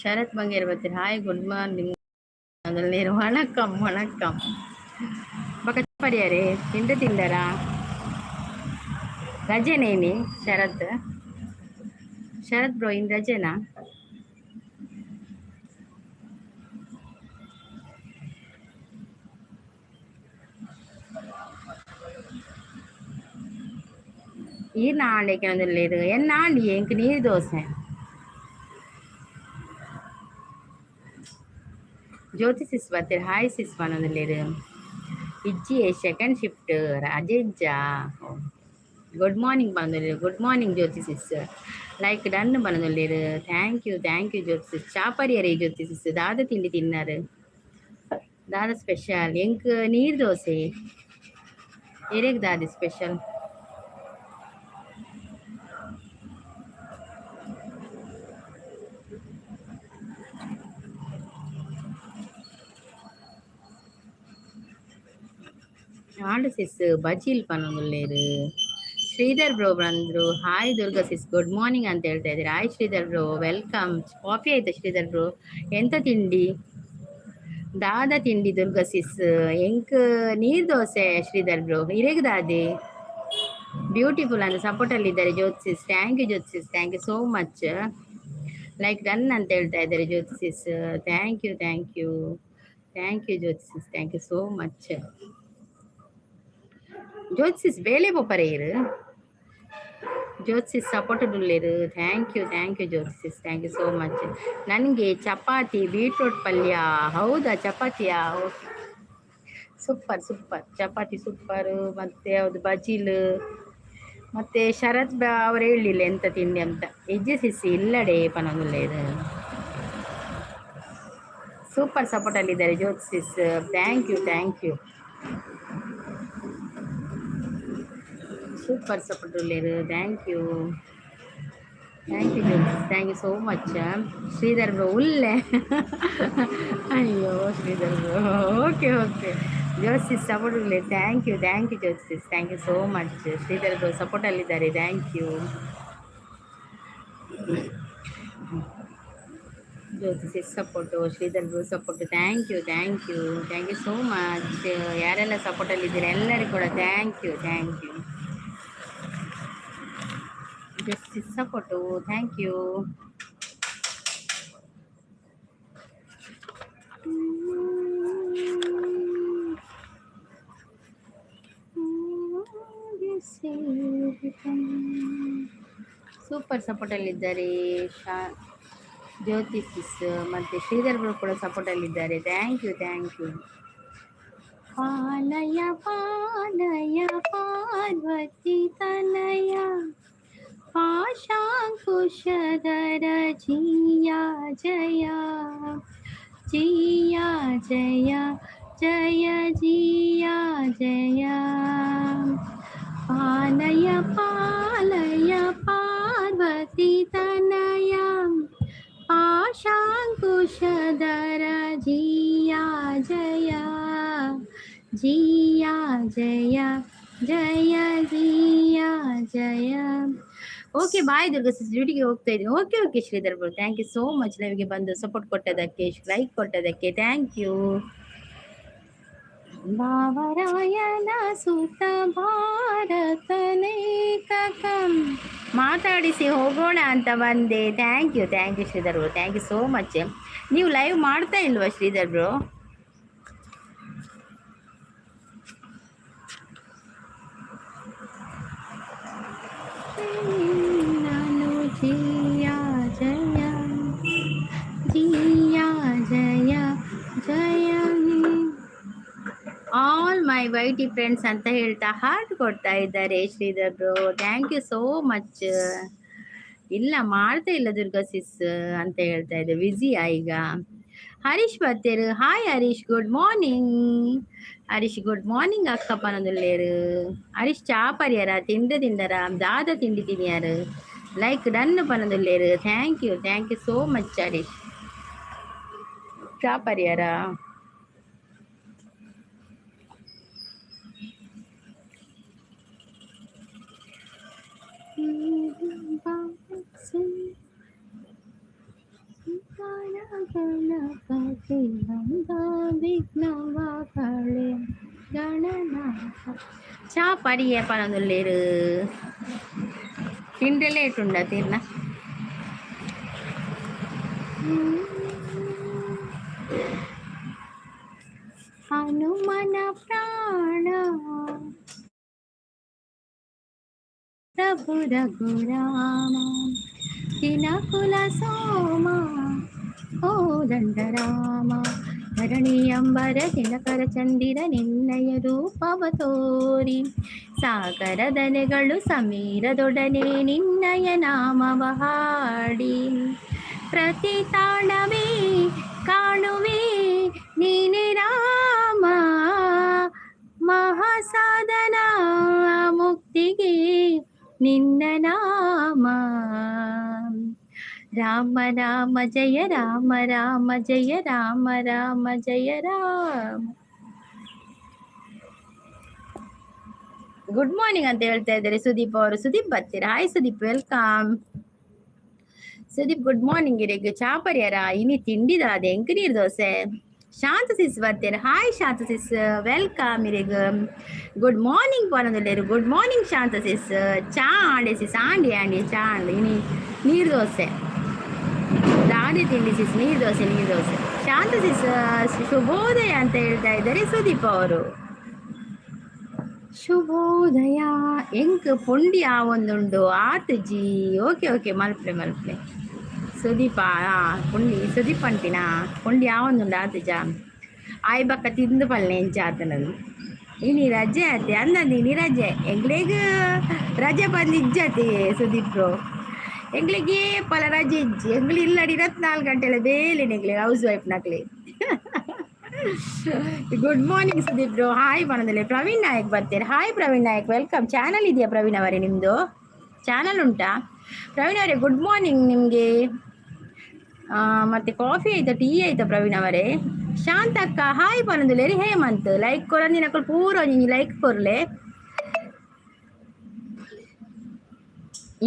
ಶರತ್ ಬಂಗೇರ್ ಬರ್ತೀರಿ. Hi good morning. வணக்கம் வணக்கம். பக்கத்து ತಿಂಡ ತಿಂದಾರಾ? ರಜೆನೇನಿ ಶರತ್? ಶರತ್ ಬ್ರೋ ಇನ್ ರಜೆನಾ? ഈ നാളേക്കാണല്ലേ ഇത് എന്നാണ്ടി എനിക്ക് നീര് ദോശ. ಜ್ಯೋತಿ ಸಿಸ್ ಬರ್ತೀರಿ. ಹಾಯ್ ಸಿಸ್ ಪನ್ನೊಂದುಲ್ಲೇರು ಇಜ್ಜಿ ಸೆಕೆಂಡ್ ಶಿಫ್ಟ್ ರಾಜೇಜ್ಜ. ಗುಡ್ ಮಾರ್ನಿಂಗ್ ಪನ್ನೊಂದುಲ್ಲೇರು. Good morning Jyoti sis. Like done ಪನ್ನೊಂದುಲ್ಲೇರು. Thank you Jyoti sis. ಚಾಪರಿಯರೇ ಜ್ಯೋತಿ ಸಿಸ್. ದಾದ ತಿಂಡಿ ತಿನ್ನಾರು. ದಾದ ಸ್ಪೆಷಲ್ ಎಂಕ್ ನೀರ್ ದೋಸೆ ಎರೆಗ್ ದಾದ ಸ್ಪೆಷಲ್. ಆಂಡ್ ಸಿಸ್ ಬಜೀಲ್ ಪನ್ನೊಂದುಲ್ಲೇರು. ಶ್ರೀಧರ್ ಬ್ರೋ ಬಂದ್ರು. Hi Durga sis good morning ಅಂತ ಹೇಳ್ತಾ ಇದ್ದೀರಿ. Hi Shridhar bro welcome. Coffee ಆಯ್ತಾ ಶ್ರೀಧರ್ ಬ್ರೋ? ಎಂತ ತಿಂಡಿ? ದಾದ ತಿಂಡಿ ದುರ್ಗಾ ಸಿಸ್. ಎಂಕ್ ನೀರ್ ದೋಸೆ ಶ್ರೀಧರ್ ಬ್ರೋ ಇರೇಗ್ ದಾದೆ ಬ್ಯೂಟಿಫುಲ್ ಅಂತ ಸಪೋರ್ಟ್ ಅಲ್ಲಿ ಇದ್ದಾರೆ Jyoti sis. Thank you Jyoti sis. Thank you so much. Like done ಅಂತ ಹೇಳ್ತಾ ಇದ್ದಾರೆ Jyoti sis. Thank you Jyoti sis. Thank you so much. Jyoti sis ಬೇಳೆ ಬೊಪ್ಪರೇರು ಜ್ಯೋತಿ ಸಿಸ್ ಸಪೋರ್ಟ್ ಉಳ್ಳೇರು. Thank you Jyoti sis. Thank you so much. ನನಗೆ ಚಪಾತಿ ಬೀಟ್ರೂಟ್ ಪಲ್ಯ. ಹೌದಾ ಚಪಾತಿಯಾ? Super chapati super. ಮತ್ತೆ ಯಾವುದು ಬಜೀಲ್. ಮತ್ತೆ ಶರತ್ ಅವ್ರು ಹೇಳಲಿಲ್ಲ ಎಂತ ತಿಂಡಿ ಅಂತ. ಇಜ್ಜಿ ಸಿಸಿ ಇಲ್ಲಡೆ ಪನೊಂದುಲ್ಲೇರು. ಸೂಪರ್ ಸಪೋರ್ಟ್ ಅಲ್ಲಿದ್ದಾರೆ Jyoti sis. Thank you super support ಉಳ್ಳೇರು. Thank you Jyoti sis. Thank you so much. Shridhar bro ಉಲ್ಲೆ ಅಯ್ಯೋ Shridhar bro. Okay Jyoti sis support ಉಳ್ಳೆ. Thank you Jyoti sis. Thank you so much. Shridhar bro support ಅಲ್ಲಿದ್ದಾರೆ. Thank you Jyoti sis support. Shridhar bro support. Thank you so much. ಯಾರೆಲ್ಲ support ಅಲ್ಲಿದ್ದೀರಾ ಎಲ್ಲರಿಗೂ ಕೂಡ thank you Jyoti sis support. Thank you. Super support ಅಲ್ಲಿದ್ದಾರೆ Jyoti sis. ಮತ್ತೆ Shridhar bro ಕೂಡ support ಅಲ್ಲಿದ್ದಾರೆ. Thank you ಪಾಲಯ ಪಾರ್ವತಿ ತನಯ ಪಾಶಾಂಕುಶಧರ ಜಿಯ ಜಯ ಜಿಯ ಜಿಯ ಜಯ. ಪಾಲಯ ಪಾರ್ವತಿ ತನಯ ಪಾಶಾಂಕುಶಧರ ಜಿಯ ಜಯ ಜಿಯ ಜಯ. Okay bye Durga sis. ಡ್ಯೂಟಿಗೆ ಹೋಗ್ತಾ ಇದ್ದೀನಿ. Okay Shridhar bro. Thank you so much. ನಮಗೆ ಬಂದು ಸಪೋರ್ಟ್ ಕೊಟ್ಟದಕ್ಕೆ, ಲೈಕ್ ಕೊಟ್ಟದಕ್ಕೆ ಥ್ಯಾಂಕ್ ಯು. ಭಾವರಾಯನ ಸುತ ಭಾರತನೇಕಂ ಮಾತಾಡಿಸಿ ಹೋಗೋಣ ಅಂತ ಬಂದೆ. Thank you Shridhar bro. Thank you so much. ನೀವು ಲೈವ್ ಮಾಡ್ತಾ ಇಲ್ವಾ ಶ್ರೀಧರ್ ಬ್ರೋ? ನಾನು ಜಿಯ ಜಯ ಆಲ್ ಮೈ ವೈಟಿ ಫ್ರೆಂಡ್ಸ್ ಅಂತ ಹೇಳ್ತಾ ಹಾರ್ಟ್ ಕೊಡ್ತಾ ಇದ್ದಾರೆ Shridhar bro. Thank you so much. ಇಲ್ಲ ಮಾಡ್ತಾ ಇಲ್ಲ ದುರ್ಗಾ ಸಿಸ್ ಅಂತ ಹೇಳ್ತಾ ಇದ್ದೆ. ಬಿಸಿಯಾ ಈಗ? ಹರೀಶ್ ಬರ್ತೀರು. Hi Harish good morning. Good morning ಅಕ್ಕಪ್ಪ ನಂದುಲ್ಲೇರು. ಹರೀಶ್ ಚಾಪರ್ಯಾರ ತಿಂಡರ ದಾದ ತಿಂಡಿ ತಿನ್ಯಾರು. ಲೈಕ್ ಡನ್ ಪನದುಲ್ಲೇರು. Thank you so much Harish. ಚಾಪರ್ಯಾರ ಗಣಪತಿ ಬಂದ ವಿಘ್ನವ ಕಳೆ ಗಣನಾಥ ಚಾಪರಿಯ ಪನದುಲ್ಲೇರು ತಿಂಡಲೇಟುಂಡ ತೀರ್ನ ಹನುಮನ ಪ್ರಾಣ ಪ್ರಭು ರಘುರಾಮ ದಿನಕುಲ ಸೋಮ ಓ ದಂಡರಾಮ ಧರಣಿಯಂಬರ ದಿನಕರ ಚಂದಿರ ನಿನ್ನಯ ರೂಪವ ತೋರಿ ಸಾಗರದನೆಗಳು ಸಮೀರದೊಡನೆ ನಿನ್ನಯ ನಾಮವ ಹಾಡಿ ಪ್ರತಿ ತಾಣವೇ ಕಾಣುವೆ ನೀನೆ ರಾಮ ಮಹಾಸಾಧನ ಮುಕ್ತಿಗೆ ನಿನ್ನ ನಾಮ ರಾಮ ರಾಮ ಜಯ ರಾಮ ರಾಮ ಜಯ ರಾಮ ರಾಮ ಜಯ ರಾಮ. ಗುಡ್ ಮಾರ್ನಿಂಗ್ ಅಂತ ಹೇಳ್ತಾ ಇದ್ದಾರೆ ಸುದೀಪ್ ಅವರು. ಸುದೀಪ್ ಬರ್ತೀರಾ? Hi Sudeep, welcome. Sudeep good morning ಇರಿಗೆ ಚಾಪರ್ಯಾರ ಇನಿ ತಿಂಡಿದಾದ ಎಂಕ್ ನೀರು ದೋಸೆ. ಶಾಂತ ಸಿಸ್ ಬರ್ತೀರಾ? ಹಾಯ್ ಶಾಂತ ಸಿಸ್, ವೆಲ್ಕಮ್ ಇರಿಗ. ಗುಡ್ ಮಾರ್ನಿಂಗ್ ಪನದಲ್ಲೇರು. Good morning Shanta sis. ಚಾ ಆಂಡೆ ಸಿಸ್, ಆಂಡಿ ಆಂಡಿ ಚಾ ಆಂಡಿ ಇನಿ ನೀರು ದೋಸೆ ದಾಡಿ ತಿಂಡಿ ಸಿಸ್, ನೀರು ದೋಸೆ ನೀರು ದೋಸೆ. ಶಾಂತ ಸಿಸ್ ಶುಭೋದಯ ಅಂತ ಹೇಳ್ತಾ ಇದ್ದಾರೆ ಸುದೀಪ್ ಅವರು. ಶುಭೋದಯ ಎಂಕ್ ಪುಂಡಿ ಆ ಒಂದುಂಡು ಆತು ಜಿ. ಓಕೆ ಓಕೆ ಮಲ್ಪೆ ಮಲ್ಪೆ ಸುದೀಪ ಪುಂಡಿ ಸುದೀಪ್ ಅಂಟಿನ ಪುಂಡಿ ಆ ಒಂದುಂಡು ಆತು ಜಾ ಆಯ್ ಬಕ್ಕ ತಿಂದು ಪಲ್ಲೆ ಎಂಚಾತ ನಾನು ಇನಿ ರಜೆ ಆತೆ ಅಂದೀನಿ ರಜೆ ಎಂಗ್ಳಿಗ ರಜೆ ಬಂದಿಜ್ಜತಿ ಸುದೀಪ್ ಬ್ರೋ. ಎಂಗ್ಳಿಗೆ ಪಲ ರಜೆ ಇಜ್ಜಿ ಎಂಗ್ಳು ಇಲ್ಲಡಿ 24 ಗಂಟೆಲ್ಲ ಬೇಲೆ ನೆಗ್ಲಿಗೆ ಹೌಸ್ ವೈಫ್ ನಕ್ಲಿ. Good morning Sudeep bro. Hi ಮನದಲ್ಲಿ ಪ್ರವೀಣ್ ನಾಯಕ್ ಬರ್ತೀರಾ? Hi Praveen Nayak, welcome. Channel ಇದೆಯಾ ಪ್ರವೀಣ್ ಅವರೇ? ನಿಮ್ಮದು ಚಾನಲ್ ಉಂಟಾ ಪ್ರವೀಣ್ ಅವರೇ? ಗುಡ್ ಮಾರ್ನಿಂಗ್ ನಿಮಗೆ. ಮತ್ತೆ ಕಾಫಿ ಆಯ್ತಾ, ಟೀ ಆಯ್ತಾ ಪ್ರವೀಣ್ ಅವರೇ? ಶಾಂತಕ್ಕ ಹಾಯ್ ಪನದುಲೇರಿ. ಹೇಮಂತ್ ಲೈಕ್ ಕೊರ ನಿನಕಲ್ ಪೂರ ನೀನು ಲೈಕ್ ಕೊರ್ಲೆ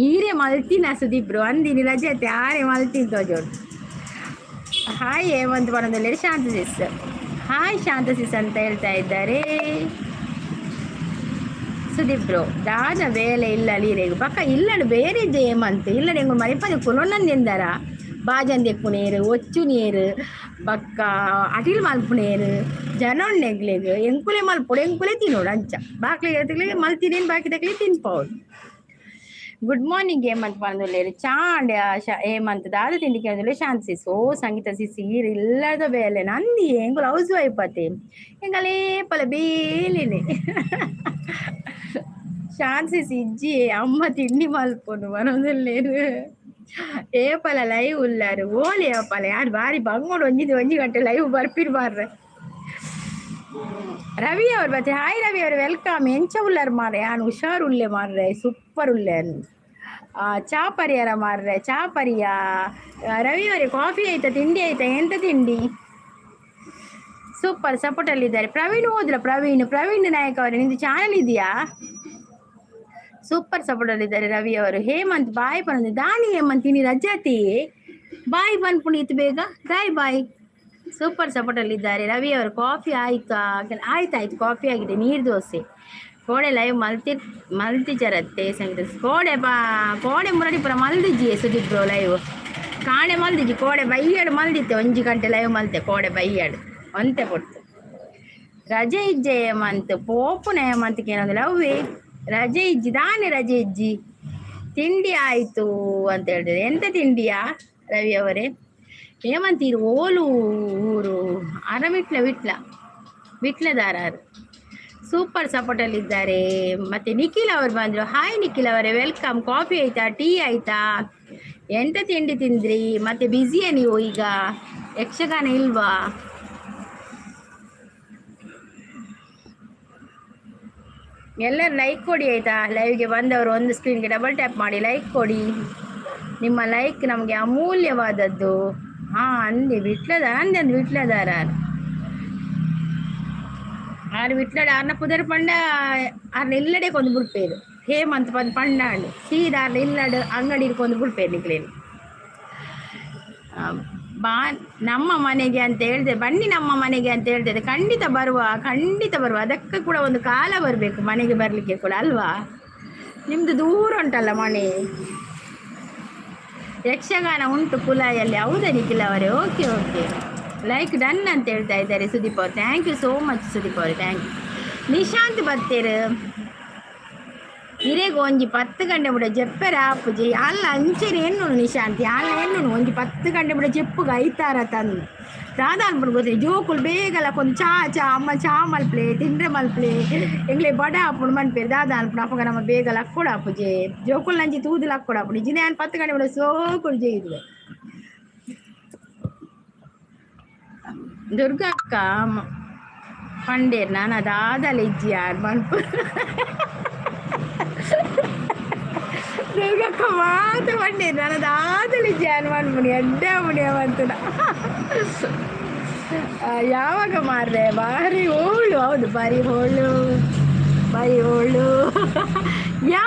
ಈರೆ ಮಲ್ತಿನ ಸುದೀಪ್ ಬ್ರೋ ಅಂದಿನಿ ರಜೆ ಆಯ್ತು ಆರೆ ಮಲ್ತಿನ್ ತೋಜೋಡು. ಹಾಯ್ ಹೇಮಂತ್ ಪನದುಲೇರಿ. ಶಾಂತ ಸಿಸ್ ಹಾಯ್ ಶಾಂತ ಸಿಸ್ ಅಂತ ಹೇಳ್ತಾ ಇದ್ದಾರೆ ಸುದೀಪ್ ಬ್ರೋ. ದಾದ ಬೇಲೆ ಇಲ್ಲ ಲೀರೆಗು ಪಕ್ಕ ಇಲ್ಲಡು ಬೇರೆ ಹೇಮಂತ್ ಇಲ್ಲಡು ಎಂಗು ಮರಿಪದ ಕುಲೊನ್ನಂದೆಂದರ ಬಾಜಂದೆಕ್ಕು ನೇರು ಒಚ್ಚು ನೀರು ಬಕ್ಕ ಅಟಿಲ್ ಮಲ್ಪುನೇರು ಜನೊಣ್ಣೆಗ್ಲೆಗು ಎಂಕುಲೆ ಮಲ್ಪೊಡು ಎಂಕುಲೆ ತಿನ್ನೋಡು ಅಂಚ ಬಾಕ್ಲಿಗೆ ಮಲ್ತಿನೇನು ಬಾಕಿ ತಕ್ಲಿ ತಿನ್ಪೋಡು. ಗುಡ್ ಮಾರ್ನಿಂಗ್ ಹೇಮಂತ್ ಪನದುಲ್ಲೇರು. ಚಾ ಅಂಡೆ ಹೇಮಂತ್ ದಾದ ತಿಂಡಿ ಕೇಳಿದ್ರೆ ಶಾಂತ ಸಿಸ್. ಓ ಸಂಗೀತ ಸಿಸ್ ಈರು ಇಲ್ಲದ ಬೇಲೆ ನಂದಿ ಎಂಗುಲು ಹೌಸ್ ವೈಫ್ ಅತ್ತೆ ಎಂಗಲೇ ಪಲ ಬೇಲೆನೆ ಶಾಂತ ಸಿಸ್ ಇಜ್ಜಿ ಅಮ್ಮ ತಿಂಡಿ ಮಲ್ಪೊಡು ಪನದುಲ್ಲೇರು. ಏಪಲ ಲೈವ್ ಉಲ್ಲಾರು ಓಲಿ ಅಪ್ಪಲ ಯಾರು ಬಾರಿ ಬಂಗೋಡು ಒಂಜಿ ಗಂಟೆ ಲೈವ್ ಬರ್ಪಿರ್ ಬಾರ್ರೆ. ರವಿ ಅವ್ರು ಬರ್ತಾರೆ. ಹಾಯ್ ರವಿ ಅವರು, ವೆಲ್ಕಮ್. ಎಂಚ ಉಲ್ಲಾರು ಮಾರ್ರೆ ಯಾನು ಹುಷಾರು ಉಲ್ಲೆ ಮಾರ್ರೆ ಸೂಪರ್ ಉಲ್ಲೆ ಚಾ ಪರಿಯಾರ ಮಾರ್ರೆ ಚಾ ಪರಿಯ. ರವಿ ಅವರೇ ಕಾಫಿ ಆಯ್ತಾ, ತಿಂಡಿ ಆಯ್ತಾ? ಎಂತ ತಿಂಡಿ? ಸೂಪರ್ ಸಪೋರ್ಟಲ್ಲಿದ್ದಾರೆ. ಪ್ರವೀಣ್ ಹೋದ್ರ? ಪ್ರವೀಣ್ ನಾಯಕ್ ಅವರೇ ನಿಂದು ಚಾನಲ್ ಇದೆಯಾ? ಸೂಪರ್ ಸಪೋರ್ಟಲ್ಲಿದ್ದಾರೆ ರವಿ ಅವರು. ಹೇಮಂತ್ ಬಾಯ್ ಪನದು ದಾನಿ ಹೇಮಂತ್ ಇನಿ ರಜಾತಿ ಬಾಯ್ ಪನ್ಪುಣಿತ್ ಬೇಗ ಬಾಯ್. ಸೂಪರ್ ಸಪೋರ್ಟಲ್ಲಿದ್ದಾರೆ ರವಿ ಅವರು. ಕಾಫಿ ಆಯ್ತಾ? ಆಯ್ತಾಯ್ತು ಕಾಫಿ ಆಗಿದೆ. ನೀರು ದೋಸೆ ಕೋಡೆ ಲೈವ್ ಮಲ್ತಿಚರತ್ತೆ ಸಂಗೀತ ಕೋಡೆ ಮುರಡಿ ಪುರ ಮಲ್ದಿಜ್ಜಿಯೇ ಸುದೀಪ್ ಬ್ರೋ ಲೈವ್ ಕಾಣೆ ಮಲ್ದಿಜ್ಜಿ ಕೋಡೆ ಬೈಯಾಡು ಮಲ್ದಿತ್ತೆ 1 ಗಂಟೆ ಲೈವ್ ಮಲ್ತೆ ಕೋಡೆ ಬೈಯಾಡು ಅಂತೆ ಕೊಡ್ತು. ರಜೆ ಇಜ್ಜೆ ಹೇಮಂತ್ ಪೋಪುನ ಹೇಮಂತ್ಗೆ ಏನಂದ್ರೆ ಅವೇ ರಜೆ ಇಜ್ಜಿ ದಾನೆ ರಜೆ ಇಜ್ಜಿ ತಿಂಡಿ ಆಯಿತು ಅಂತ ಹೇಳಿದ್ರೆ ಎಂತ ತಿಂಡಿಯಾ ರವಿ ಅವರೇ? ಹೇಮಂತ್ ಇರು ಓಲು ಊರು ವಿಟ್ಲದಾರರು ಸೂಪರ್ ಸಪೋರ್ಟಲ್ಲಿದ್ದಾರೆ. ಮತ್ತು ನಿಖಿಲ್ ಅವರು ಬಂದರು. ಹಾಯ್ ನಿಖಿಲ್ ಅವರೇ, ವೆಲ್ಕಮ್. ಕಾಫಿ ಆಯಿತಾ, ಟೀ ಆಯಿತಾ, ಎಂತ ತಿಂಡಿ ತಿಂದ್ರಿ? ಮತ್ತು ಬ್ಯುಸಿಯಾ ನೀವು ಈಗ? ಯಕ್ಷಗಾನ ಇಲ್ವಾ? ಎಲ್ಲರೂ ಲೈಕ್ ಕೊಡಿ ಆಯಿತಾ? ಲೈವ್ಗೆ ಬಂದವರು ಒಂದು ಸ್ಕ್ರೀನ್ಗೆ ಡಬಲ್ ಟ್ಯಾಪ್ ಮಾಡಿ ಲೈಕ್ ಕೊಡಿ. ನಿಮ್ಮ ಲೈಕ್ ನಮಗೆ ಅಮೂಲ್ಯವಾದದ್ದು. ಹಾಂ ಅಂದೆ ವಿಟ್ಲದಾರ ಆರು ವಿಟ್ಲಡ ಆರ್ನ ಪುದರ್ ಪಂಡ ಆರ್ನ ಇಲ್ಲಡೆ ಕೊಂದು ಬಿಡ್ಪೇರು. ಹೇಮಂತ್ ಬಂದು ಪಂಡಾಂಡು ಸೀದಾ ಆರ್ನ ಇಲ್ಲಡು ಅಂಗಡಿ ಕೊಂದು ಬಿಡ್ಪೇರು ನಿಕ್ಲೇನು ಬಾ ನಮ್ಮ ಮನೆಗೆ ಅಂತ ಹೇಳ್ದೆ, ಬನ್ನಿ ನಮ್ಮ ಮನೆಗೆ ಅಂತ ಹೇಳ್ತೇವೆ. ಖಂಡಿತ ಬರುವ, ಖಂಡಿತ ಬರುವ. ಅದಕ್ಕೆ ಕೂಡ ಒಂದು ಕಾಲ ಬರಬೇಕು ಮನೆಗೆ ಬರಲಿಕ್ಕೆ ಕೂಡ ಅಲ್ವಾ. ನಿಮ್ದು ದೂರ ಉಂಟಲ್ಲ ಮನೆ. ಯಕ್ಷಗಾನ ಉಂಟು ಕುಲಾಯಲ್ಲಿ, ಹೌದಾ ನಿಖಿಲ್ ಅವರೇ? ಓಕೆ ಓಕೆ, ಲೈಕ್ ಡನ್ ಅಂತ ಹೇಳ್ತಾ ಇದ್ದಾರೆ ಸುದೀಪ್ ಅವರು. Thank you so much Sudeep ಅವರು, ಥ್ಯಾಂಕ್ ಯು. ನಿಶಾಂತ್ ಬರ್ತೀರು ಇರೇಗ ಒಂಜಿ 10 ಗಂಟೆ ಬಿಡ ಜೆಪ್ಪೆರ ಆಪುಜಿ ಅಲ್ಲ ಅಂಚೆನೆ ಎನ್ನು ನಿಶಾಂತಿ ಅಲ್ಲ ಎನ್ನು ಒಂಜಿ 10 ಗಂಟೆ ಬಿಡ ಜೆಪ್ಪುಗ ಐತಾರ ತಂದು ದಾದ ಅನ್ಬಿಟ್ಟು ಗೊತ್ತಿಲ್ಲ. ಜೋಕುಲು ಬೇಗಲ್ಲ ಕೊಂದು ಚಾ ಅಮ್ಮ ಚಾ ಮಲ್ಪ್ಲೆ ತಿಂಡ್ರೆ ಮಲ್ಪ್ಲೆ ಎಂಗ್ಲೆ ಬಡ ಹಾಪುಡು ಮನ್ಪೇರು ದಾದ ಅನ್ಪುಡು ಅಪ್ಪಗ ನಮ್ಮ ಬೇಗಲ್ಲ ಹಾಕ್ಕೊಡು ಹಾಪುಜೆ ಜೋಕುಲು ನಂಜಿ ತೂದಿಲ್ಲ ಹಾಕ್ಕೊಡು ಹಾಪುಡು ಇಜಿನೇ 10 ಗಂಟೆ ಬಿಡ ಸೋಕುಡು ಜೈದು. ದುರ್ಗಾ ಅಕ್ಕ ಪಂಡೇರ್ ನಾನು ಅದಾದಲ್ಲ ಇಜ್ಜಿ ಯಾರು ಮನ್ಪು ದುರ್ಗಕ್ಕ ಮಾತು ಪಂಡೇರ್ ನಾನು ಅದಾದಲ್ಲ ಇಜ್ಜಿ ಯಾರು ಮನ್ಪುಣಿ ಎಡ್ಡೆ ಮುಡಿಯ ಬಂತುನ ಯಾವಾಗ ಮಾರ್ರೆ ಬಾರಿ ಹೋಳು. ಹೌದು ಬಾರಿ ಹೋಳು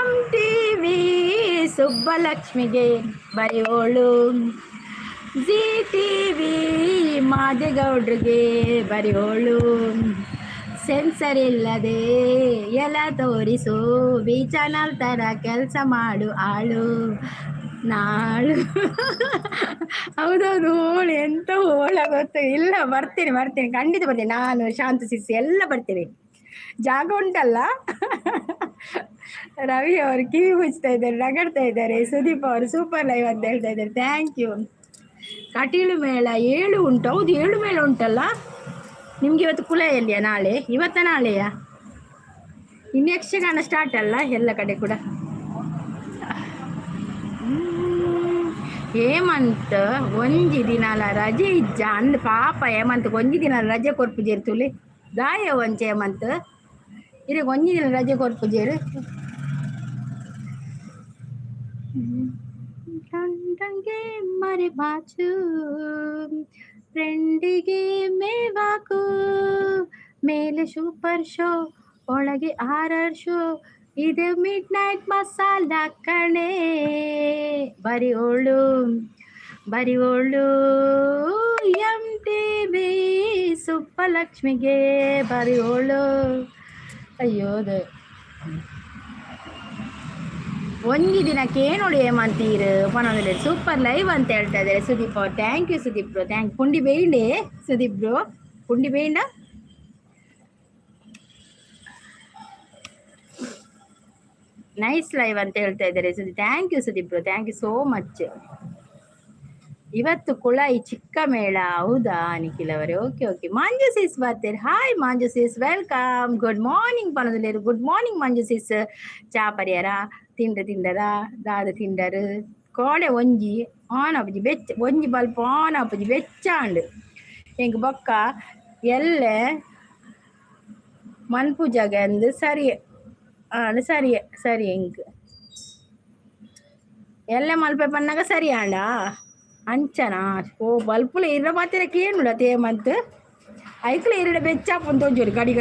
MTV ಸುಬ್ಬಲಕ್ಷ್ಮಿಗೆ ಬರಿ ಹೋಳು. ZTV ಮಾದೇಗೌಡ್ರಿಗೆ ಬರಿ ಹೋಳು. ಸೆನ್ಸರ್ ಇಲ್ಲದೆ ಎಲ್ಲ ತೋರಿಸು ಬಿ ಚಾನಲ್ ಥರ ಕೆಲಸ ಮಾಡು ಆಳು ನಾಳು. ಹೌದೌದು ಹೋಳು ಎಂತ ಹೋಳ ಗೊತ್ತು ಇಲ್ಲ. ಬರ್ತೀನಿ ಖಂಡಿತ ಬರ್ತೀನಿ. ನಾನು ಶಾಂತ ಸಿಸಿ ಎಲ್ಲ ಬರ್ತೀನಿ. ಜಾಗ ಉಂಟಲ್ಲ. ರವಿ ಅವರು ಕಿವಿ ಮುಚ್ತಾ ಇದ್ದಾರೆ, ನಗಡ್ತಾ ಇದ್ದಾರೆ. ಸುದೀಪ್ ಅವರು ಸೂಪರ್ ಲೈವ್ ಅಂತ ಹೇಳ್ತಾ ಇದ್ದಾರೆ. Thank you. ಕಟೀಲು ಮೇಳ 7 ಉಂಟು. ಹೌದು 7 ಮೇಳ ಉಂಟಲ್ಲ ನಿಮ್ಗೆ. ಇವತ್ತು ಕುಲೆಯಲ್ಲಿಯಾ? ನಾಳೆ ಇವತ್ತ ನಾಳೆಯಾ? ಇನ್ನು ಯಕ್ಷಗಾನ ಸ್ಟಾರ್ಟ್ ಅಲ್ಲ ಎಲ್ಲ ಕಡೆ ಕೂಡ. ಹೇಮಂತ್ ಒಂಜಿ ದಿನಾಲ ರಜೆ ಇಜ್ಜ ಅಂದ್ ಪಾಪ ಹೇಮಂತ್ ಒಂಜಿ ದಿನ ರಜೆ ಕೊರ್ಪುಜೇರು ದಾಯ ಒಂಚ ಹೇಮಂತ್ ಇರಿಗೆ ಒಂಜಿ ದಿನ ರಜೆ ಕೊರ್ಪುಜೇರು. ಗಂಡಂಗೆ ಮರೆ ಬಾಚು ಫ್ರೆಂಡಿಗೆ ಮೇವಾಕು ಮೇಲೆ ಸೂಪರ್ ಶೋ ಒಳಗೆ ಆರರ್ ಶೋ ಇದು ಮಿಡ್ ನೈಟ್ ಮಸಾಲ ಕಣೆ ಬರಿ ಹೋಳು MTV ಸುಬ್ಬಲಕ್ಷ್ಮಿಗೆ ಬರಿ ಹೋಳು. ಅಯ್ಯೋದು ಒಂಜಿ ದಿನಕ್ಕೆ ನೋಡಿ ಹೇಮಂತೀರು ಪನೊಂದು ಸೂಪರ್ ಲೈವ್ ಅಂತ ಹೇಳ್ತಾ ಇದ್ದಾರೆ ಸುದೀಪ್ ಅವ್ರು. Thank you Sudeep bro, thank you. ಪುಂಡಿ ಬೇಯಿಂಡೆ ಸುದೀಪ್ ಬ್ರೋ, ಪುಂಡಿ ಬೇಯಿಂಡ. ನೈಸ್ ಲೈವ್ ಅಂತ ಹೇಳ್ತಾ ಇದ್ದಾರೆ Sudeep. Thank you Sudeep bro, thank you so much. ಇವತ್ತು ಕುಳಾಯಿ ಚಿಕ್ಕ ಮೇಳ ಹೌದಾ ನಿಖಿಲ್ ಅವರೇ? ಓಕೆ. ಮಂಜು ಸಿಸ್ ಬರ್ತೀರಿ. Hi Manju sis, welcome. Good morning ಪನದಲ್ಲೇರು. Good morning Manju sis. ಚಾ ಪರಿಯಾರ ತಿಂಡರ ದಾದ ತಿಂಡರು ಕೋಡೆ ಒಂಜಿ ಆನ್ ಆಪುಜಿ ಬೆಚ್ಚ ಒಂಜಿ ಬಲ್ಪ್ ಆನ್ ಆಪುಜಿ ಬೆಚ್ಚಾಂಡು ಎಂಕ್ ಬೊಕ್ಕ ಎಲ್ಲೆ ಮನ್ಪು ಜಾಗ ಅಂದು ಸರಿ ಎಂಕ್ ಎಲ್ಲೆ ಮಲ್ಪೆ ಪನ್ನಾಗ ಸರಿ ಆಂಡ ಅಂಚನಾ ಓ ಬಲ್ಪುಲ ಇರ ಮಾತಿರ ಕೇನುಡ ತೇಮಂತ್ ಐಕ್ಲ ಇರಡೆ ಬೆಚ್ಚಾಪುನ್ ತೋಜೋರು ಗಡಿ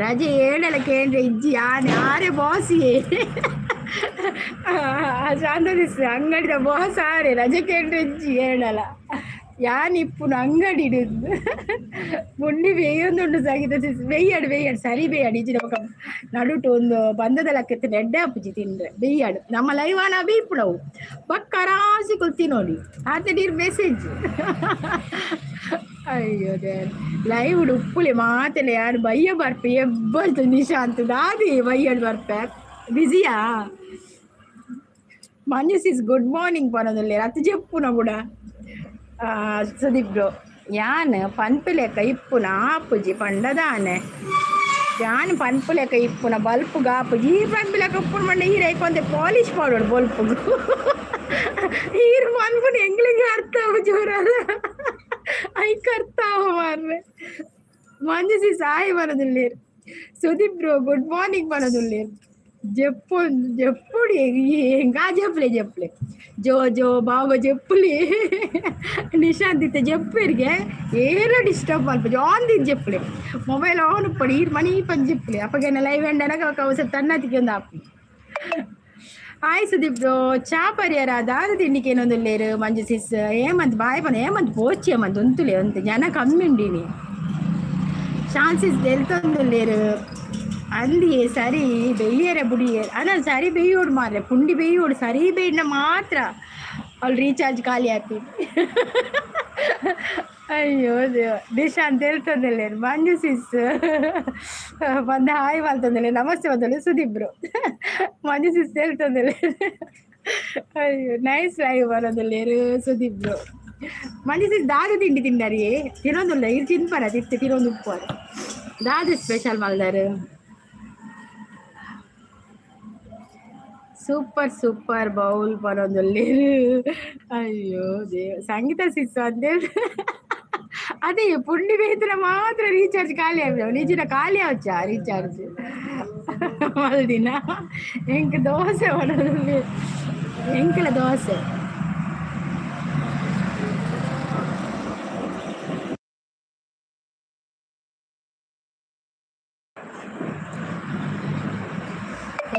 ರಜೆ ಏಳಲ್ಲ ಕೇಂದ್ರ ಇಜ್ಜಿ ಆರೆ ಬಾಸಿಯೇ ಶಾಂತದಿಸ್ ಅಂಗಡಿದ ಬಾಸ್ ಆರೆ ರಜೆ ಕೇಂದ್ರ ಇಜ್ಜಿ ಹೇಳಲ್ಲ ಯಾನಿಪ್ಪುನ ಅಂಗಡಿ ಮುಂಡಿ ಬೇಯೊಂದುಂಡು ಸಾಗಿದ ಬೇಯ್ಯಾಡು ಸರಿ ಬೇಯ್ಯಾಡು ಇಜ್ಜಿನ ಪಕ್ಕ ನಡುಟು ಒಂದು ಬಂದದ ಲೆಕ್ಕ ಎಡ್ಡೆ ಅಪ್ಪುಜಿ ತಿಂದ್ರೆ ಬೇಯ್ಯಾಡು ನಮ್ಮ ಲೈವಾನ ಬೀಪುಡವು ಪಕ್ಕ ರಾಸಿ ಕೊಲ್ತಿ ನೋಡಿ ಆತಡೀರ್ ಮೆಸೇಜ್. ಅಯ್ಯೋ ಲೈವ್ ಉಪ್ಪುಲೆ ಮಾತೆಲ್ಲ ಯಾರು ಬಯ್ಯ ಬರ್ಪೆ ಎಬ್ಬಲ್ತು ನಿಶಾಂತ್ ದಾದಿ ಬಯ್ಯಡ್ ಬರ್ಪೆ ಬಿಸಿಯಾ. ಮಂಜು ಸಿಸ್ ಗುಡ್ ಮಾರ್ನಿಂಗ್ ಪನದಲ್ಲಿ ರತ್ತು ಜಪ್ಪುನ ಕೂಡ ಸುದೀಪ್ ಬ್ರೋ ಯಾನ್ ಪನ್ಪು ಲೆಕ್ಕ ಇಪ್ಪುನ ಆಪುಜಿ ಪಂಡದಾನೆ ಯಾನ್ ಪನ್ಪು ಲೆಕ್ಕ ಇಪ್ಪುನ ಬಲ್ಪುಗ ಆಪುಜಿ ಈ ಪನ್ಪು ಲೆಕ್ಕ ಇಪ್ಪುನ ಮಂಡ ಹೀರೈಕೊಂದೆ ಪಾಲಿಶ್ ಮಾಡೋಡು ಬಲ್ಪುಗು ಹೀರು ಪನ್ಪುನ ಎಂಗ್ಲಿಗೆ ಅರ್ಥ ಜೋರದ ಐಕರ್ತಾವ ಮಾರ್ರೆ. ಮಂಜು ಸಿಸ್ ಆಯ್ ಬರೋದಿಲ್ಲೇರು. ಸುದೀಪ್ ಬ್ರೋ ಗುಡ್ ಮಾರ್ನಿಂಗ್ ಬರೋದಿಲ್ಲೇರು. ಜಪ್ಪುಡಿ ಹೆಂಗಾ ಜಪ್ಲೆ ಜೋ ಬಾಬಾ ಜಪ್ಪುಲಿ ನಿಶಾಂತಿತ್ತ ಜಪ್ಪರಿಗೆ ಏನೋ ಡಿಸ್ಟರ್ಬ್ ಮಾಡ್ಬೋದು ಆನ್ದಿದ್ದು ಜಪ್ಪಲೆ ಮೊಬೈಲ್ ಆನ್ ಪಡಿ ಮನಿ ಪಂಜ್ ಜಪ್ಪಲೆ ಅಪ್ಪಗೇನ ಲೈವ್ ಎಂಡನಾಗ ಅವಸ ತನ್ನತಿಗೆ ಒಂದು ಆಪು ಹಾಯ್ ಸುದೀಪ್ ಬ್ರೋ ಚಾ ಪರಿಹಾರ ದಾದ ತಿಂಡಿಗೆ ಏನೊಂದು ಲೇರು ಮಂಜು ಸಿಸ್ ಏಮಂತ್ ಬಾಯ್ ಪನ ಏಮಂತ್ ಪೋಚಿ ಏಮಂತ್ ಒಂತುಲೆ ಒಂತು ಜನ ಕಮ್ಮಿ ಉಂಡಿನಿ ಚಾನ್ಸಸ್ ಗೆಲ್ತೊಂದು ಲೇರು ಅಲ್ಲಿ ಸರಿ ಬೆಯ್ಯರೆ ಬುಡಿ ಅದ ಸರಿ ಬೇಯೋಡು ಮಾರ್ರೆ ಪುಂಡಿ ಬೇಯೋಡು ಸರಿ ಬೇಯ್ನ ಮಾತ್ರ ಅವ್ಳು ರೀಚಾರ್ಜ್ ಖಾಲಿ ಆಪಿ ಅಯ್ಯೋ ದೇವ ದಿಶಾ ಅಂತ ಹೇಳ್ತಂದಿಲ್ಲ ಮಂಜು ಸಿಸ್ ಬಂದ ಹಾಯ್ ಮಾಡ್ತಂದಿಲ್ಲ ನಮಸ್ತೆ ಬಂದಳು ಸುದೀಪ್ರು ಮಂಜು ಸಿಸ್ ಹೇಳ್ತಂದಿಲ್ಲ ಅಯ್ಯೋ ನೈಸ್ ಲೈವ್ ಬರೋದಿಲ್ಲ ಸುದೀಪ್ರು ಮಂಜು ಸಿಸ್ ದಾದು ತಿಂಡಿ ತಿಂದಾರಿ ತಿನ್ನೋದಿಲ್ಲ ಇದು ತಿನ್ಪಾರ ತಿತ್ತು ತಿನ್ನೊಂದು ಉಪ್ಪು Dadu special ಮಲ್ದಾರು super super bowl ಬರೋದಲ್ಲಿ ಅಯ್ಯೋ ದೇವ ಸಂಗೀತ ಸಿಸ್ ಅಂತೇಳಿ ಅದೇ ಪುಂಡಿ ಬೇಯ್ದ್ರೆ ಮಾತ್ರ ರೀಚಾರ್ಜ್ ಖಾಲಿ ಆಗ್ತವೆ ನಿಜನ ಖಾಲಿ ಆವಚ್ಚ ರೀಚಾರ್ಜ್ ಮಲ್ದಿನ ಎಂಕ್ ದೋಸೆ ಬರೋದಲ್ಲಿ ಎಂಕಲ ದೋಸೆ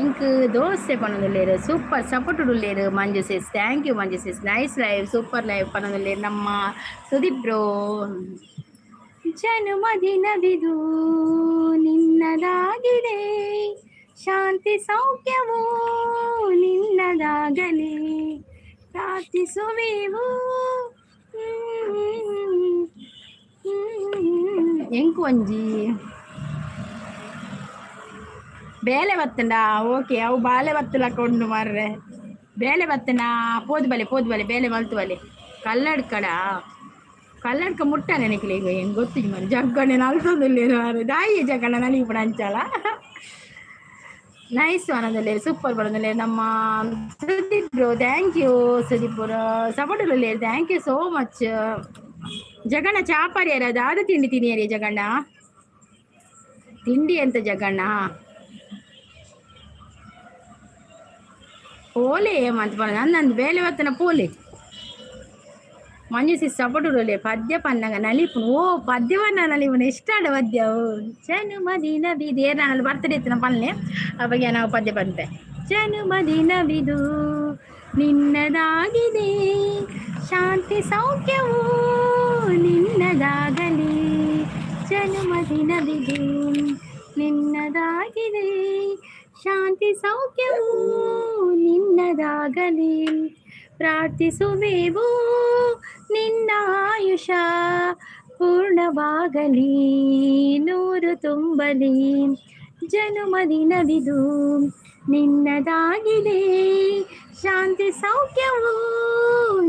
ಎಂಕ್ ದೋಸೆ ಪನ್ನೊಂದುಲ್ಲೇರು ಸೂಪರ್ ಸಪೋರ್ಟ್ ಉಳ್ಳೇರು Manju sis thank you Manju sis nice live super live ಪನ್ನೊಂದುಲ್ಲೇರು ನಮ್ಮ ಸುದೀಪ್ ಬ್ರೋ ಜನ್ಮದಿನವಿದು ನಿನ್ನದಾಗಿದೆ ಶಾಂತಿ ಸೌಖ್ಯವೂ ನಿನ್ನದಾಗಲಿ ಪ್ರಾರ್ಥಿಸುವೆವು ಎಂಕು ಒಂಜಿ ಬೇಲೆ ಬತ್ತಂಡ ಓಕೆ ಅವು ಬಾಲೆ ಬತ್ತಲಕೊಂಡು ಮಾರ್ರೆ ಬೇಲೆ ಬತ್ತನ ಪೋದು ಬಲೆ ಬೇಲೆ ಮಲ್ತು ಬಲೆ ಕಲ್ಲಡ್ಕಡ ಕಲ್ಲಡ್ಕ ಮುಟ್ಟ ನೆನಕಿಲ್ಲ ಈಗ ಹೆಂಗೆ ಗೊತ್ತಿಗೆ మరి ಜಗ್ಗಣ್ಣೆ ನಲ್ತೊಂದಿಲ್ಲ ಮಾರು ದಾಯಿ ಜಗ್ಗಣ್ಣ ನನಗೆ ಕೂಡ ಹಂಚಲ್ಲ ನೈಸ್ ಅನ್ನೋದಲ್ಲೇ ಸೂಪರ್ ಬರೋದಲ್ಲೇ ನಮ್ಮ Sudeep bro thank you Sudeep bro ಸಪೋರ್ಟಲ್ಲಿ thank you so much Jaganna ಚಾಪಾರಿ ಯಾರ ದಾದ ತಿಂಡಿ ತಿನ್ನಿಯರಿ ಜಗಣ್ಣ ತಿಂಡಿ ಅಂತ ಜಗಣ್ಣ ಪೋಲೆ ಏಮಂತ ಪಡ ನನ್ನಂದು ಬೇಲೆ ಬತ್ತನ ಪೋಲೆ ಮಂಜು ಸಿಸ್ ಸಪೋರ್ಟುಲೆ ಪದ್ಯ ಪನ್ನಗ ನಲಿಪುನು ಓ ಪದ್ಯವನ್ನ ನಲಿಪುನು ಎಷ್ಟಾಡ ಪದ್ಯ ಜನುಮದಿನವಿದು ಏನಲ್ಲಿ ಬರ್ತಡೇ ಇತ್ತು ನಮ್ಮ ಪಲ್ಲೆ ಆ ಬಗ್ಗೆ ನಾವು ಪದ್ಯ ಬಂತೆ ಜನುಮದಿನವಿದು ನಿನ್ನದಾಗಿದೆ ಶಾಂತಿ ಸೌಖ್ಯವೂ ನಿನ್ನದಾಗಲಿ ಜನುಮದಿನವಿದು ನಿನ್ನದಾಗಿದೆ ಶಾಂತಿ ಸೌಖ್ಯವೂ ನಿನ್ನದಾಗಲಿ ಪ್ರಾರ್ಥಿಸುವೆವು ನಿನ್ನ ಆಯುಷ ಪೂರ್ಣವಾಗಲಿ ನೂರು ತುಂಬಲಿ ಜನುಮದಿನವಿದು ನಿನ್ನದಾಗಿದೆ ಶಾಂತಿ ಸೌಖ್ಯವೂ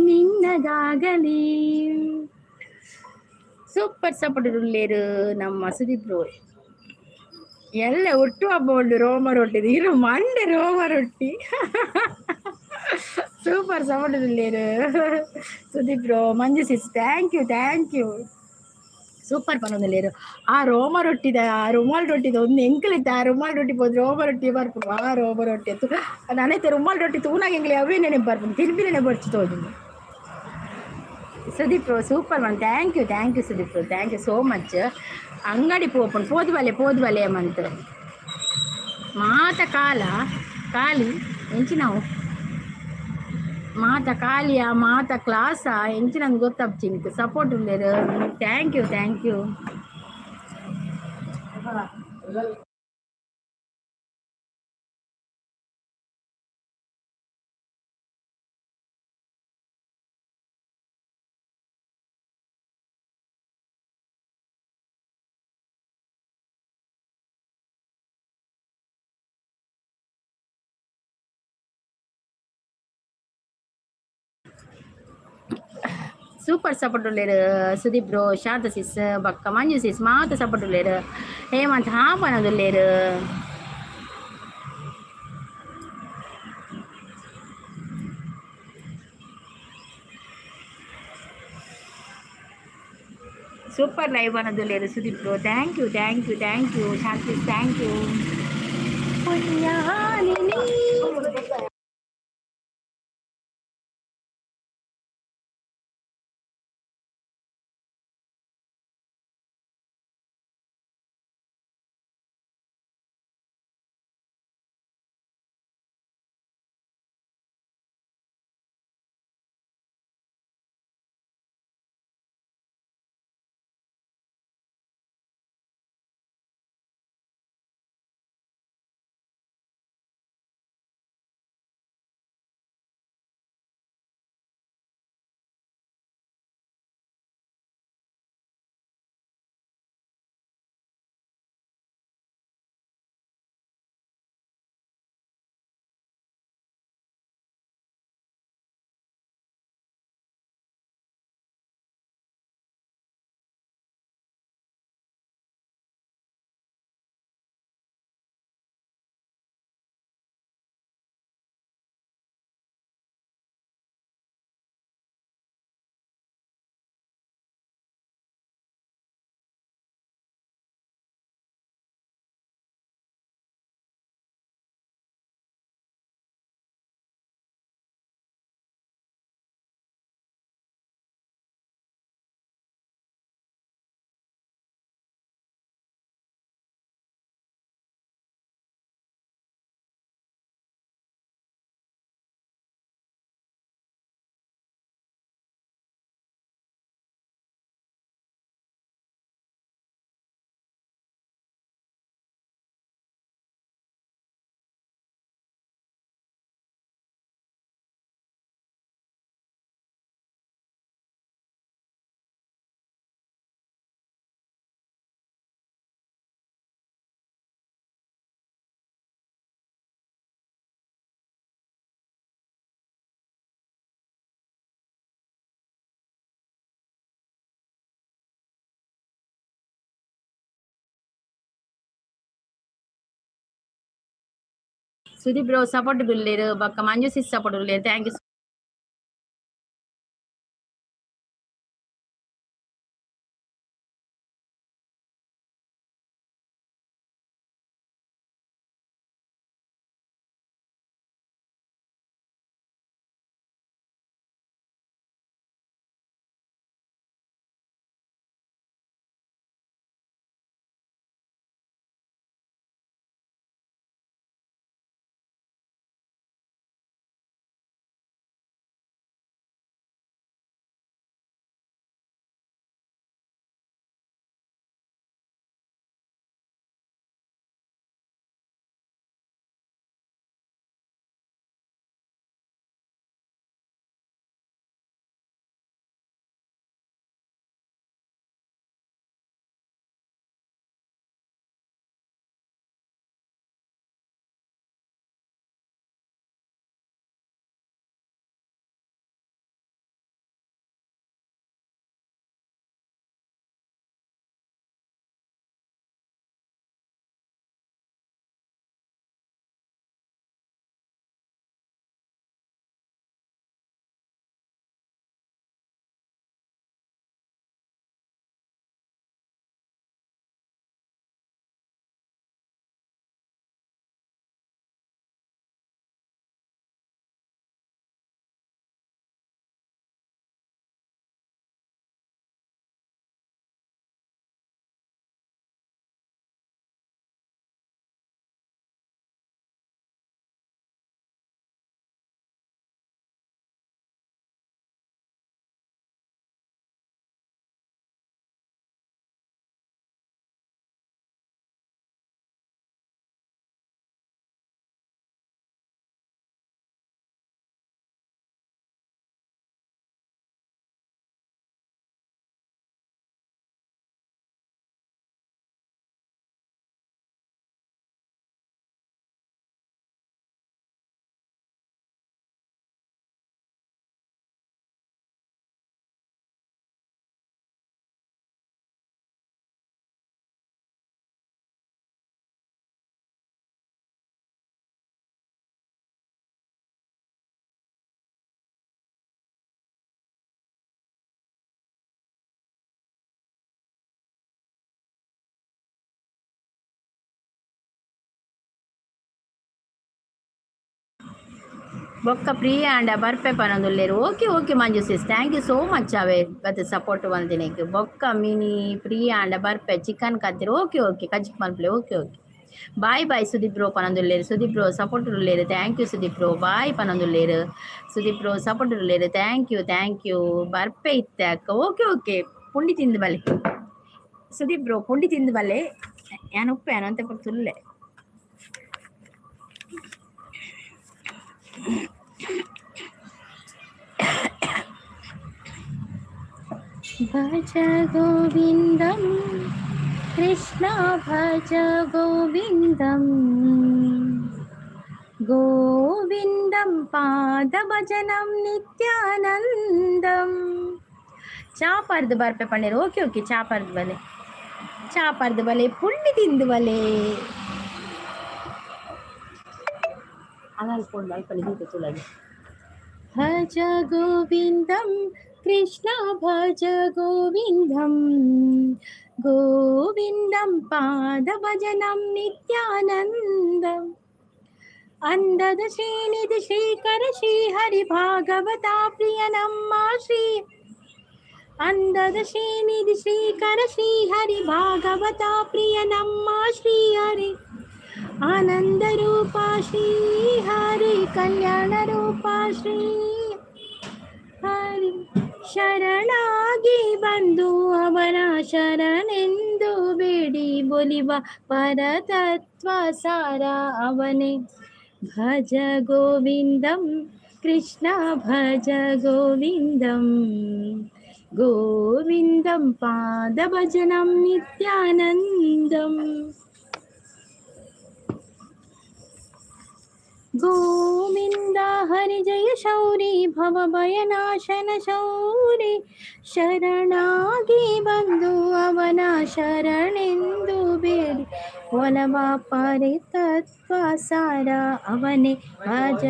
ನಿನ್ನದಾಗಲಿ ಸೂಪರ್ ಸಪೋರ್ಟ್ ಉಳ್ಳೇರು ನಮ್ಮ ಸುದೀಪ್ ರೋ ಎಲ್ಲ ಹುಟ್ಟು ಹಬ್ಬ ಉಂಡು ರೋಮ ರೊಟ್ಟಿ ಇರು ಮಂಡೆ ರೋಮ ರೊಟ್ಟಿ ಸೂಪರ್ ಸಪೋರ್ಟ್ ಉಳ್ಳೇರು Sudeep bro Manju sis thank you super ಪನ್ನೊಂದುಲ್ಲೇರು ಆ ರೋಮ ರೊಟ್ಟಿದ ಆ ರುಮಾಲ್ ರೊಟ್ಟಿದ ಒಂದು ಎಂಕಲಿತ್ತ ಆ ರುಮಾಲ್ ರೊಟ್ಟಿ ಹೋದ್ರೆ ರೋಮ ರೊಟ್ಟಿ ಬರ್ಪುಡು ಆ ರೋಮ ರೊಟ್ಟಿ ಅತ್ತು ನನೈತೆ ರುಮಾಲ್ ರೊಟ್ಟಿ ತೂನಾಗ ಎಂಗ್ಲಿ ಅವೇ ನೆನಪು ಬರ್ಪುಡು ತಿರುಪಿ ನೆನೆ ಬರ್ಚು ತೋದಿನಿ Sudeep bro super man thank you Sudeep bro thank you so much ಅಂಗಡಿ ಪೋಪುಂಡು ಪೋದು ಬಲೆ ಮಂತ್ ಮಾತ ಕಾಲ ಖಾಲಿ ಎಂಚಿ ನಾವು ಮಾತ ಖಾಲಿಯ ಮಾತ ಕ್ಲಾಸ ಎಂಚಿ ನಂಗೆ ಗೊತ್ತಾಗ್ತಿತ್ತು ಸಪೋರ್ಟ್ ಉಳ್ಳೇರು ಥ್ಯಾಂಕ್ ಯು ಸೂಪರ್ ಸಪೋರ್ಟ್ ಉಳ್ಳೇರು ಸುದೀಪ್ ಬ್ರೋ ಶಾರದಾ ಸಿಸ್ ಬಕ್ಕ ಮಂಜು ಸಿಸ್ ಮಾತ ಸಪೋರ್ಟ್ ಉಳ್ಳೇರು ಹೇಮಂತ್ ಹಾಪನದುಳ್ಳೇರು ಸೂಪರ್ ಲೈವ್ ಅನ್ನೋದುಳ್ಳೇರು Sudeep bro thank you Shanti thank you Sudeep bro support ಬಿಲ್ಲೇರು ಬಕ್ಕ ಮಂಜು ಸಿಸ್ ಸಪೋರ್ಟ್ ಬಿಲ್ಲೇರು ಥ್ಯಾಂಕ್ ಯು. బొక్క ప్రియ అండ్ బర్పే పనందులేరు okay okay Manju sis thank you so much అవే గత సపోర్ట్ వంది నీకు బొక్క మినీ ప్రియ అండ్ బర్పే చికెన్ కత్తిరి ఓకే ఓకే కజ్జిక్ మల్పలే okay okay bye bye Sudeep bro పనందులేరు సుదీప్ బ్రో సపోర్ట్ లేరు thank you Sudeep bro bye పనందులేరు సుదీప్ బ్రో సపోర్ట్ లేరు థ్యాంక్ యూ బర్పే ఇತ್ತೆ ಅಕ್ಕ ಓಕೆ ಓಕೆ ಪುಂಡಿ ತಿಂದು ಬಲೆ ಸುದೀಪ್ ಬ್ರೋ ಪುಂಡಿ ತಿಂದು ಬಲೆ ನಾನು ಉಪ್ಪೇನು ಅಂತ ಕೊಡ್ತುಲ್ಲೆ భజ గోవిందం కృష్ణ భజ గోవిందం గోవిందం పాద భజనం నిత్యానందం చాపర్ದು ಬರ್ಪೆ ಪಣ್ಣೀರು ಓಕೆ ಓಕೆ ಚಾಪರ್ದು ಬಲೆ ಪುಂಡಿ ತಿಂದು ಬಲೆ ಅನಲ್ಕೊಂಡು ಅಲ್ಪಲ್ಲಿ ದೀಪ ತುಳಗೆ ಭಜ ಗೋವಿಂದಂ ಕೃಷ್ಣ ಭಜ ಗೋವಿಂದಂ ಗೋವಿಂದಂ ಪಾದ ಭಜನಂ ನಿತ್ಯಾನಂದಂ ಅಂದದ ಶ್ರೀನಿಧಿ ಶ್ರೀಕರ ಶ್ರೀ ಹರಿ ಭಾಗವತ ಪ್ರಿಯ ನಮ್ಮ ಶ್ರೀ ಅಂದದ ಶ್ರೀನಿಧಿ ಶ್ರೀಕರ ಶ್ರೀ ಹರಿ ಭಾಗವತ ಪ್ರಿಯ ನಮ್ಮ ಶ್ರೀ ಹರಿ ಆನಂದ ರೂಪ ಶ್ರೀ ಹರಿ ಕಲ್ಯಾಣ ರೂಪ ಶ್ರೀ ಹರಿ ಶರಣಾಗಿ ಬಂದು ಅವನ ಶರಣೆಂದು ಬೇಡಿ ಬೊಲಿವ ಪರತತ್ವ ಸಾರ ಅವನೇ ಭಜ ಗೋವಿಂದಂ ಕೃಷ್ಣ ಭಜ ಗೋವಿಂದಂ ಗೋವಿಂದಂ ಪಾದ ಭಜನಂ ನಿತ್ಯಾನಂದಂ ಗೋವಿಂದ ಹರಿ ಜಯ ಶೌರಿ ಭವ ಭಯನಾಶನ ಶೌರಿ ಶರಣಾಗಿ ಬಂದು ಅವನ ಶರಣೆಂದು ಬೇಡಿ ಒಲವ ಪರಿ ತತ್ವ ಸಾರ ಅವನೇ ಭಜ.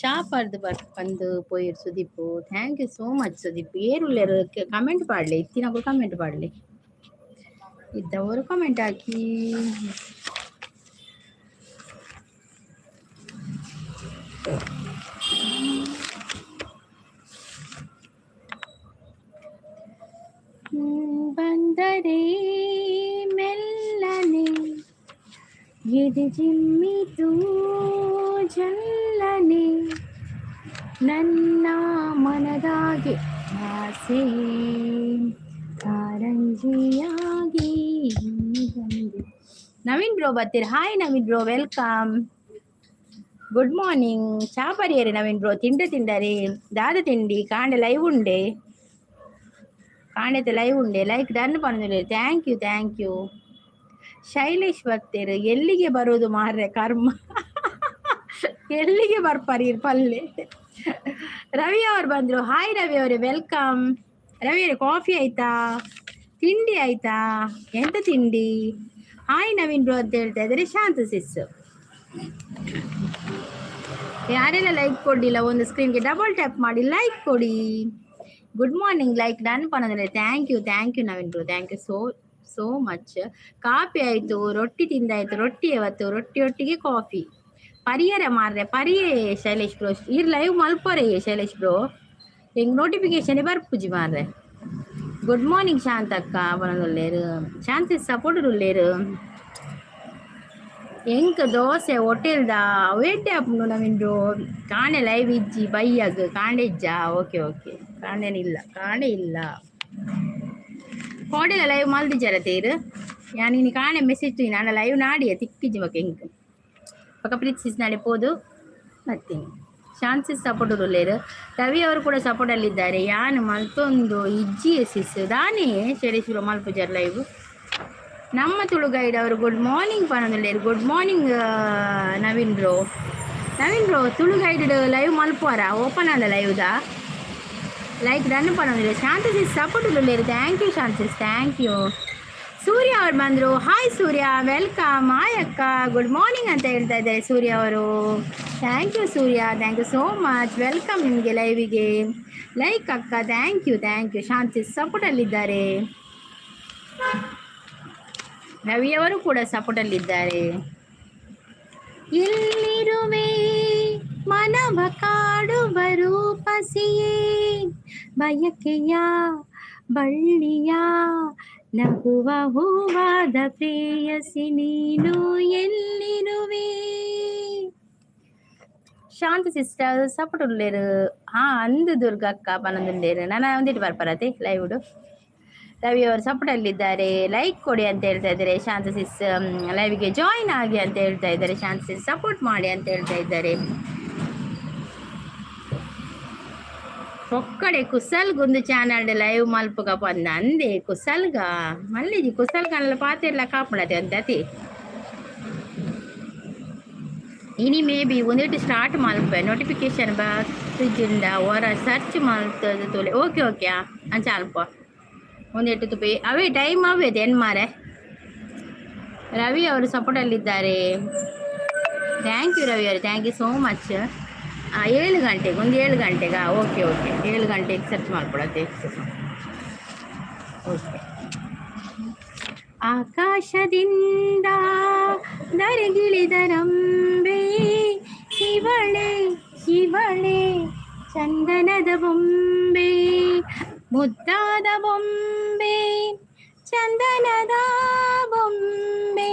ಚಾಪರ್ದು ಬಂದು ಪೋಯಿರ್ Sudeep. Thank you so much Sudeep. ಏರುಳ್ಳೇರು ಕಮೆಂಟ್ ಪಾಡ್ಲಿ, ಇತ್ತಿನಗಳು ಕಮೆಂಟ್ ಪಾಡ್ಲಿ, ಇದ್ದವರು ಕಮೆಂಟ್ ಹಾಕಿ. ಬಂದರೆ ಮೆಲ್ಲನೆ ಎದೆ ಜಿಮ್ಮಿತು ಜಲ್ಲನೆ ನನ್ನ ಮನದಾಗೆ ಆಸೆ ಕಾರಂಜಿಯಾಗಿ ಬಂದೆ. ನವೀನ್ ಬ್ರೋ ಬರ್ತೀರಿ? Hi Naveen bro, welcome, good morning. ಚಾ ಪರಿಯರಿ ನವೀನ್ ಬ್ರೋ, ತಿಂಡರಿ ದಾದ ತಿಂಡಿ ಕಾಂಡೆ ಲೈವ್ ಉಂಡೆ, ಕಾಂಡೆತೆ ಲೈವ್ ಉಂಡೆ, ಲೈಕ್ ಡನ್ ಪಂದಿಲ್ಲ. Thank you. ಶೈಲೇಶ್ ಬರ್ತೀರಿ? ಎಲ್ಲಿಗೆ ಬರೋದು ಮಾರ್ರೆ ಕರ್ಮ, ಎಲ್ಲಿಗೆ ಬರ್ಪಾರಿ ಪಲ್ಲೆ. ರವಿ ಅವ್ರು ಬಂದ್ರು. ಹಾಯ್ ರವಿ ಅವರೇ, ವೆಲ್ಕಮ್. ರವಿ ಅವರೇ, ಕಾಫಿ ಆಯ್ತಾ, ತಿಂಡಿ ಆಯ್ತಾ, ಎಂತ ತಿಂಡಿ? ಹಾಯ್ ನವೀನ್ ಬ್ರೋ ಅಂತ ಹೇಳ್ತಾ ಇದ್ದಾರೆ ಶಾಂತ ಸಿಸ್. ಯಾರೆಲ್ಲ ಲೈಕ್ ಕೊಡಿಲ್ಲ ಒಂದು ಸ್ಕ್ರೀನ್ಗೆ ಡಬಲ್ ಟ್ಯಾಪ್ ಮಾಡಿ ಲೈಕ್ ಕೊಡಿ. ಗುಡ್ ಮಾರ್ನಿಂಗ್, ಲೈಕ್ ಡನ್ ಪನ್ನೋದಿಲ್ಲ. Thank you Naveen bro, thank you so much. Coffee ಆಯ್ತು, ರೊಟ್ಟಿ ತಿಂದಾಯ್ತು. ರೊಟ್ಟಿ ಅವತ್ತು ರೊಟ್ಟಿಯೊಟ್ಟಿಗೆ ಕಾಫಿ. ಪರಿಯರ ಮಾರ್ರೆ, ಪರಿಯೇ ಶೈಲೇಶ್ ಬ್ರೋ. ಇರ್ ಲೈವ್ ಮಲ್ಪೋರೆ ಶೈಲೇಶ್ ಬ್ರೋ, ಹೆಂಗ್ ನೋಟಿಫಿಕೇಶನ್ ಬರ್ಪುಜಿ ಮಾರ್ರೆ. ಗುಡ್ ಮಾರ್ನಿಂಗ್ ಶಾಂತಕ್ಕ ಬರೋದುಲ್ಲೇರು, ಶಾಂತಿ ಸಪೋರ್ಟ್ ಉಳ್ಳೇರು. ಎಂಕ್ ದೋಸೆ ಹೋಟೆಲ್ದ ವೇಟೆ ಅಪ್ಪು ನವೀನ್ ಬ್ರೋ. ಕಾಣೆ ಲೈವ್ ಇಜ್ಜಿ ಬೈಯಾಗ ಕಾಂಡೆ ಇಜ್ಜಾ? ಓಕೆ ಕಾಂಡೆ ಇಲ್ಲ ಹೋಟೆಲ್ ಲೈವ್ ಮಲ್ದಿಜ್ಜಾರ ತೇರು. ಯಾನಿ ಕಾಣೆ ಮೆಸೇಜ್ ನಾನು ಲೈವ್ ನಾಡಿಯ ತಿಕ್ಕಿಜ್ಜಿ ಮಕ್ಕ ಹೆಂಗೆ ಪಕ್ಕ ಪ್ರೀತಿಸಿ ನಾಳೆ ಪೋದು ಮತ್ತೀನಿ. ಶಾನ್ಸಿಸ್ ಸಪೋರ್ಟ್ ಉಳ್ಳೇರು. ರವಿ ಅವರು ಕೂಡ ಸಪೋರ್ಟಲ್ಲಿದ್ದಾರೆ. ಯಾನು ಮಲ್ತೊಂದು ಇಜ್ಜಿ ಸಿಸ್ ದಾನೇ ಶೇರೇಶ್ವರ ಮಲ್ಪುಜಾರ್ ಲೈವ್. ನಮ್ಮ ತುಳು ಗೈಡ್ ಅವರು ಗುಡ್ ಮಾರ್ನಿಂಗ್ ಪನ್ನೊಂದುಳ್ಳೇರು. Good morning Naveen bro. Tulu guide live ಮಲ್ಪುವಾರ ಓಪನ್ ಅಲ್ಲ ಲೈವ್ದ, ಲೈಕ್ ಡನ್ ಪನ್ನೊಂದಿಲ್ಲ. ಶಾಂತಸಿಸ್ ಸಪೋರ್ಟ್ ಉಳ್ಳೇರು. Thank you Shanta sis, thank you. Surya ಅವ್ರು ಬಂದರು. Hi Surya, welcome. ಹಾಯ್ ಅಕ್ಕ, ಗುಡ್ ಮಾರ್ನಿಂಗ್ ಅಂತ ಹೇಳ್ತಾ ಇದ್ದಾರೆ ಸೂರ್ಯ ಅವರು. Thank you Surya, thank you so much. Welcome ನಿಮಗೆ ಲೈವಿಗೆ. ಲೈಕ್ ಅಕ್ಕ, ಥ್ಯಾಂಕ್ ಯು. ಶಾಂತಿ ಸಪೋರ್ಟಲ್ಲಿದ್ದಾರೆ. ರವಿಯವರು ಕೂಡ ಸಪೋರ್ಟಲ್ಲಿದ್ದಾರೆ. ಎಲ್ಲಿರುವೆ ಮನವ ಕಾಡುವ ರೂಪಸಿಯೇ, ಬಯಕೆಯ ಬಳ್ಳಿಯ ನಗುವ ಹೂವಾದ ಪ್ರೇಯಸಿ ನೀನು ಎಲ್ಲಿರುವೆ. ಶಾಂತಿ ಸಿಸ್ಟರ್ ಸಪೋರ್ಟ್ ಉಳ್ಳೇರು. ಅಂದು ದುರ್ಗ ಅಕ್ಕ ಪನ್ನೊಂದುಳ್ಳೇರು. ನಾನು ಒಂದಿಟ್ಟು ಬರ್ಪರತೆ ಲೈವ್ಡು. ರವಿ ಅವರು ಸಪೋರ್ಟಲ್ಲಿದ್ದಾರೆ. ಲೈಕ್ ಕೊಡಿ ಅಂತ ಹೇಳ್ತಾ ಇದ್ದಾರೆ. ಶಾಂತ ಸಿಸ್ ಲೈವ್ಗೆ ಜಾಯಿನ್ ಆಗಿ ಅಂತ ಹೇಳ್ತಾ ಇದ್ದಾರೆ. ಶಾಂತ ಸಿಸ್ ಸಪೋರ್ಟ್ ಮಾಡಿ ಅಂತ ಹೇಳ್ತಾ ಇದ್ದಾರೆ. ಒಕ್ಕಡೆ ಕುಸಲ್ಗೊಂದು ಚಾನಲ್ ಲೈವ್ ಮಲ್ಪಗ ಬಂದ ಅಂದೆ ಕುಸಲ್ಗ ಮಲ್ಲಿಜಿ ಕುಸಲ್ಗಲ್ಲ ಪಾತೆಲ್ಲ ಕಾಪಡತೆ ಅಂತತಿ ಇನಿ ಮೇ ಬಿ ಒಂದಿಟ್ಟು ಸ್ಟಾರ್ಟ್ ಮಲ್ಪೆ ನೋಟಿಫಿಕೇಶನ್ ಬಾಕ್ಸಿಂದ ಹೊರ ಸರ್ಚ್ ಮಲ್ತದ ತೋಲೆ. ಓಕೆ ಅಂಚ ಅಲ್ಪ ಒಂದಿಟ್ಟು ತುಪ್ಪಿ ಅವೇ ಟೈಮ್ ಆವೇದೆ ಏನು ಮಾರೆ. ರವಿ ಅವರು ಸಪೋರ್ಟಲ್ಲಿದ್ದಾರೆ. ಥ್ಯಾಂಕ್ ಯು ರವಿ ಅವರು, ಥ್ಯಾಂಕ್ ಯು ಸೋ ಮಚ್. 7 ಗಂಟೆಗೆ 7 ಗಂಟೆಗಾ? ಓಕೆ 7 ಗಂಟೆಗೆ ಸರ್ಚ್ ಮಾಡ್ಕೊಳತ್ತೆ. ಓಕೆ. ಆಕಾಶದಿಂದ ದರೆಗಿಳಿದರಂಬೆ ಶಿವಳೆ ಚಂದನದ ಬೊಂಬೆ, ಮುದ್ದಾದ ಬೊಂಬೆ ಚಂದನದ ಬೊಂಬೆ.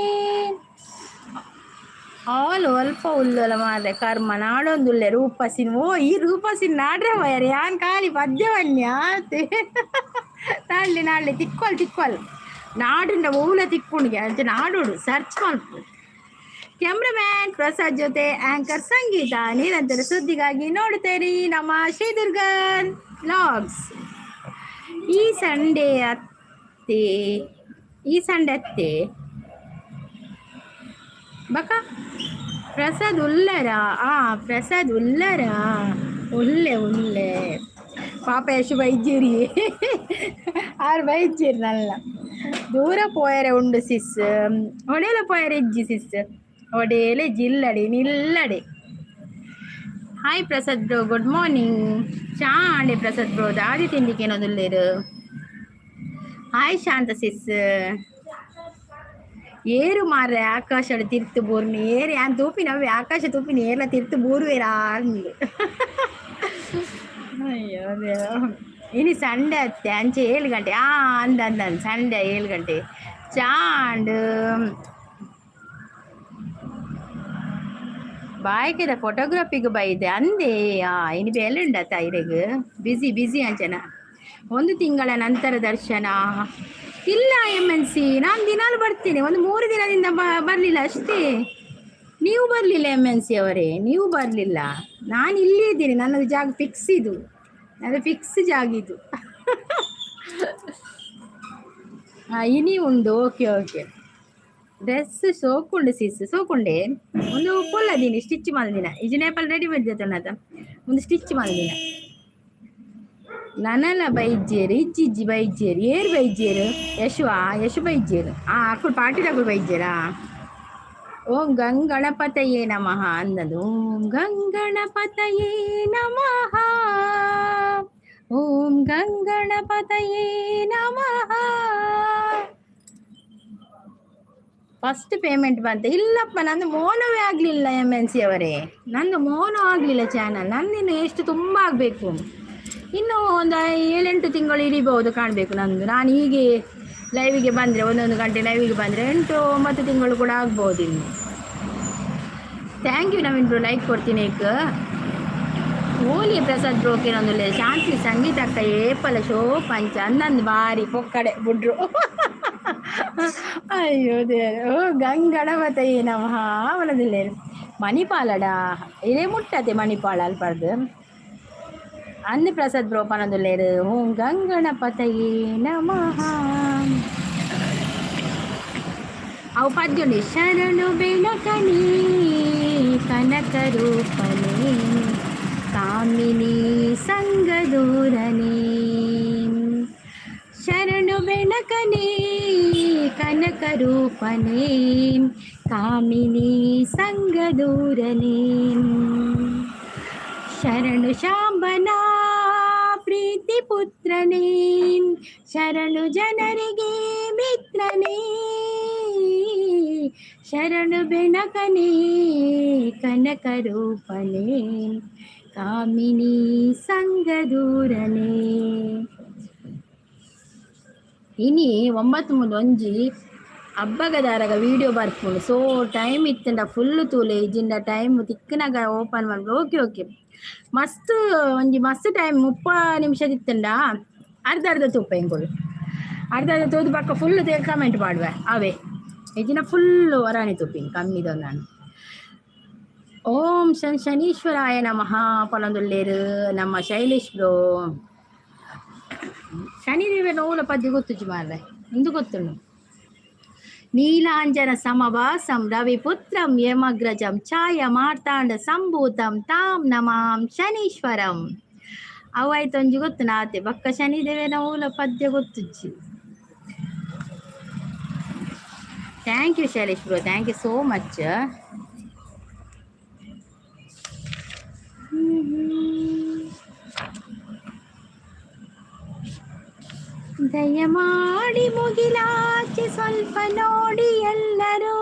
ಹಾಲು ಅಲ್ಪ ಉಲ್ಲಲ ಮಾರ್ರೆ ಕರ್ಮ ನಾಡೊಂದುಲ್ಲೆ ರೂಪಸಿನ. ಈ ರೂಪಸಿನ ನಾಡ್ರೆ ವಯರ್ ಯಾನ್ ಖಾಲಿ ಪದ್ಯವನ್ಯ ನಾಳೆ ತಿಕ್ಕೊಲ್ ನಾಡಿನ ಊಲ ತಿಕ್ಕೊಂಡಿಗೆ ಅಂತ ನಾಡೋಡು ಸರ್ಚ್ ಮಾಡ್ಬೋದು. ಕ್ಯಾಮ್ರಾಮ್ಯಾನ್ ಪ್ರಸಾದ್ ಜೊತೆ ಆಂಕರ್ ಸಂಗೀತ ನಿರಂತರ ಸುದ್ದಿಗಾಗಿ ನೋಡ್ತೇರಿ ನಮ್ಮ ಶ್ರೀದುರ್ಗನ್ ವ್ಲಾಗ್ಸ್. ಈ ಸಂಡೇ ಅತ್ತೆ ಬಕ ಪ್ರಸಾದ್ ಉಲ್ಲರಾ ಪ್ರಸಾದ್ ಉಲ್ಲರಾ ಉಲ್ಲೆ ಪಾಪ ಯಶು ಬೈಜೀರಿ ಆರು ಬೈಜೀರಿ ನಲ್ಲ ದೂರ ಪೋಯರೆ ಉಂಡು ಸಿಸ್ ಒಡೆಯಲ ಪೋಯರೆ ಇಜ್ಜಿ ಸಿಸ್ ಒಡೆಯಲೆ ಜಿಲ್ಲಡೆ ನಿಲ್ಲಡೆ. Hi Prasad bro, good morning. ಚಾಂಡೆ ಪ್ರಸಾದ್ ಬ್ರೋ ದಾದಿ ತಿಂಡಿಗೆ ಏನೋದುಲ್ಲೇರು. ಹಾಯ್ ಶಾಂತ ಸಿಸ್. ಏರು ಮಾರ್ರೆ ಆಕಾಶ ತಿರ್ತು ಬೋರ್ನಿ ಏರು ಯಾನ್ ತೂಪಿನವೇ ಆಕಾಶ ತೂಪಿನ ಏರ್ಲ ತಿರ್ತು ಬೋರುವೇರಾ ಅಂದು. ಅಯ್ಯೋ ದೇವ. ಇನಿ ಸಂಡೆ ಅತ್ತೆ ಅಂಚೆ 7 ಗಂಟೆ ಅಂದ ಸಂಡೆ 7 ಗಂಟೆ ಚಾಂಡ್ ಬಾಯ್ಕೆದ ಫೋಟೋಗ್ರಫಿಗೆ ಬೈದೆ ಅಂದೆ. ಇನಿ ಬೇಲೆಂಡ ತೈರೆಗ್ ಬಿಸಿ ಅಂಚನ. 1 ತಿಂಗಳ ನಂತರ ದರ್ಶನ ಇಲ್ಲ MNC. ನಾನು ದಿನಾಲು ಬರ್ತೀನಿ, ಒಂದು 3 ದಿನದಿಂದ ಬರಲಿಲ್ಲ ಅಷ್ಟೇ. ನೀವು ಬರಲಿಲ್ಲ MNC ಅವರೇ, ನೀವು ಬರಲಿಲ್ಲ. ನಾನು ಇಲ್ಲೇ ಇದ್ದೀನಿ, ನನ್ನದು ಜಾಗ ಫಿಕ್ಸ್ ಇದು, ಅದು ಫಿಕ್ಸ್ ಜಾಗ ಇದು. ಇನಿ ಉಂಡು. ಓಕೆ ಡ್ರೆಸ್ ಸೋಕುಂಡು ಸಿಸ್ ಸೋಕುಂಡೆ ಒಂದು ಪೊಲ್ಲದೀನಿ ಸ್ಟಿಚ್ ಮಾಡಿದಿನ ಇಜು ನೇಪಾಲ್ ರೆಡಿಮೇಡ್ ಜೊತೆ ಒಂದು ಸ್ಟಿಚ್ ಮಾಡಿದಿನ ನನಲ ಬೈಜೇರು ಇಜ್ಜಿ ಬೈಜೇರು ಏರು ಬೈಜೇರು ಯಶು ಬೈಜೇರು ಅಕ್ಕಳು ಪಾಟಿದಾಗಳು ಬೈಜೇರಾ. ಓಂ ಗಂಗಣಪತಯೇ ನಮಃ ಅಂದದು. ಓಂ ಗಂಗಣಪತಯೇ ನಮಃ, ಓಂ ಗಂಗಣಪತಯೇ ನಮಃ. ಫಸ್ಟ್ ಪೇಮೆಂಟ್ ಬಂತು. ಇಲ್ಲಪ್ಪ ನಂದು ಮೋನವೇ ಆಗಲಿಲ್ಲ MNC ಅವರೇ, ನಂದು ಮೋನೋ ಆಗಲಿಲ್ಲ ಚಾನಲ್. ನಂದಿನ್ನು ಎಷ್ಟು ತುಂಬ ಆಗಬೇಕು, ಇನ್ನೂ ಒಂದು 7-8 ತಿಂಗಳು ಹಿಡಿಬಹುದು ಕಾಣಬೇಕು ನಂದು. ನಾನು ಹೀಗೆ ಲೈವಿಗೆ ಬಂದರೆ 1 ಗಂಟೆ ಲೈವಿಗೆ ಬಂದರೆ 8-9 ತಿಂಗಳು ಕೂಡ ಆಗ್ಬೋದು ಇನ್ನು. Thank you Naveen bro, like ಕೊಡ್ತೀನಿ. ಓಲಿ ಪ್ರಸಾದ್ ಬ್ರೋಕೇನೊಂದು ಶಾಂತಿ ಸಂಗೀತ ಅಕ್ಕ ಏಪಲ ಶೋ ಪಂಚ ಅನ್ನೊಂದು ಬಾರಿ ಪೊಕ್ಕಡೆ ಬುಡ್ರು. ಅಯ್ಯೋ ದೇವ. ಗಂಗಣಪತಯೇ ನಮಃ ಅವನದಿಲ್ಲ ಮಣಿಪಾಲಡ ಇದೇ ಮುಟ್ಟತೆ ಮಣಿಪಾಲ ಅಲ್ಪಡ್ದು ಅಂದು ಪ್ರಸಾದ್ ಬ್ರೋ ಪನದುಲ್ಲೇರು. ಓಂ ಗಂಗಣಪತಯೇ ನಮಃ. ಅವು ಪದ್ಯುಂಡಿ ಶರಣು ಬೆಳಕನೇ ಕನಕ ರೂಪನೇ ಕಾಮಿನಿ ಸಂಗದೂರನೇ. ಶರಣು ಬೆಳಕನೇ ಕನಕ ರೂಪನೇ ಕಾಮಿನಿ ಸಂಗದೂರನೇ. ಶರಣು ಶಾಂಬನ ಪ್ರೀತಿ ಪುತ್ರನೇ, ಶರಣು ಜನರಿಗೆ ಮಿತ್ರನೇ. ಶರಣು ಬೆಳಕನೇ ಕನಕ ರೂಪನೇ ಕಾಮಿನಿ ಸಂಗದೂರನೇ. ಇನಿ 9 ಮುಂದೆ ಒಂಜಿ ಹಬ್ಬಗದಾರಗ ವಿಡಿಯೋ ಬರ್ಪುಂಡು. ಸೊ ಟೈಮ್ ಇತ್ತಂಡ ಫುಲ್ಲು ತೂಲೆ ಇಜಿಂದ ಟೈಮ್ ತಿಕ್ಕನಾಗ ಓಪನ್ ಮಾಡಿ. ಓಕೆ ಮಸ್ತ್ ಒಂಜಿ ಮಸ್ತ್ ಟೈಮ್ 30 ನಿಮಿಷ ಇತ್ತಂಡ ಅರ್ಧ ತೂಪ ಹೆಂಗೋಳು ಅರ್ಧ ತೂದು ಪಕ್ಕ ಫುಲ್ಲು ಕಮೆಂಟ್ ಮಾಡುವೆ ಅವೇ ಇಜಿನ ಫುಲ್ಲು ವರಾಣಿ ತೂಪಿನಿ ಕಮ್ಮಿದ ನಾನು. ಓಂ ಶನೀಶ್ವರಾಯ ನಮಃ ಪೊಲಂದುಲ್ಲೇರು ನಮ್ಮ ಶೈಲೇಶ್ ಬ್ರೋ. ಶನಿದೇವ ನೋವುಲ ಪದ್ಯ ಗೊತ್ತುಜಿ ಮಾರ್ರೆ, ಇಂದು ಗೊತ್ತುಂಡು. ನೀಲಾಂಜನ ಸಮಭಾಸಂ ರವಿಪುತ್ರಂ ಯಮಗ್ರಜಂ ಛಾಯ ಮಾರ್ತಾಂಡ ಸಂಭೂತಂ ತಾಂ ನಮಾಂ ಶನೀಶ್ವರಂ. ಅವಾಯ್ತೊಂಜಿ ಗೊತ್ತು ನಾತೆ ಬಕ್ಕ ಶನಿದೇವನ ಮೂಲ ಪದ್ಯ ಗೊತ್ತುಜ್ಜಿ. Thank you Shailesh bro, thank you so much. ದಯಮಾಡಿ ಮುಗಿಲಾಚೆ ಸ್ವಲ್ಪ ನೋಡಿ ಎಲ್ಲರೂ,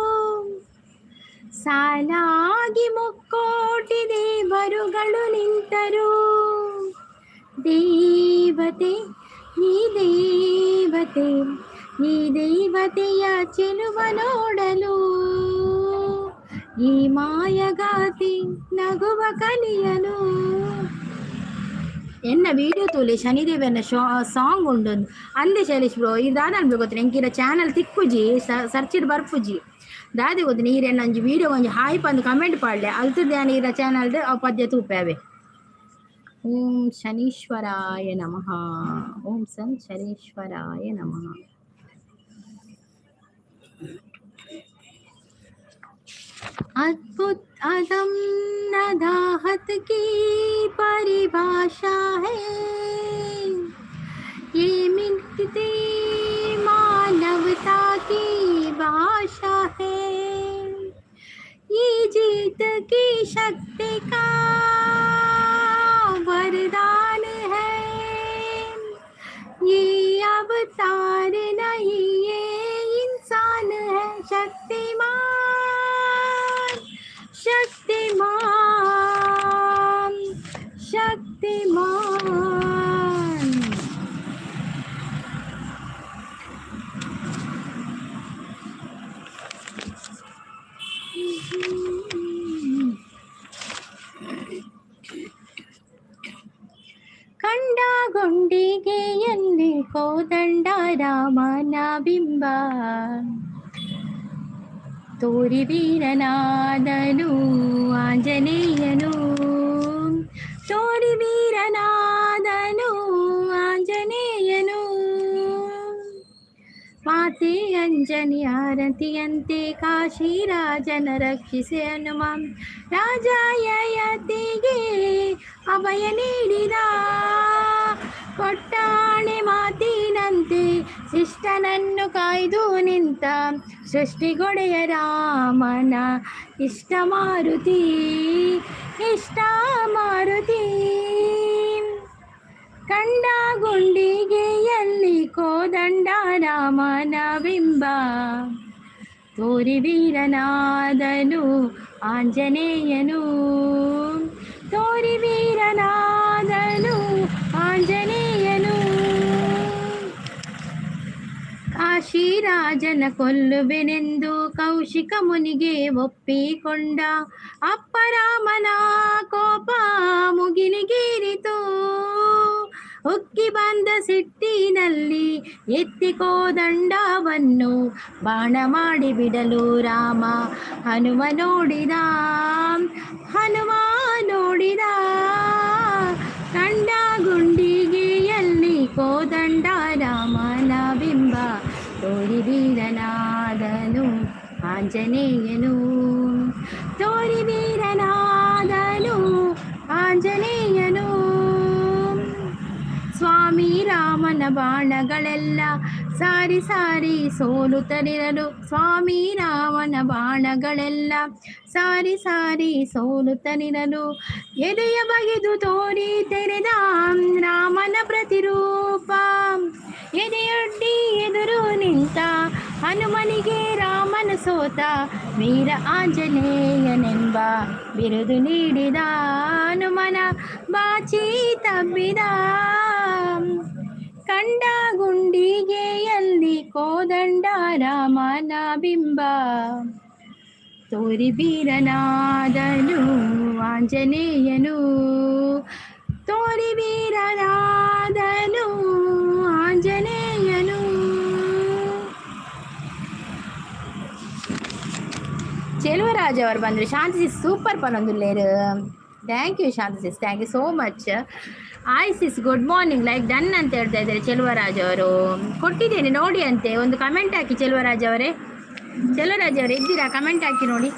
ಸಾಲಾಗಿ ಮುಕ್ಕೋಟಿ ದೇವರುಗಳು ನಿಂತರು. ದೇವತೆ ನೀ ದೇವತೆ ಈ ದೇವತೆಯ ಚೆಲುವ ನೋಡಲು, ಈ ಮಾಯಗಾತಿ ನಗುವ ಕಲಿಯಲು. ಎನ್ನ ವೀಡಿಯೋ ತೂಲೆ ಶನಿದೇವನ ಸಾಂಗ್ ಉಂಡು ಅಂದೆ ಶೈಲೇಶ್ ಬ್ರೋ ಇದು ದಾದ ಅನ್ಬೇಕು ಗೊತ್ತಿಲ್ಲ ಎಂಕಿರ ಚಾನಲ್ ತಿಕ್ಕುಜಿ ಸರ್ಚಿಡ್ ಬರ್ಪುಜಿ ದಾದೆ ಗೊತ್ತಿನ ಈರೆನ್ನ ಒಂಜಿ ವೀಡಿಯೋ ಒಂಜಿ ಹಾಯ್ ಪಂದು ಕಮೆಂಟ್ ಪಾಡ್ಲೆ ಅಲ್ತದೆ ಈರ ಚಾನಲ್ಡ್ ಆ ಪದ್ಯ ತೂಪೇವೆ. ಓಂ ಶನೀಶ್ವರಾಯ ನಮಃ. ಓಂ ಶನೀಶ್ವರಾಯ ನಮಃ. अद्भुत अदम नदाहत की परिभाषा है, ये मिटती मानवता की भाषा है, ये जीत की शक्ति का वरदान है, ये अवतार नहीं ये इंसान है शक्तिमान शक्तिमान शक्तिमान। ಕಂಡಗೊಂಡಿಗೆಯಲ್ಲಿ ಕೋದಂಡ ರಾಮನ ಬಿಂಬ, ತೋರಿ ವೀರನಾದನು ಆಂಜನೇಯನು, ತೋರಿ ವೀರನಾದನು ಆಂಜನೇಯನು, ಮಾತೆ ಅಂಜನಿ ಆರತಿಯಂತೆ ಕಾಶಿರಾಜನ ರಕ್ಷಿಸಿ ಹನುಮ, ರಾಜ ಯಯಾತಿಗೆ ಅಭಯ ನೀಡಿದ, ಕೊಟ್ಟಾಣೆ ಮಾತಿನಂತೆ ಶಿಷ್ಟನನ್ನು ಕಾಯ್ದು ನಿಂತ, ಸೃಷ್ಟಿಗೊಡೆಯ ರಾಮನ ಇಷ್ಟ ಮಾರುತಿ ಇಷ್ಟ ಮಾರುತಿ. ಕಂಡ ಗುಂಡಿಗೆಯಲ್ಲಿ ಕೋದಂಡ ರಾಮನ ಬಿಂಬ, ತೋರಿ ವೀರನಾದನು ಆಂಜನೇಯನು, ತೋರಿ ವೀರನಾದನು ಆಂಜನೇಯನು. ಕಾಶಿರಾಜನ ಕೊಲ್ಲುವೆನೆಂದು ಕೌಶಿಕ ಮುನಿಗೆ ಒಪ್ಪಿಕೊಂಡ, ಅಪ್ಪರಾಮನ ಕೋಪ ಮುಗಿಲಿಗೇರಿತು, ಉಕ್ಕಿ ಬಂದ ಸಿಟ್ಟಿನಲ್ಲಿ ಎತ್ತಿ ಕೋದಂಡವನ್ನು ಬಾಣ ಮಾಡಿ ಬಿಡಲು ರಾಮ ಹನುಮ ನೋಡಿದ, ಹನುಮ ನೋಡಿದ. ಕಂಡ ಗುಂಡಿಗೆಯಲ್ಲಿ ಕೋದಂಡ ರಾಮನ ಬಿಂಬ, ತೋರಿ ವೀರನಾದನು ಆಂಜನೇಯನು, ತೋರಿ ವೀರನಾದನು ಆಂಜನೇಯನು. ಸ್ವಾಮಿ ರಾಮನ ಬಾಣಗಳೆಲ್ಲ ಸಾರಿ ಸಾರಿ ಸೋಲುತ್ತಲಿರಲು, ಸ್ವಾಮಿ ರಾಮನ ಬಾಣಗಳೆಲ್ಲ ಸಾರಿ ಸಾರಿ ಸೋಲುತ್ತಲಿರಲು, ಎದೆಯ ಬಗೆದು ತೋರಿ ತೆರೆದ ರಾಮನ ಪ್ರತಿರೂಪ, ಎದೆಯೊಡ್ಡಿ ಎದುರು ನಿಂತ ಹನುಮನಿಗೆ ರಾಮನ ಸೋತ, ವೀರ ಆಂಜನೇಯನೆಂಬ ಬಿರುದು ನೀಡಿದ, ಹನುಮನ ಬಾಚಿ ತಬ್ಬಿದ. ಕಂಡ ಗುಂಡಿಗೆಯಲ್ಲಿ ಕೋದಂಡ ರಾಮನ ಬಿಂಬ, ತೋರಿ ವೀರನಾದನು ಆಂಜನೇಯನು, ತೋರಿ ವೀರನಾದನು ಆಂಜನೇಯನು. ಚೆಲುವರಾಜ್ ಅವರು ಬಂದರು. ಶಾಂತಿ ಸಿಸ್ ಸೂಪರ್ ಪನ್ನೊಂದುಲ್ಲೇರು. Thank you Shanti sis, thank you so much. Hi sis good morning, like done ಅಂತ ಹೇಳ್ತಾ ಇದ್ದಾರೆ ಚೆಲುವರಾಜ್ ಅವರು. ಕೊಟ್ಟಿದ್ದೇನೆ ನೋಡಿ ಅಂತೆ, ಒಂದು ಕಮೆಂಟ್ ಹಾಕಿ ಚೆಲುವರಾಜ್ ಅವರೇ. ಚೆಲುವರಾಜ್ ಅವರೇ ಇದ್ದೀರಾ? ಕಮೆಂಟ್ ಹಾಕಿ ನೋಡಿ.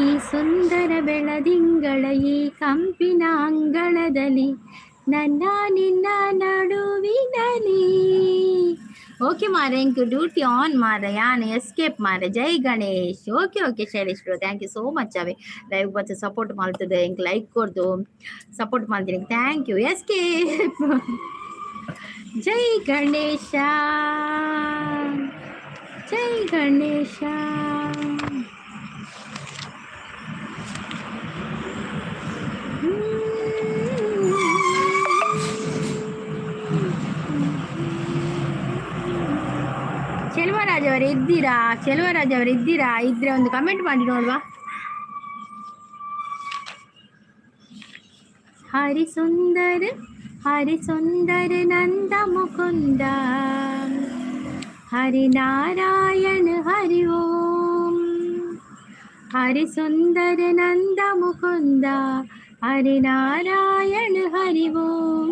ಈ ಸುಂದರ ಬೆಳದಿಂಗಳ ಈ ಕಂಪಿನ ಅಂಗಳದಲ್ಲಿ ನನ್ನ ನಿನ್ನ ನಡುವಿನಲ್ಲಿ. ಓಕೆ ಮಾರೆ, ಇಂಕು ಡ್ಯೂಟಿ ಆನ್ ಮಾರೆ, ಯಾನ್ ಎಸ್ಕೇಪ್ ಮಾರೆ. ಜೈ Ganesh. Okay okay Shailesh bro, thank you so much. ಅವೇ ಲೈವ್ ಬಂದು ಸಪೋರ್ಟ್ ಮಾಡ್ತದೆ, ಇಂಕ್ ಲೈಕ್ ಕೊಡ್ದು ಸಪೋರ್ಟ್ ಮಾಡ್ತೀನಿ. Thank you. ಎಸ್ಕೇಪ್. ಜೈ ಗಣೇಶ, ಜೈ ಗಣೇಶ. ಚೆಲುವರಾಜ್ ಅವರೇ ಅವರು ಇದ್ದೀರಾ? ಚೆಲುವರಾಜ್ ಅವರು ಇದ್ದೀರಾ? ಇದ್ರೆ ಒಂದು ಕಮೆಂಟ್ ಮಾಡಿ ನೋಡುವ. ಹರಿಸುಂದರ ಹರಿಸುಂದರ ನಂದ ಮುಕುಂದ ಹರಿನಾರಾಯಣ ಹರಿ ಓಂ. ಹರಿಸುಂದರ ನಂದ ಮುಕುಂದ ಹರಿನಾರಾಯಣ ಹರಿ ಓಂ.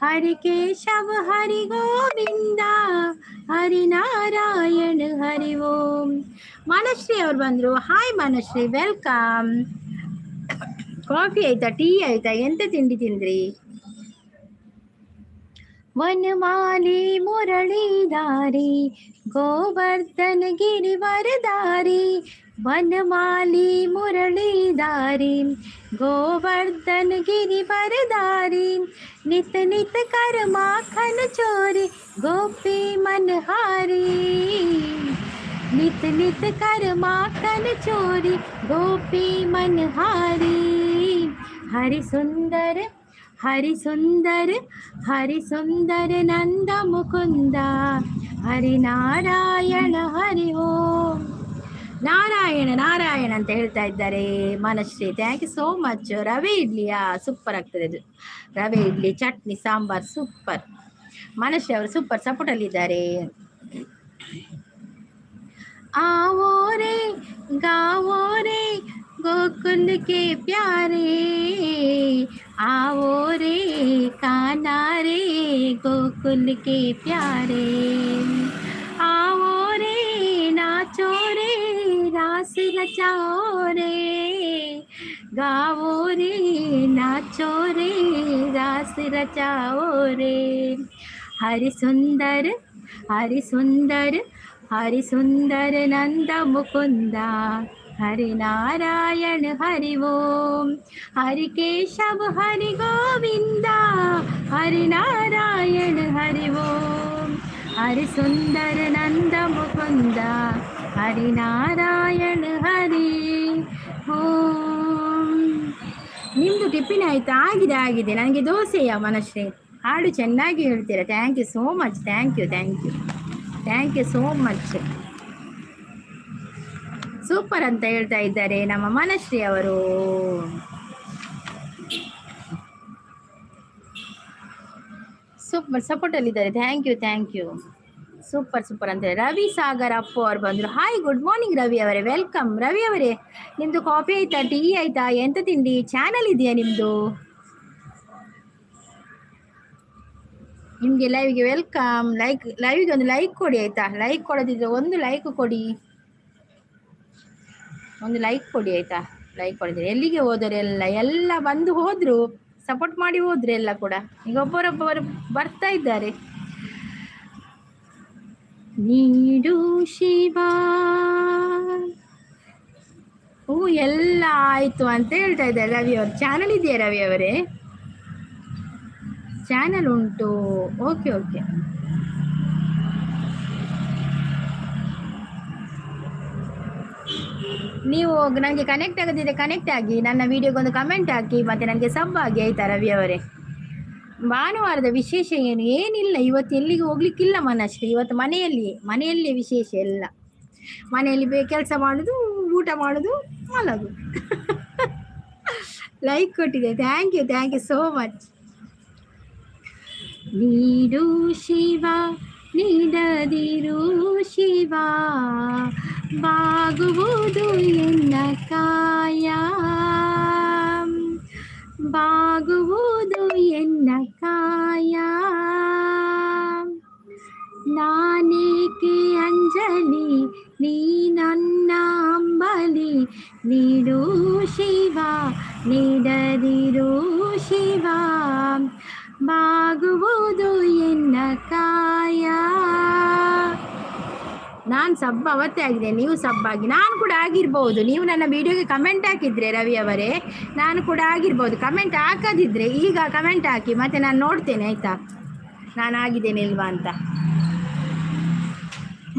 ಹರಿ ಕೇಶವ ಹರಿ ಗೋವಿಂದ ಹರಿನಾರಾಯಣ ಹರಿ ಓಂ. ಮನಶ್ರೀ ಅವ್ರು ಬಂದರು. Hi Manashree, welcome. ಕಾಫಿ ಆಯ್ತಾ, ಟೀ ಆಯ್ತಾ, ಎಂತ ತಿಂಡಿ ತಿಂದ್ರಿ? ವನಮಾಲಿ ಮುರಳೀಧಾರಿ ಗೋವರ್ಧನ ಗಿರಿವರಧಾರಿ. ವನಮಾಲಿ ಮುರಳೀಧಾರಿ गोवर्धन गिरिवरधारी. नित नित कर माखन चोरी गोपी मनहारी. नित नित कर माखन चोरी गोपी मनहारी. हरि सुंदर हरि सुंदर हरि सुंदर नंद मुकुंद हरि नारायण हरि ओम. ನಾರಾಯಣ ನಾರಾಯಣ ಅಂತ ಹೇಳ್ತಾ ಇದ್ದಾರೆ Manashree. Thank you so much. ರವೆ ಇಡ್ಲಿಯಾ? ಸೂಪರ್ ಆಗ್ತದೆ ಅದು. ರವೆ ಇಡ್ಲಿ, ಚಟ್ನಿ, ಸಾಂಬಾರ್ ಸೂಪರ್. ಮನಶ್ರೀ ಅವರು ಸೂಪರ್ ಸಪೋರ್ಟ್ ಅಲ್ಲಿ ಇದ್ದಾರೆ. आवो रे गावो रे गोकुल के प्यारे. आवो रे कान्हा रे गोकुल के प्यारे. आवो रे नाचो रे रास रचाओ रे. गावो रे नाचो रे रास रचाओ रे. हरि सुंदर हरि सुंदर हरि सुंदर नंद मुकुंद हरि नारायण हरि ओम. हरि केशव हरि गोविंद हरि नारायण हरि ओम. हरि सुंदर नंद मुकुंद हरि नारायण हरि ಓಂ. ನಿಮ್ಮದು ಟಿಫಿನ್ ಆಯಿತಾ? ಆಗಿದೆ ಆಗಿದೆ. ನನಗೆ ದೋಸೆಯ ಮನಶ್ರೀ. ಹಾಡು ಚೆನ್ನಾಗಿ ಹೇಳ್ತೀರಾ. Thank you so much. Thank you thank you thank you so much. Super ಅಂತ ಹೇಳ್ತಾ ಇದ್ದಾರೆ ನಮ್ಮ ಮನಶ್ರೀ ಅವರು. ಸೂಪರ್ ಸಪೋರ್ಟ್ ಅಲ್ಲಿ ಇದ್ದಾರೆ. Thank you thank you. Super super ಅಂತ. ರವಿ ಸಾಗರ್ ಅಪ್ಪು ಅವ್ರು ಬಂದರು. ಹಾಯ್ ಗುಡ್ ಮಾರ್ನಿಂಗ್ ರವಿ ಅವರೇ, ವೆಲ್ಕಮ್. ರವಿ ಅವರೇ, ನಿಮ್ಮದು ಕಾಫಿ ಆಯ್ತಾ, ಟೀ ಆಯ್ತಾ, ಎಂತ ತಿಂಡಿ? ಚಾನಲ್ ಇದೆಯಾ ನಿಮ್ಮದು? ನಿಮಗೆ ಲೈವ್ಗೆ ವೆಲ್ಕಮ್. ಲೈವ್ಗೆ ಒಂದು ಲೈಕ್ ಕೊಡಿ ಆಯ್ತಾ? ಲೈಕ್ ಕೊಡೋದಿದ್ರೆ ಒಂದು ಲೈಕ್ ಕೊಡಿ, ಒಂದು ಲೈಕ್ ಕೊಡಿ ಆಯ್ತಾ? ಲೈಕ್ ಕೊಡಿದ್ರೆ ಎಲ್ಲಿಗೆ ಹೋದರೆಲ್ಲ ಎಲ್ಲ ಬಂದು ಹೋದ್ರು, ಸಪೋರ್ಟ್ ಮಾಡಿ ಹೋದ್ರು ಎಲ್ಲ ಕೂಡ. ಈಗ ಒಬ್ಬರೊಬ್ಬರು ಬರ್ತಾ ಇದ್ದಾರೆ. ನೀಡು ಶಿವ ಎಲ್ಲ ಆಯ್ತು ಅಂತ ಹೇಳ್ತಾ ಇದ್ದಾರೆ ರವಿ ಅವರು. ಚಾನಲ್ ಇದೆಯಾ ರವಿ ಅವರೇ? ಚಾನಲ್ ಉಂಟು. Okay okay. ನೀವು ನನಗೆ ಕನೆಕ್ಟ್ ಆಗದಿದ್ರೆ ಕನೆಕ್ಟ್ ಆಗಿ, ನನ್ನ ವಿಡಿಯೋಗೊಂದು ಕಮೆಂಟ್ ಹಾಕಿ, ಮತ್ತೆ ನನಗೆ ಸಬ್ ಆಗಿ ಆಯ್ತಾ ರವಿ ಅವರೇ? ಭಾನುವಾರದ ವಿಶೇಷ ಏನಿಲ್ಲ. ಇವತ್ತು ಎಲ್ಲಿಗೆ ಹೋಗ್ಲಿಕ್ಕಿಲ್ಲ ಮನಶ್ರೀ. ಇವತ್ತು ಮನೆಯಲ್ಲಿ ವಿಶೇಷ ಎಲ್ಲ. ಮನೆಯಲ್ಲಿ ಕೆಲಸ ಮಾಡೋದು, ಊಟ ಮಾಡೋದು, ಮಲಗು. ಲೈಕ್ ಕೊಟ್ಟಿದೆ. Thank you so much. ನೀಡು ಶಿವ ನೀಡದಿರು ಶಿವ ಬಾಗುವುದು ಎನ್ನ ಕಾಯ. ಬಾಗುವುದು ಎನ್ನ ಕಾಯ. ನಾನೇಕೆ ಅಂಜಲಿ ನೀ ನನ್ನ ಅಂಬಲಿ. ನೀಡು ಶಿವ ನೀಡದಿರು ಶಿವ ಬಾಗುವುದು ಎನ್ನ ಕಾಯ. ನಾನು ಸಬ್ ಅವತ್ತೇ ಆಗಿದೆ, ನೀವು ಸಬ್ಬಾಗಿ. ನಾನು ಕೂಡ ಆಗಿರ್ಬೋದು. ನೀವು ನನ್ನ ವಿಡಿಯೋಗೆ ಕಮೆಂಟ್ ಹಾಕಿದ್ರೆ ರವಿ ಅವರೇ, ನಾನು ಕೂಡ ಆಗಿರ್ಬೋದು. ಕಮೆಂಟ್ ಹಾಕದಿದ್ರೆ ಈಗ ಕಮೆಂಟ್ ಹಾಕಿ, ಮತ್ತೆ ನಾನು ನೋಡ್ತೇನೆ ಆಯ್ತಾ, ನಾನು ಆಗಿದ್ದೇನೆ ಇಲ್ವಾ ಅಂತ.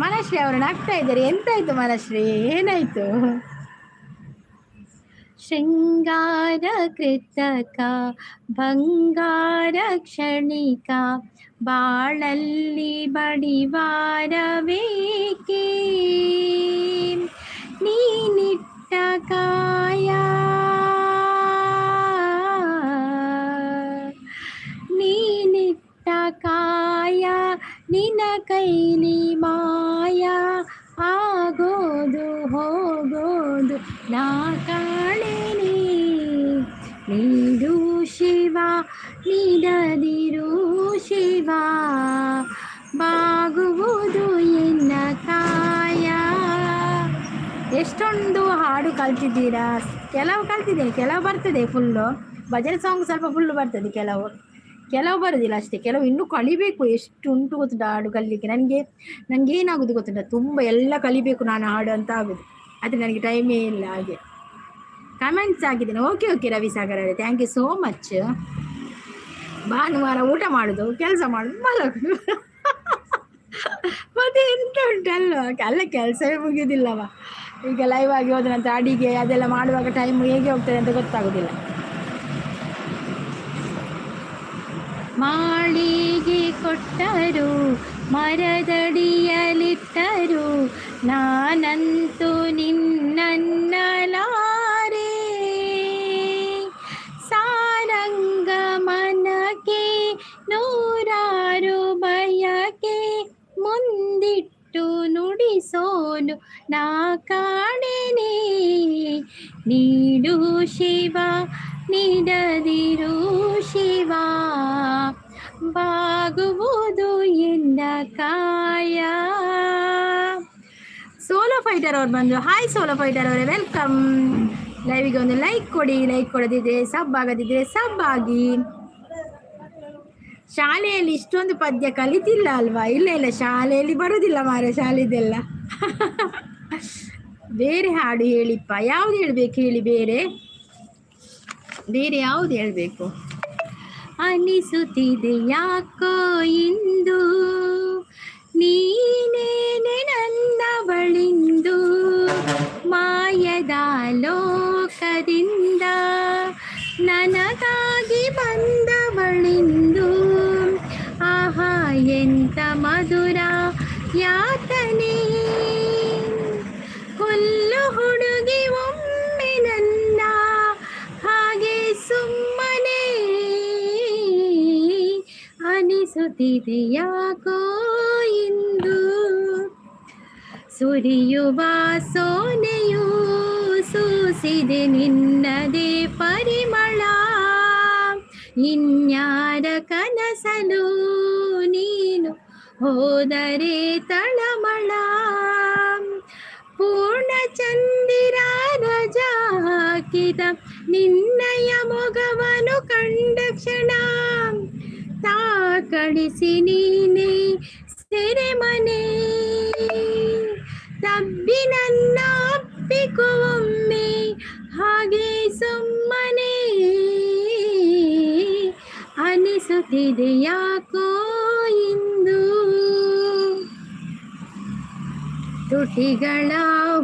ಮನಶ್ರೀ ಅವರು ನಗ್ತಾ ಇದ್ದಾರೆ. ಎಂತಾಯ್ತು ಮನಶ್ರೀ, ಏನಾಯ್ತು? ಶೃಂಗಾರ ಕೃತಕ ಬಂಗಾರ ಕ್ಷಣಿಕ ಬಾಳಲ್ಲಿ ಬಡಿವಾರವೇಕೆ ನೀನಿಟ್ಟ ಕಾಯ ನೀನಿಟ್ಟ ಕಾಯ ನಿನ್ನ ಕೈಲಿ ಮಾಯ ಆಗೋದು ಹೋಗೋದು ನಾ ಕಾಣೆನೆ ನೀಡು ಶಿವ ನೀಡದಿರು ಶಿವ ಬಾಗುವುದು ಎನ್ನ ಕಾಯ. ಎಷ್ಟೊಂದು ಹಾಡು ಕಲ್ತಿದ್ದೀರಾ? ಕೆಲವು ಕಲ್ತಿದ್ದೇನೆ, ಕೆಲವು ಬರ್ತದೆ ಫುಲ್ಲು. ಭಜನೆ ಸಾಂಗ್ ಸ್ವಲ್ಪ ಫುಲ್ಲು ಬರ್ತದೆ, ಕೆಲವು ಬರೋದಿಲ್ಲ ಅಷ್ಟೇ. ಕೆಲವು ಇನ್ನೂ ಕಲಿಬೇಕು. ಎಷ್ಟು ಉಂಟು ಗೊತ್ತುಂಟ ಹಾಡು ಕಲಿಲಿಕ್ಕೆ. ನನಗೆ ಏನಾಗೋದು ಗೊತ್ತುಂಟ, ತುಂಬ ಎಲ್ಲ ಕಲಿಬೇಕು ನಾನು ಹಾಡು ಅಂತ ಆಗೋದು. ಆದರೆ ನನಗೆ ಟೈಮೇ ಇಲ್ಲ. ಹಾಗೆ ಕಮೆಂಟ್ಸ್ ಆಗಿದ್ದೇನೆ. ಓಕೆ ರವಿ ಸಾಗರ್ ಅವರೇ, ಥ್ಯಾಂಕ್ ಯು ಸೋ ಮಚ್. ಭಾನುವಾರ ಊಟ ಮಾಡೋದು, ಕೆಲಸ ಮಾಡೋದು, ಮಲಗೋದು ಮತ್ತೆ ಎಂತ ಉಂಟಲ್ವ. ಅಲ್ಲ ಕೆಲಸವೇ ಮುಗಿಯೋದಿಲ್ಲವ. ಈಗ ಲೈವ್ ಆಗಿ ಹೋದ ನಂತರ ಅಡಿಗೆ ಅದೆಲ್ಲ ಮಾಡುವಾಗ ಟೈಮ್ ಹೇಗೆ ಹೋಗ್ತದೆ ಅಂತ ಗೊತ್ತಾಗೋದಿಲ್ಲ. ಮಾಳಿಗೆ ಕೊಟ್ಟರು ಮರದಡಿಯಲಿಟ್ಟರು ನಾನಂತೂ ನಿನ್ನನ್ನಲಾರೆ ಸಾರಂಗ ಮನಕ್ಕೆ ನೂರಾರು ಬಯಕೆ ಮುಂದಿಟ್ಟು ನುಡಿಸೋನು ನಾ ಕಾಣೆನೆ ನೀಡು ಶಿವ ನೀಡದಿರು ಶಿವ ಬಾಗುವುದು ಎನ್ನ ಕಾಯ. ಸೋಲೋ ಫೈಟರ್ ಅವ್ರು ಬಂದರು. ಹಾಯ್ ಸೋಲೋ ಫೈಟರ್ ಅವರೇ, ವೆಲ್ಕಮ್. ಲೈವಿಗೆ ಒಂದು ಲೈಕ್ ಕೊಡಿ, ಲೈಕ್ ಕೊಡದಿದ್ರೆ ಸಬ್ ಆಗದಿದ್ರೆ ಸಬ್ ಆಗಿ. ಶಾಲೆಯಲ್ಲಿ ಇಷ್ಟೊಂದು ಪದ್ಯ ಕಲಿತಿಲ್ಲ ಅಲ್ವಾ? ಇಲ್ಲ ಶಾಲೆಯಲ್ಲಿ ಬರೋದಿಲ್ಲ ಮಾರೆ ಶಾಲೆದೆಲ್ಲ. ಬೇರೆ ಹಾಡು ಹೇಳಿಪ್ಪ, ಯಾವ್ದು ಹೇಳ್ಬೇಕು ಹೇಳಿ? ಬೇರೆ ಯಾವ್ದು ಹೇಳ್ಬೇಕು ಅನಿಸುತ್ತಿದೆ ಯಾಕೋ ಇಂದು ನೀನೇನೆ ನನ್ನ ಬಳಿಂದು ಮಾಯದ ಲೋಕದಿಂದ ನನಗಾಗಿ ಬಂದ ಬಳಿಂದು ಆಹಾ ಎಂತ ಮಧುರ ಯಾತನೆ ಹುಲ್ಲು ಹುಡುಗಿ ಒಮ್ಮೆ ನನ್ನ ಹಾಗೆ ಸುಮ್ಮನೆ ಅನಿಸುತ್ತಿದೆ ಯಾಕೋ ಇಂದು ಸುರಿಯುವ ಸೋನೆಯು ಸೂಸಿದೆ ನಿನ್ನದೇ ಪರಿಮಳ ಇನ್ಯಾರ ಕನಸಲು ನೀನು ಹೋದರೆ ತಳಮಳ ಪೂರ್ಣ ಚಂದಿರ ರಜಾ ಹಾಕಿದ ನಿನ್ನಯ ಮೊಗವನು ಕಂಡ ಕ್ಷಣ ತಾಕಡಿಸಿ ನೀನೆ ಸೆರೆಮನೆ ತಬ್ಬಿ ನನ್ನ ಅಪ್ಪಿಕೊಮ್ಮೆ ಹಾಗೆ ಸುಮ್ಮನೆ ಅನಿಸುತ್ತಿದೆ ಯಾಕೋ ಇಂದು ತುಟಿಗಳ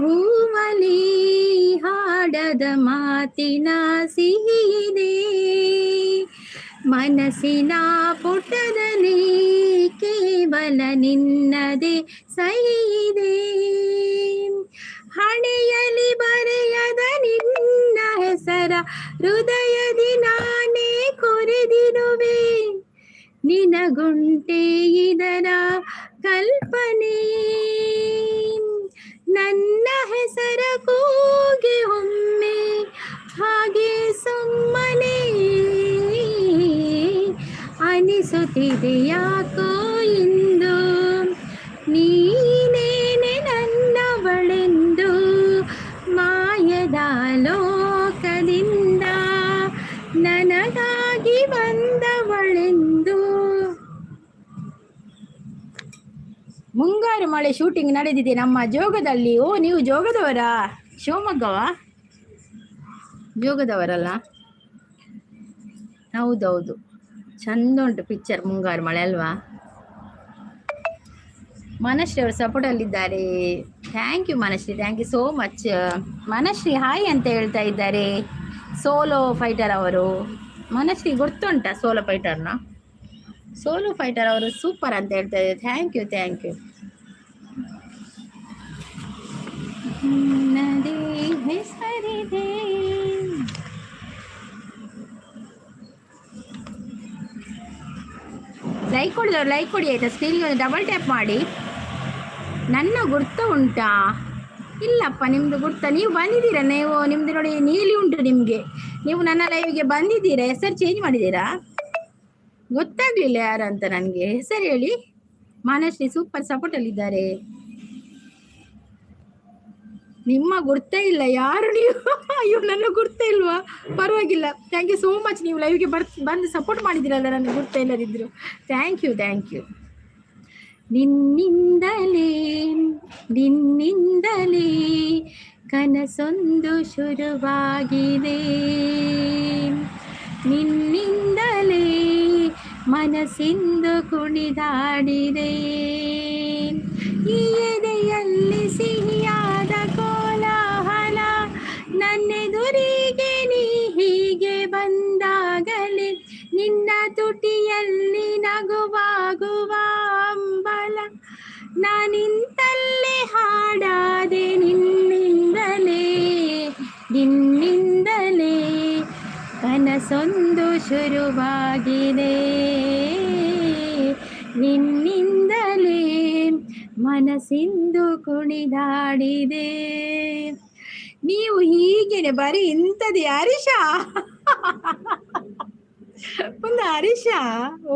ಹೂವಲಿ ಹಾಡದ ಮಾತಿನ ಸಿಹಿದೆ ಮನಸ್ಸಿನ ಪುಟದಲ್ಲಿ ಕೇವಲ ನಿನ್ನದೇ ಸಹಿದೆ ಹಣೆಯಲ್ಲಿ ಬರೆಯದ ನಿನ್ನ ಹೆಸರ ಹೃದಯದಿ ನಾನೇ ಕೊರೆದಿರುವೆ ನಿನಗುಂಟೆ ಇದರ ಕಲ್ಪನೆ ನನ್ನ ಹೆಸರ ಕೂಗಿ ಒಮ್ಮೆ ಹಾಗೆ ಸುಮ್ಮನೆ ಅನಿಸುತ್ತಿದೆ ಯಾಕೋ ಇಂದು ನೀನೇನೆ ನನ್ನ ಬಳೆಂದು ಮಾಯದ ಲೋಕದಿಂದ ನನಗಾಗಿ ಬಂದವಳೆಂದು. ಮುಂಗಾರು ಮಳೆ ಶೂಟಿಂಗ್ ನಡೆದಿದೆ ನಮ್ಮ ಜೋಗದಲ್ಲಿ. ಓ, ನೀವು ಜೋಗದವರಾ? ಶಿವಮೊಗ್ಗವಾ? ಜೋಗದವರಲ್ಲ? ಹೌದೌದು, ಚಂದ ಉಂಟು ಪಿಕ್ಚರ್ ಮುಂಗಾರು ಮಳೆ ಅಲ್ವಾ? ಮನಶ್ರೀ ಅವರು ಸಪೋರ್ಟ್ ಅಲ್ಲಿದ್ದಾರೆ. Thank you Manashree, thank you so much. Manashree hi ಅಂತ ಹೇಳ್ತಾ ಇದ್ದಾರೆ. ಸೋಲೋ ಫೈಟರ್ ಅವರು. ಮನಶ್ರೀ ಗೊತ್ತುಂಟಾ ಸೋಲೋ ಫೈಟರ್ನ? ಸೋಲೋ ಫೈಟರ್ ಅವರು ಸೂಪರ್ ಅಂತ ಹೇಳ್ತಾ ಇದ್ದಾರೆ. Thank you, thank you. ಹೆಸರಿದೆ ಲೈಕ್ ಕೊಡಿದವ್ರು ಲೈಕ್ ಕೊಡಿ ಆಯ್ತಾ. ಸ್ಕ್ರೀನ್ಗೆ ಒಂದು ಡಬಲ್ ಟ್ಯಾಪ್ ಮಾಡಿ. ನನ್ನ ಗುರ್ತ ಉಂಟಾ? ಇಲ್ಲಪ್ಪ, ನಿಮ್ಮದು ಗುರ್ತ ನೀವು ಬಂದಿದ್ದೀರಾ? ನೀವು ನಿಮ್ಮದು ನೋಡಿ ನೀಲಿ ಉಂಟು ನಿಮಗೆ. ನೀವು ನನ್ನ ಲೈವ್ಗೆ ಬಂದಿದ್ದೀರಾ? ಹೆಸರು ಚೇಂಜ್ ಮಾಡಿದ್ದೀರಾ? ಗೊತ್ತಾಗ್ಲಿಲ್ಲ ಯಾರಂತ ನನಗೆ. ಹೆಸರು ಹೇಳಿ. ಮನಶ್ರೀ ಸೂಪರ್ ಸಪೋರ್ಟಲ್ಲಿದ್ದಾರೆ. ನಿಮ್ಮ ಗುರ್ತೇ ಇಲ್ಲ, ಯಾರು ನೀವು? ಅಯ್ಯೋ, ನನ್ನ ಗುರ್ತೇ ಇಲ್ವಾ? ಪರವಾಗಿಲ್ಲ, ಥ್ಯಾಂಕ್ ಯು ಸೋ ಮಚ್. ನೀವು ಲೈವ್ಗೆ ಬಂದು ಸಪೋರ್ಟ್ ಮಾಡಿದಿರಲ್ಲ, ನನಗೆ ಗುರ್ತ ಇಲ್ಲದಿದ್ರು. Thank you, thank you. ನಿನ್ನಿಂದಲೇ ನಿನ್ನಿಂದಲೇ ಕನಸೊಂದು ಶುರುವಾಗಿದೆ, ನಿನ್ನಿಂದಲೇ ಮನಸ್ಸಿಂದು ಕುಣಿದಾಡಿದೆ, ಈ ಎದೆಯಲ್ಲಿ ಸಿಹಿಯಾದ ಕೋಲಾಹಲ, ನನ್ನೆದುರಿಗೆ ನೀ ಹೀಗೆ ಬಂದಾಗಲೇ ನಿನ್ನ ತುಟಿಯಲ್ಲಿ ನಗುವಾಗುವ ಅಂಬಲ, ನಾನಿಂತಲ್ಲೇ ಹಾಡಾದೆ ನಿನ್ನಿಂದಲೇ ನಿನ್ನಿಂದಲೇ ಕನಸೊಂದು ಶುರುವಾಗಿದೆ, ನಿನ್ನಿಂದಲೇ ಮನಸ್ಸಿಂದು ಕುಣಿದಾಡಿದೆ. ನೀವು ಹೀಗೇನೆ ಬರೀ ಇಂಥದ್ದೇ ಹರೀಶ. ಒಂದು ಹರೀಶ. ಓ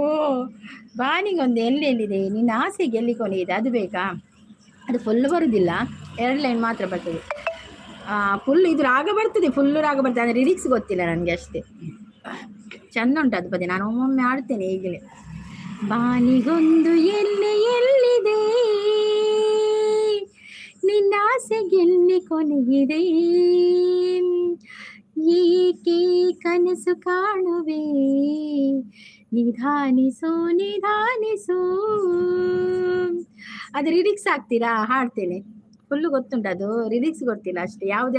ಬಾನಿಗೊಂದು ಎಲ್ಲೆಲ್ಲಿದೆ? ನಿನ್ನ ಆಸೆಗೆ ಎಲ್ಲಿ ಕೊನೆಯಿದೆ? ಅದು ಬೇಕಾ? ಅದು ಫುಲ್ ಬರುವುದಿಲ್ಲ, 2 ಲೈನ್ ಮಾತ್ರ ಬರ್ತದೆ. ಫುಲ್ ಇದು ರಾಗ ಬರ್ತದೆ, ಫುಲ್ಲು ರಾಗ ಬರ್ತದೆ, ಅಂದರೆ ಲಿರಿಕ್ಸ್ ಗೊತ್ತಿಲ್ಲ ನನಗೆ ಅಷ್ಟೇ. ಚಂದ ಉಂಟು ಅದು ಪದ, ನಾನು ಒಮ್ಮೊಮ್ಮೆ ಆಡ್ತೇನೆ ಈಗಲೇ. ಬಾನಿಗೊಂದು ಎಲ್ಲಿದೆ, ನಿನ್ನ ಆಸೆಗೆಲ್ಲಿ ಕೊನೆಗಿದೆ, ಏಕೆ ಕನಸು ಕಾಣುವೆ, ನಿಧಾನಿಸು ನಿಧಾನಿಸು. ಅದು ಲಿರಿಕ್ಸ್ ಹಾಕ್ತೀರಾ? ಹಾಡ್ತೇನೆ. ಫುಲ್ಲು ಗೊತ್ತುಂಟು, ಅದು ಲಿರಿಕ್ಸ್ ಗೊತ್ತಿಲ್ಲ ಅಷ್ಟೇ. ಯಾವ್ದು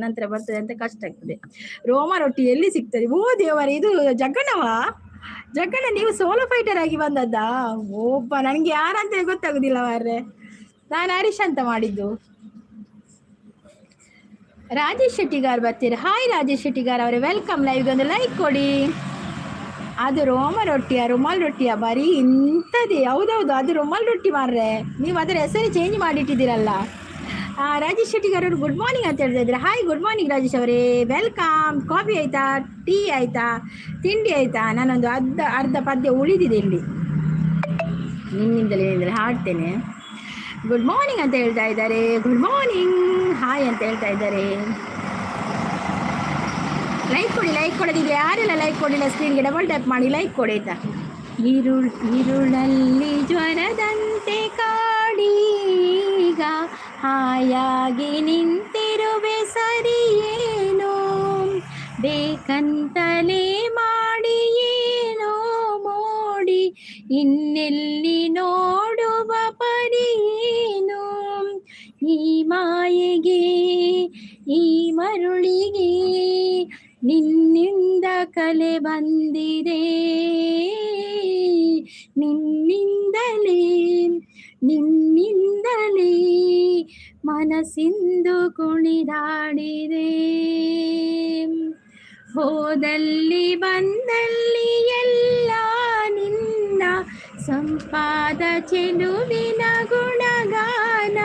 ನಂತರ ಬರ್ತದೆ ಅಂತ ಕಷ್ಟ ಆಗ್ತದೆ. ರೋಮ ರೊಟ್ಟಿ ಎಲ್ಲಿ ಸಿಗ್ತದೆ? ಓ ದೇವರ, ಇದು ಜಗ್ಗಣ್ಣವಾ? ಜಗ್ಗಣ್ಣ, ನೀವು ಸೋಲೋ ಫೈಟರ್ ಆಗಿ ಬಂದದ್ದಾ? ಓಪ್ಪ, ನನಗೆ ಯಾರಂತ ಗೊತ್ತಾಗುದಿಲ್ಲ ಮಾರ್ರೆ. ನಾನು ಹರೀಶ್ ಅಂತ ಮಾಡಿದ್ದು. ರಾಜೇಶ್ ಶೆಟ್ಟಿಗಾರ್ ಬರ್ತೀರಾ? ಹಾಯ್ ರಾಜೇಶ್ ಶೆಟ್ಟಿಗಾರ್ ಅವರೇ, ವೆಲ್ಕಮ್. ಲೈವ್ಗೆ ಒಂದು ಲೈಕ್ ಕೊಡಿ. ಅದು ರೋಮ ರೊಟ್ಟಿಯ ರುಮಾಲ್ ರೊಟ್ಟಿಯ? ಬರೀ ಇಂಥದ್ದೇ. ಹೌದೌದು, ಅದು ರುಮಾಲ್ ರೊಟ್ಟಿ ಮಾರ್ರೆ. ನೀವು ಅದರ ಹೆಸರು ಚೇಂಜ್ ಮಾಡಿಟ್ಟಿದ್ದೀರಲ್ಲ. ರಾಜೇಶ್ ಶೆಟ್ಟಿಗಾರ್ ಅವರು ಗುಡ್ ಮಾರ್ನಿಂಗ್ ಅಂತ ಹೇಳ್ತಾ ಇದ್ದಾರೆ. ಹಾಯ್, ಗುಡ್ ಮಾರ್ನಿಂಗ್ ರಾಜೇಶ್ ಅವರೇ, ವೆಲ್ಕಮ್. ಕಾಫಿ ಆಯಿತಾ? ಟೀ ಆಯಿತಾ? ತಿಂಡಿ ಆಯಿತಾ? ನಾನೊಂದು ಅರ್ಧ ಪದ್ಯ ಉಳಿದಿದೆ ಇಲ್ಲಿ, ನಿನ್ನಿಂದಲೇ ಹಾಡ್ತೇನೆ. ಗುಡ್ ಮಾರ್ನಿಂಗ್ ಅಂತ ಹೇಳ್ತಾ ಇದ್ದಾರೆ. ಗುಡ್ ಮಾರ್ನಿಂಗ್, ಹಾಯ್ ಅಂತ ಹೇಳ್ತಾ ಇದ್ದಾರೆ. ಲೈಕ್ ಕೊಡಿ. ಲೈಕ್ ಕೊಡೋದಿದ್ರೆ ಯಾರೆಲ್ಲ ಲೈಕ್ ಕೊಡಿಲ್ಲ ಸ್ಕ್ರೀನ್ಗೆ ಡಬಲ್ ಟ್ಯಾಪ್ ಮಾಡಿ ಲೈಕ್ ಕೊಡಿ ಆಯ್ತಾ. ഇരുളಲ್ಲಿ ಜ್ವರದಂತೆ ಕಾಡೀಗ ಹಾಯಾಗಿ ನಿಂತಿರುವೆ ಸರಿಯೇನೋ, ಬೇಕಂತಲೇ ಮಾಡಿ ಏನೋ ಮೋಡಿ ಇನ್ನೆಲ್ಲಿ ನೋಡುವ ಪರಿಯೇನೋ, ಈ ಮಾಯೆಗೆ ಈ ಮರುಳಿಗೆ ನಿನ್ನಿಂದ ಕಲೆ ಬಂದಿದೆ, ನಿನ್ನಿಂದಲೇ ನಿನ್ನಿಂದಲೇ ಮನಸ್ಸಿಂದು ಕುಣಿದಾಡಿದೆ, ಹೋದಲ್ಲಿ ಬಂದಲ್ಲಿ ಎಲ್ಲ ನಿನ್ನ ಸಂಪಾದ ಚೆಲುವಿನ ಗುಣಗಾನ,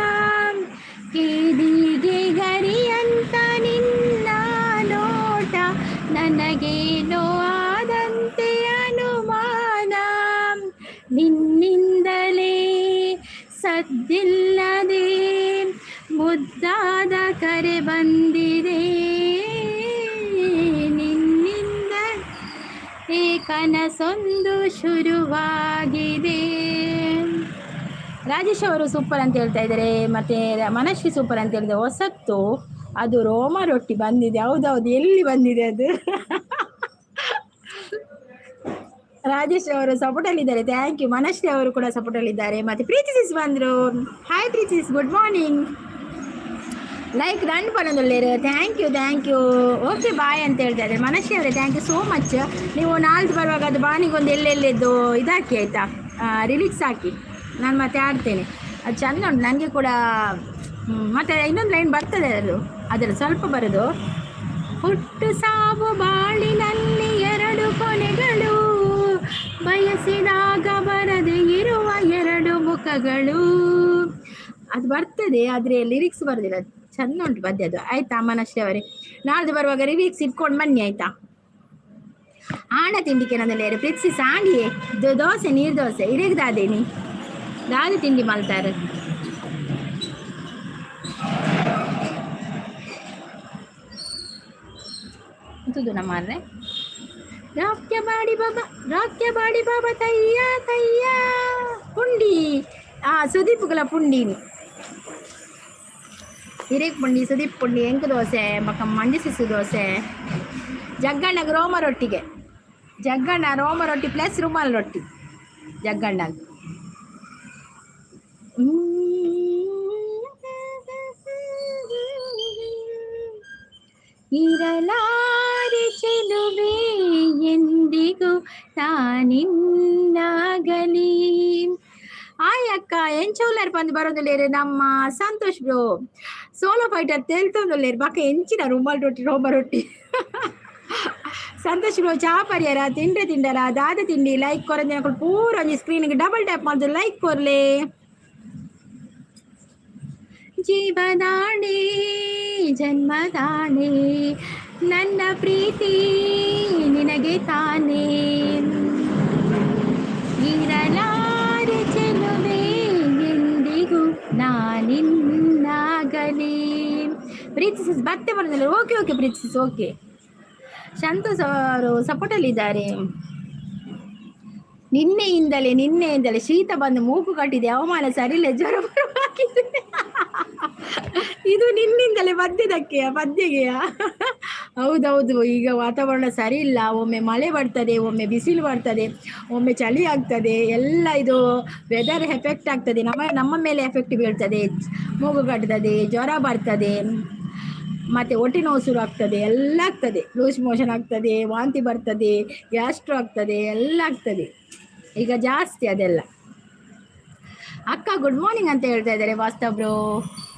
ಕೇದಿಗೆ ಗರಿಯಂತ ನಿನ್ನ ನೋಟ ನನಗೇನೋ ಆದಂತೆ ಅನುಮಾನ, ನಿನ್ನಿಂದಲೇ ಸದ್ದಿಲ್ಲದೆ ಮುದ್ದಾದ ಕರೆ ಬಂದಿದೆ, ನಿನ್ನಿಂದ ಕನಸೊಂದು ಶುರುವಾಗಿದೆ. ರಾಜೇಶ್ ಅವರು ಸೂಪರ್ ಅಂತ ಹೇಳ್ತಾ ಇದ್ದಾರೆ. ಮತ್ತೆ ಮನಶ್ರೀ ಸೂಪರ್ ಅಂತ ಹೇಳಿದೆ. ಹೊಸತ್ತು ಅದು ರೋಮ ರೊಟ್ಟಿ ಬಂದಿದೆ. ಹೌದೌದು, ಎಲ್ಲಿ ಬಂದಿದೆ ಅದು? ರಾಜೇಶ್ ಅವರು ಸಪೋರ್ಟ್ ಅಲ್ಲಿ ಇದ್ದಾರೆ, ಥ್ಯಾಂಕ್ ಯು. ಮನಶ್ರೀ ಅವರು ಕೂಡ ಸಪೋರ್ಟ್ ಅಲ್ಲಿ ಇದ್ದಾರೆ. ಮತ್ತೆ ಪ್ರೀತಿ ಸಿಸ್ ಬಂದ್ರು, hi Preeti sis, good morning. Like done ಪನ್ನೊಂದುಳ್ಳೇರು, ಥ್ಯಾಂಕ್ ಯು. ಓಕೆ ಬಾಯ್ ಅಂತ ಹೇಳ್ತಾ ಇದ್ದಾರೆ. ಮನಶ್ರೀ ಅವರೇ ಥ್ಯಾಂಕ್ ಯು ಸೋ ಮಚ್. ನೀವು ನಾಲ್ಕು ಬರುವಾಗ ಅದು ಬಾನಿಗೊಂದು ಎಲ್ಲೆಲ್ಲಿದ್ದು ಇದಾಕಿ ಆಯಿತಾ, ರಿಲೀಕ್ಸ್ ಹಾಕಿ, ನಾನು ಮತ್ತೆ ಆಡ್ತೇನೆ. ಅದು ಚೆಂದ ಉಂಟು, ನನಗೆ ಕೂಡ. ಮತ್ತು ಇನ್ನೊಂದು ಲೈನ್ ಬರ್ತದೆ, ಅದರಲ್ಲಿ ಸ್ವಲ್ಪ ಬರೋದು. ಹುಟ್ಟು ಸಾವು ಬಾಳಿನಲ್ಲಿ ಎರಡು ಕೊನೆಗಳು, ಬಯಸಿದಾಗ ಬರದೆ ಇರುವ ಎರಡು ಮುಖಗಳು. ಅದು ಬರ್ತದೆ, ಆದರೆ ಲಿರಿಕ್ಸ್ ಬರೋದಿಲ್ಲ. ಚೆಂದ ಉಂಟು ಪದ್ಯ ಅದು. ಆಯ್ತಾ ಮನಶ್ರೀ ಅವರೇ, ನಾಳ್ದು ಬರುವಾಗ ಲಿರಿಕ್ಸ್ ಇಟ್ಕೊಂಡು ಬನ್ನಿ ಆಯ್ತಾ. ಆಣ ತಿಂಡಿಕೆ ನನ್ನಲ್ಲಿ ಪ್ರೀತಿಸಿ ಸಾಂಡಿಯೇ ದೋಸೆ, ನೀರು ದೋಸೆ ಇರೇಗ್ದಾದೇನಿ ದಾದ ತಿಂಡಿ ಮಲ್ತಾರೆ. ಇದು ನಮ್ಮರ್ರೆ ರಾಕ್ಯ ಬಾಡಿ ಬಾಬಾ ತಯ್ಯ ಪುಂಡಿ. ಸುದೀಪ್ಗಳ ಪುಂಡಿನಿ ಹಿರೇಕ್ ಪುಂಡಿ, ಸುದೀಪ್ ಪುಂಡಿ, ಎಂಕು ದೋಸೆ, ಮಕ್ಕ ಮಂಡಿ ಸಿಸು ದೋಸೆ, ಜಗ್ಗಣ್ಣಗೆ ರೋಮ ರೊಟ್ಟಿಗೆ, ಜಗ್ಗಣ್ಣ ರೋಮ ರೊಟ್ಟಿ ಪ್ಲಸ್ ರುಮಾಲ್ ರೊಟ್ಟಿ ಜಗ್ಗಣ್ಣಗೆ. ಇರಲಾರೆ ಚೆಲುವೆ ಎಂದಿಗೂ ತಾನಿನ್ನಾಗಲಿ. ಆಯಕ್ಕ ಎಂಚೋಲ್ಲರ್ ಬಂದು ಬರೋದಿಲ್ಲೇರು ನಮ್ಮ ಸಂತೋಷ್ ಬ್ರೋ. ಸೋಲೋ ಫೈಟರ್ ತೇಲ್ತೊಂದುಲ್ಲೇರು ಬಾಕ ಎಂಚಿನ ರುಮಾಲ್ ರೊಟ್ಟಿ ರೋಮ ರೊಟ್ಟಿ. ಸಂತೋಷ್ ಬ್ರೋ ಚಾ ಪರಿಯರ ತಿಂಡರ ದಾದ ತಿಂಡಿ ಲೈಕ್ ಕೊರಂದಿನ ಪೂರ ಒಂಜಿ ಸ್ಕ್ರೀನ್ಗೆ ಡಬಲ್ ಟ್ಯಾಪ್ ಮಾಡಿದ್ರು ಲೈಕ್ ಕೊರ್ಲೆ. ಜೀವದಾಣೆ ಜನ್ಮದಾಣೆ ನನ್ನ ಪ್ರೀತಿ ನಿನಗೆ ತಾನೇ, ಇರಲಾರೆ ಚೆಲುವೆ ಎಂದಿಗೂ ನಾನಿನ್ನಾಗಲಿ. ಪ್ರೀತಿಸಿಸ್ ಮತ್ತೆ ಬರೋದಿಲ್ಲ. Okay ಪ್ರೀತಿಸಿಸ್ okay. ಸಂತೋಷ್ ಅವರು ಸಪೋರ್ಟಲ್ಲಿದ್ದಾರೆ. ನಿನ್ನೆಯಿಂದಲೇ ಶೀತ ಬಂದು ಮೂಗು ಕಟ್ಟಿದೆ, ಹವಾಮಾನ ಸರಿಯಿಲ್ಲ, ಜ್ವರ ಬರುವಾಗಿದೆ. ಇದು ನಿನ್ನಿಂದಲೇ ಬದ್ದಿದ್ದಕ್ಕೆಯ ಪದ್ಯಗೆಯ. ಹೌದೌದು, ಈಗ ವಾತಾವರಣ ಸರಿ ಇಲ್ಲ. ಒಮ್ಮೆ ಮಳೆ ಬರ್ತದೆ, ಒಮ್ಮೆ ಬಿಸಿಲು ಬರ್ತದೆ, ಒಮ್ಮೆ ಚಳಿ ಆಗ್ತದೆ. ಎಲ್ಲ ಇದು ವೆದರ್ ಎಫೆಕ್ಟ್ ಆಗ್ತದೆ, ನಮ್ಮ ಮೇಲೆ ಎಫೆಕ್ಟ್ ಬೀಳ್ತದೆ. ಮೂಗು ಕಟ್ತದೆ, ಜ್ವರ ಬರ್ತದೆ, ಮತ್ತು ಹೊಟ್ಟೆ ನೋವು ಶುರು ಆಗ್ತದೆ, ಎಲ್ಲ ಆಗ್ತದೆ. ಲೂಸ್ ಮೋಷನ್ ಆಗ್ತದೆ, ವಾಂತಿ ಬರ್ತದೆ, ಗ್ಯಾಸ್ಟ್ರೋ ಆಗ್ತದೆ, ಎಲ್ಲ ಆಗ್ತದೆ ಈಗ ಜಾಸ್ತಿ ಅದೆಲ್ಲ. ಅಕ್ಕ ಗುಡ್ ಮಾರ್ನಿಂಗ್ ಅಂತ ಹೇಳ್ತಾ ಇದ್ದಾರೆ Vastav bro.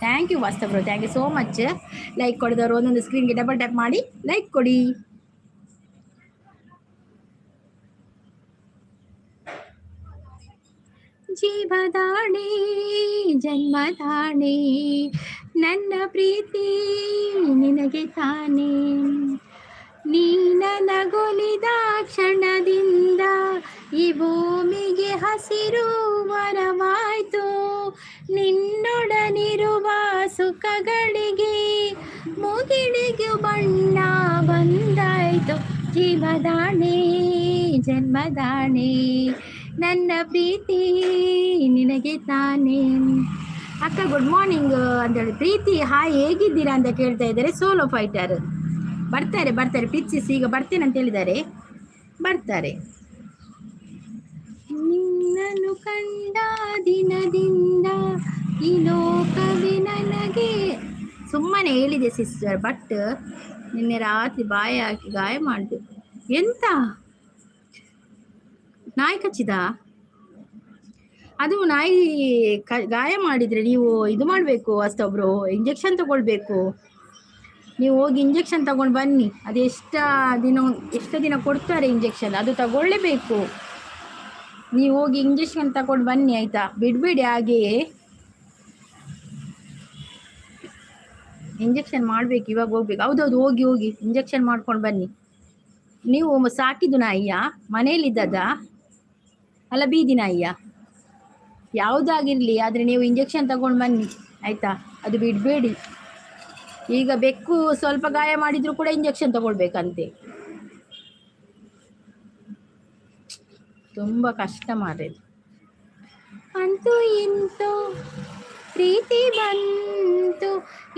Thank you Vastav bro, thank you so much. Like ಕೊಡಿದವರು ಒಂದೊಂದು ಸ್ಕ್ರೀನ್ಗೆ ಡಬಲ್ ಟ್ಯಾಪ್ ಮಾಡಿ ಲೈಕ್ ಕೊಡಿ. ಜೀವದಾಣೆ ಜನ್ಮದಾಣೆ ನನ್ನ ಪ್ರೀತಿ ನಿನಗೆ ತಾನೇ, ನೀ ನನಗೊಲಿದ ಕ್ಷಣದಿಂದ ಈ ಭೂಮಿಗೆ ಹಸಿರು ವರವಾಯ್ತು, ನಿನ್ನೊಡನಿರುವ ಸುಖಗಳಿಗೆ ಮುಗಿಡಿಗೆ ಬಣ್ಣ ಬಂದಾಯ್ತು. ಜೀವದಾಣೆ ಜನ್ಮದಾಣೆ ನನ್ನ ಪ್ರೀತಿ ನಿನಗೆ ತಾನೇ. ಅಕ್ಕ ಗುಡ್ ಮಾರ್ನಿಂಗ್ ಅಂತೇಳಿ ಪ್ರೀತಿ ಹಾಯ್ ಹೇಗಿದ್ದೀರಾ ಅಂತ ಕೇಳ್ತಾ ಇದ್ದಾರೆ. ಸೋಲೋ ಫೈಟರ್ ಬರ್ತಾರೆ ಪ್ರೀತಿಸಿ ಈಗ ಬರ್ತೇನೆ ಅಂತ ಹೇಳಿದ್ದಾರೆ, ಬರ್ತಾರೆ. ನಿನ್ನನ್ನು ಕಂಡ ದಿನದಿಂದ ಈ ಲೋಕವೇ ನನಗೆ ಸುಮ್ಮನೆ ಹೇಳಿದೆ ಸಿಸ್ಟರ್, ಬಟ್ ನಿನ್ನೆ ರಾತ್ರಿ ಬಾಯಿ ಹಾಕಿ ಗಾಯ ಮಾಡಿದೆ. ಎಂತ ನಾಯಿ ಕಚ್ಚಿದ? ಅದು ನಾಯಿ ಗಾಯ ಮಾಡಿದರೆ ನೀವು ಇದು ಮಾಡಬೇಕು ಅಷ್ಟೊಬ್ರು, ಇಂಜೆಕ್ಷನ್ ತಗೊಳ್ಬೇಕು. ನೀವು ಹೋಗಿ ಇಂಜೆಕ್ಷನ್ ತಗೊಂಡು ಬನ್ನಿ. ಅದು ಎಷ್ಟು ದಿನ ಕೊಡ್ತಾರೆ ಇಂಜೆಕ್ಷನ್, ಅದು ತಗೊಳ್ಳೇಬೇಕು. ನೀವು ಹೋಗಿ ಇಂಜೆಕ್ಷನ್ ತಗೊಂಡು ಬನ್ನಿ ಆಯಿತಾ, ಬಿಡಬೇಡಿ ಹಾಗೆಯೇ. ಇಂಜೆಕ್ಷನ್ ಮಾಡಬೇಕು, ಇವಾಗ ಹೋಗ್ಬೇಕು. ಹೌದೌದು, ಹೋಗಿ ಇಂಜೆಕ್ಷನ್ ಮಾಡ್ಕೊಂಡು ಬನ್ನಿ. ನೀವು ಸಾಕಿದ್ದು ನಾಯಿಯಾ, ಮನೆಯಲ್ಲಿದ್ದದ ಅಲ್ಲ ಬೀದಿ ನಾಯಿಯಾ, ಯಾವುದಾಗಿರಲಿ, ಆದರೆ ನೀವು ಇಂಜೆಕ್ಷನ್ ತಗೊಂಡು ಬನ್ನಿ ಆಯಿತಾ, ಅದು ಬಿಡಬೇಡಿ. ಈಗ ಬೆಕ್ಕು ಸ್ವಲ್ಪ ಗಾಯ ಮಾಡಿದರೂ ಕೂಡ ಇಂಜೆಕ್ಷನ್ ತಗೊಳ್ಬೇಕಂತೆ. ತುಂಬ ಕಷ್ಟ ಮಾಡೋದು. ಅಂತೂ ಇಂತೂ ಪ್ರೀತಿ ಬಂತು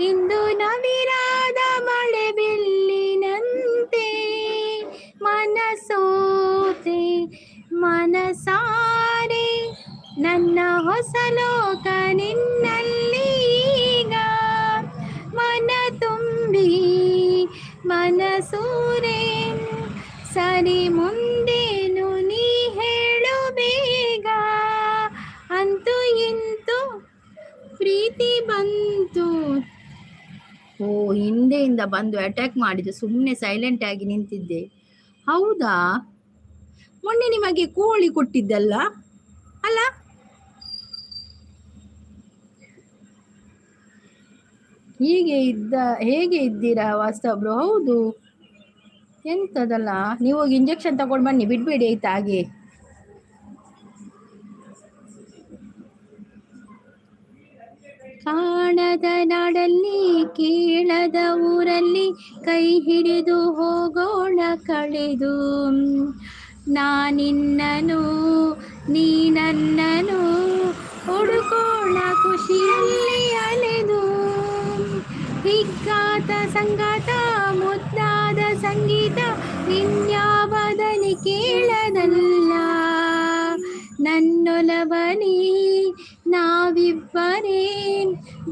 ಇಂದು ನವಿರಾದ ಮಳೆ ಬಿಲ್ಲಿನಂತೆ, ಮನಸೋತೆ ಮನಸಾರೆ ನನ್ನ ಹೊಸ ಲೋಕ ನಿನ್ನಲ್ಲೀಗ, ಮನ ತುಂಬಿ ಮನಸೂರೆ ಸರಿ ಮುಂದೇನು ನೀ ಹೇಳು ಬೇಗ, ಅಂತೂ ಇಂತು ಪ್ರೀತಿ ಬಂತು. ಓ, ಹಿಂದೆಯಿಂದ ಬಂದು ಅಟ್ಯಾಕ್ ಮಾಡಿದ್ದು, ಸುಮ್ಮನೆ ಸೈಲೆಂಟ್ ಆಗಿ ನಿಂತಿದ್ದೆ. ಹೌದಾ, ಮೊನ್ನೆ ನಿಮಗೆ ಕೋಳಿ ಕೊಟ್ಟಿದ್ದಲ್ಲ ಅಲ್ಲ? ಹೇಗೆ ಇದ್ದೀರಾ ವಾಸ್ತವ್ರು? ಹೌದು, ಎಂತದಲ್ಲ, ನೀವು ಹೋಗಿ ಇಂಜೆಕ್ಷನ್ ತಗೊಂಡು ಬನ್ನಿ, ಬಿಡ್ಬೇಡಿ ಆಯ್ತಾ ಹಾಗೆ. ಕಾಣದ ನಾಡಲ್ಲಿ ಕೇಳದ ಊರಲ್ಲಿ ಕೈ ಹಿಡಿದು ಹೋಗೋಣ ಕಳೆದು, ನಾನಿನ್ನನು ನೀ ನನ್ನನು ಹುಡುಕೋಣ ಖುಷಿಯಲ್ಲಿ ಅಲೆದು, ಹಿಗ್ಗಾತ ಸಂಗಾತ ಮುದ್ದಾದ ಸಂಗೀತ ನಿನ್ಯಾವದನಿ ಕೇಳದಲ್ಲ, ನನ್ನೊಲವನೇ ನಾವಿಬ್ಬರೇ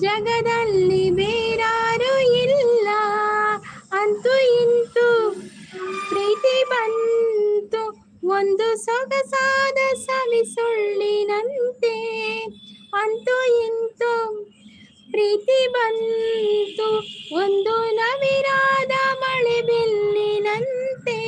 ಜಗದಲ್ಲಿ ಬೇರಾರು ಇಲ್ಲ, ಅಂತೂ ಇಂತು ಪ್ರೀತಿ ಬಂತು ಒಂದು ಸೊಗಸಾದ ಸವಿಸುಳ್ಳಿನಂತೆ, ಅಂತೂ ಇಂತು ಪ್ರೀತಿ ಬಂತು ಒಂದು ನವಿರಾದ ಮಳೆ ಬಿಲ್ಲಿನಂತೆ.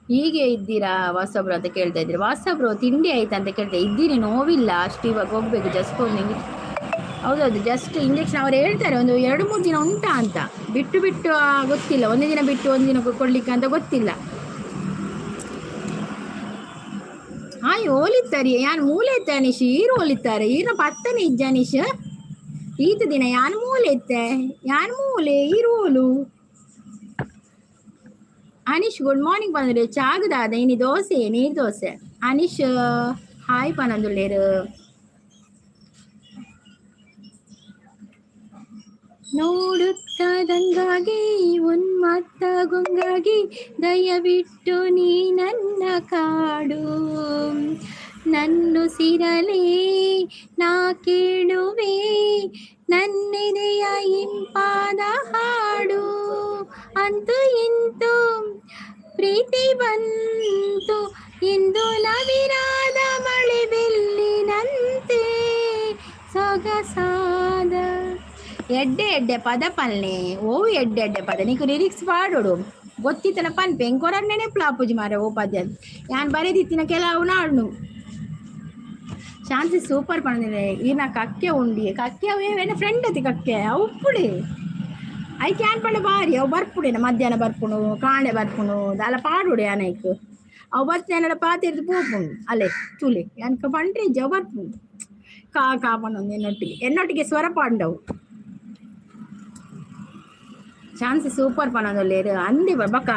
ಹೀಗೆ ಇದ್ದೀರಾ ವಾಸಬ್ರು ಅಂತ ಕೇಳ್ತಾ ಇದ್ದೀರಿ. ವಾಸಬ್ರು ತಿಂಡಿ ಆಯ್ತಾ ಅಂತ ಕೇಳ್ತಾ ಇದ್ದೀರಿ? ನೋವಿಲ್ಲ ಅಷ್ಟು, ಇವಾಗ ಹೋಗ್ಬೇಕು ಜಸ್ಟ್ ಒಂದು. ಹೌದೌದು, ಜಸ್ಟ್ ಇಂಜೆಕ್ಷನ್ ಅವ್ರು ಹೇಳ್ತಾರೆ ಒಂದು 2-3 ದಿನ ಉಂಟಾ ಅಂತ, ಬಿಟ್ಟು ಗೊತ್ತಿಲ್ಲ, ಒಂದು ದಿನ ಬಿಟ್ಟು ಒಂದು ದಿನ ಕೊಡ್ಲಿಕ್ಕೆ ಅಂತ ಗೊತ್ತಿಲ್ಲ. ಹಾಯ್ ಓಲಿತ್ತಾರೆ ಯಾನ್ ಮೂಲೆ ಎತ್ತೆ ಅನೀಶ್, ಈರು ಓಲಿತ್ತಾರೆ ಈರ್ನ ಪತ್ತನೆ ಇಜ್ಜ ಅನೀಶ್, ಈತ ದಿನ ಯಾನ್ ಮೂಲೆ ಎತ್ತೆ ಯಾನ್ ಮೂಲೆ ಈರು ಓಲು. ಅನೀಶ್ ಗುಡ್ ಮಾರ್ನಿಂಗ್ ಬಂದ್ರೆ ಚಾಗದಾದ ಇನಿ ದೋಸೆ ನೀರು ದೋಸೆ. ಅನೀಶ್ ಹಾಯ್ ಪನಂದುಳ್ಳೇರು. ನೋಡುತ್ತದಂಗಾಗಿ ಉನ್ಮತ್ತ ಗುಂಗಾಗಿ ದಯವಿಟ್ಟು ನೀ ನನ್ನ ಕಾಡು, ನನ್ನುಸಿರಲೇ ನಾ ಕೇಳುವೆ ನನ್ನೆದೆಯ ಇಂಪಾದ ಹಾಡು, ಅಂತೂ ಇಂತು ಪ್ರೀತಿ ಬಂತು ಇಂದು ನವಿರಾದ ಮಳೆ ಬಿಲ್ಲಿನಂತೆ, ಸೊಗಸಾದ ಎಡ್ಡೆ ಪದ ಪಲ್ನೆ ಓವು ಎಡ್ಡೆ ಪದ ನೀಕು ಲಿರಿಕ್ಸ್ ಪಾಡೋಡು ಗೊತ್ತಿತ್ತನ ಪನ್ಪೆ ಎಂಕೊರ ನೆನಪುಲ ಪೂಜೆ ಮಾರ ಓ ಪದ್ಯ ಯಾನ್ ಬರೆದಿತ್ತಿನ ಕೆಲವು ನಾಡು ಶಾಂತಿ ಸೂಪರ್ ಪಂದಿದೆ. ಈನ ಕಕ್ಕೆ ಉಂಡಿ ಕಕ್ಕೆ ಅವೇನ ಫ್ರೆಂಡ್ ಅತಿ ಕಕ್ಕೆ ಅವು ಉಪ್ಪುಡೆ ಐ ಕ್ಯಾನ್ ಪಂಡ ಬಾರಿ ಅವು ಬರ್ಪುಡೇನ ಮಧ್ಯಾಹ್ನ ಬರ್ಪುಣು ಕಾಣೆ ಬರ್ಪುಣು ಅಲ್ಲ ಪಾಡುಡೆ ಅನೈಕ್ ಅವು ಬರ್ತೇನೆ ಪಾತಿರ್ದು ಪೋಪುಂಡು ಅಲ್ಲೇ ಚೂಲಿ ಎನ್ಕ ಪಂಡ್ರಿ ಜವ್ ಬರ್ಪುಂಡು ಕಾ ಪಂಡು ಎನ್ನೊಟ್ಟಿಗೆ ಸ್ವರ ಪಾಂಡವು ಚಾನ್ಸಿ ಸೂಪರ್ ಪನೊಂದುಲ್ಲೇರು ಅಂದಿ ಬಕ್ಕ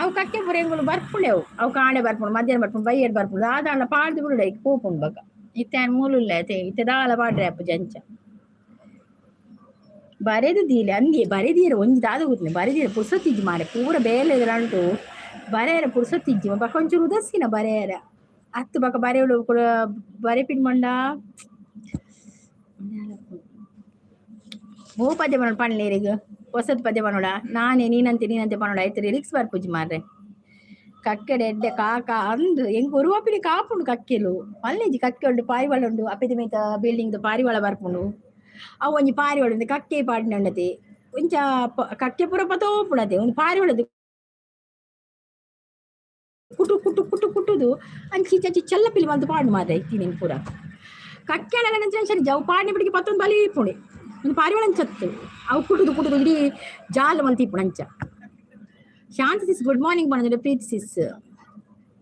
ಅವು ಕಕ್ಕೆ ಪುರೆಂಗುಲು ಬರ್ಪುಂಡೆವು ಅವು ಕಾಣೆ ಬರ್ಪುಂಡು ಮಧ್ಯಾಹ್ನ ಬರ್ಪುಂಡು ಬೈಯಡ್ ಬರ್ಪುಂಡು ಆದಾಂಡ ಪಾಡ್ದು ಬಿಡುಡ ಈಗ ಪೋಪುಂಡು ಬಕ್ಕ ಇತ್ತೇನು ಮೂಲುಲ್ಲ ಇತ್ತೆ ದಾಲ ಪಾಡ್ರೆ ಅಪ್ಪ ಜಂಚ ಬರೆದು ದೀಲೆ ಅಂದಿ ಬರೆದೀರ ಒಂಜಿ ದಾದ ಕೂತ್ನೆ ಬರೆದೀರ ಪುರ್ಸೊತ್ತಿಜ್ಜಿ ಮಾರೆ ಪೂರ ಬೇಲೆದ್ರಂಟು ಬರೆಯರ ಪುರ್ಸೊತ್ತಿಜ್ಜಿ ಬಕ್ಕ ಒಂಚೂರು ಉದಸ್ಸಿನ ಬರೆಯರ ಹತ್ತು ಬಕ್ಕ ಬರೆಯಲು ಬರೆ ಪಿನ್ಮಂಡ ಹೂ ಪದ್ಯ ಮಾಡೋಣ ಪಣ್ಣೀರಿಗೆ ಹೊಸದ್ ಪದ್ಯ ಮಾಡೋಣ ನಾನೇ ನೀನಂತೆ ಪನ್ನೋಡ ಆಯ್ತು ಲಿರಿಕ್ಸ್ ಬರ್ಪುಜಿ ಮಾರ್ರೆ ಕಕ್ಕೆಡೆ ಎಡ್ಡೆ ಕಾಕ ಅಂದು ಹೆಂಗ್ ಒರುವಾಪಿನಿ ಕಾಪುಂಡು ಕಕ್ಕೆಲು ಅಲ್ಲೇಜಿ ಕಕ್ಕೆ ಉಂಡು ಪಾರಿವಾಳ ಉಂಡು ಅಪ್ಪೆದ ಮೇತ ಬಿಲ್ಡಿಂಗ್ ಪಾರಿವಾಳ ಬರ್ಪುಂಡು ಅವು ಒಂಜಿ ಪಾರಿವಾಳ ಉಂಡು ಕಕ್ಕೆ ಪಾಡಿನ ಉಂಡತೆ ಒಂಚ ಕಕ್ಕೆ ಪುರ ಪತೋಪುಣತೆ ಒಂದು ಪಾರಿವಾಳದು ಕುಟುದು ಅಂಚಿ ಚಂಚಿ ಚಲ್ಲಪಿಲಿ ಬಂದು ಪಾಡು ಮಾರ್ರೆ ಇತ್ತೀನಿ ಪೂರ ಕಕ್ಕೆ ನಂತರ ಸರಿ ಜವ್ ಪಾಡಿನ ಬಿಡಿಗೆ ಪತ್ತೊಂದು ಬಲಿ ಇಪ್ಪುಣೆ ಒಂದು ಪಾರಿವಾಳ ಚತ್ತು ಅವು ಕುಟುದು ಇಡೀ ಜಾಲ ಮಂತಿ ಇಪ್ಪುಣ ಅಂಚ ಶಾಂತಿ ಸಿಸ್ ಗುಡ್ ಮಾರ್ನಿಂಗ್ ಬಂದ್ರೆ ಪ್ರೀತಿ ಸಿಸ್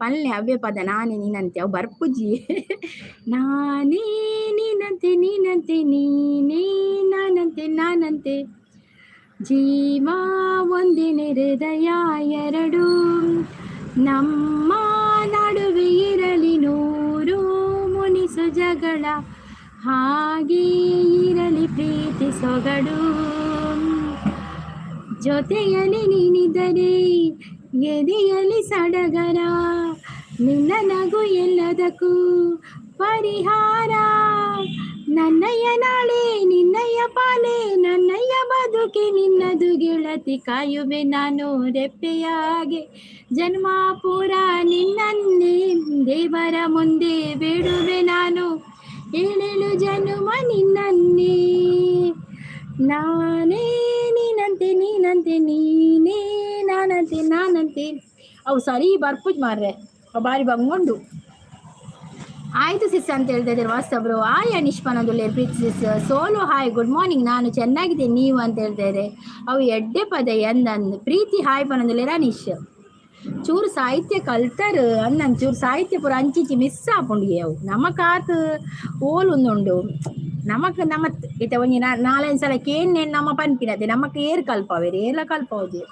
ಪಲ್ಲೆ ಅವ್ಯ ಪದ ನಾನೇ ನೀನಂತೆ ಅವು ಬರ್ಪುಜಿ ನಾನೇ ನೀನಂತೆ ನೀನೇ ನಾನಂತೆ ಜೀವ ಒಂದಿನ ಹೃದಯ ಎರಡು ನಮ್ಮ ನಡುವೆ ಇರಲಿ ನೂರು ಮುನಿಸು ಜಗಳ ಹಾಗೆ ಇರಲಿ ಪ್ರೀತಿ ಸೊಗಡು ಜೊತೆಯಲ್ಲಿ ನೀನಿದ್ದರೆ ಎದೆಯಲ್ಲಿ ಸಡಗರ, ನಿನ್ನ ನಗು ಎಲ್ಲದಕ್ಕೂ ಪರಿಹಾರ. ನನ್ನಯ್ಯ ನಾಳೆ ನಿನ್ನಯ್ಯ ಪಾಲೆ, ನನ್ನಯ್ಯ ಬದುಕಿ ನಿನ್ನದು ಗೆಳತಿ, ಕಾಯುವೆ ನಾನು ರೆಪ್ಪೆಯಾಗೆ ಜನ್ಮ ಪೂರ ನಿನ್ನನ್ನೇ, ದೇವರ ಮುಂದೆ ಬೇಡುವೆ ನಾನು ಏಳೇಳು ಜನ್ಮ ನಿನ್ನನ್ನೇ. ನಾನೇ ನೀನಂತೆ ನೀನಂತೆ ನೀನೇ ನಾನಂತೆ ನಾನಂತೆ. ಅವು ಸರಿ ಬರ್ಪುಜ್ ಮಾರ್ರೆ ಬಾರಿ ಬಂಗೊಂಡು. ಆಯ್ತು ಸಿಸ್ ಅಂತ ಹೇಳ್ತಾ ಇದ್ದಾರೆ ವಾಸ್ತವ್ರು. ಹಾಯ್ ಅನೀಶ್ ಪನದುಲ್ಲೇರ್ ಪ್ರೀತಿ ಸಿಸ್. ಸೋಲು ಹಾಯ್ ಗುಡ್ ಮಾರ್ನಿಂಗ್, ನಾನು ಚೆನ್ನಾಗಿದ್ದೇನೆ ನೀವು ಅಂತ ಹೇಳ್ತಾ ಇದ್ದಾರೆ. ಅವು ಎಡ್ಡೆ ಪದ ಎಂದಂದು ಪ್ರೀತಿ ಹಾಯ್ ಪನದುಲ್ಲೇರ್ ಅನೀಶ್. ಚೂರು ಸಾಹಿತ್ಯ ಕಲ್ತರು ಅನ್ನಂದು ಚೂರು ಸಾಹಿತ್ಯ ಪೂರ ಅಂಚಿಂಚಿ ಮಿಸ್ ಆಪುಂಡಿಗೆ ಅವು ನಮಕಾತು ಓಲುಂದುಂಡು. ನಮಕ್ ನಮ್ಮ ಇತ ಒಂಜಿ ನಾಲೈದು ಸಲ ಕೇನ್ ನಮ್ಮ ಪನ್ಪಿನತೆ ನಮಕ್ ಏರ್ ಕಲ್ಪವೇರು ಏರ್ಲ ಕಲ್ಪವದು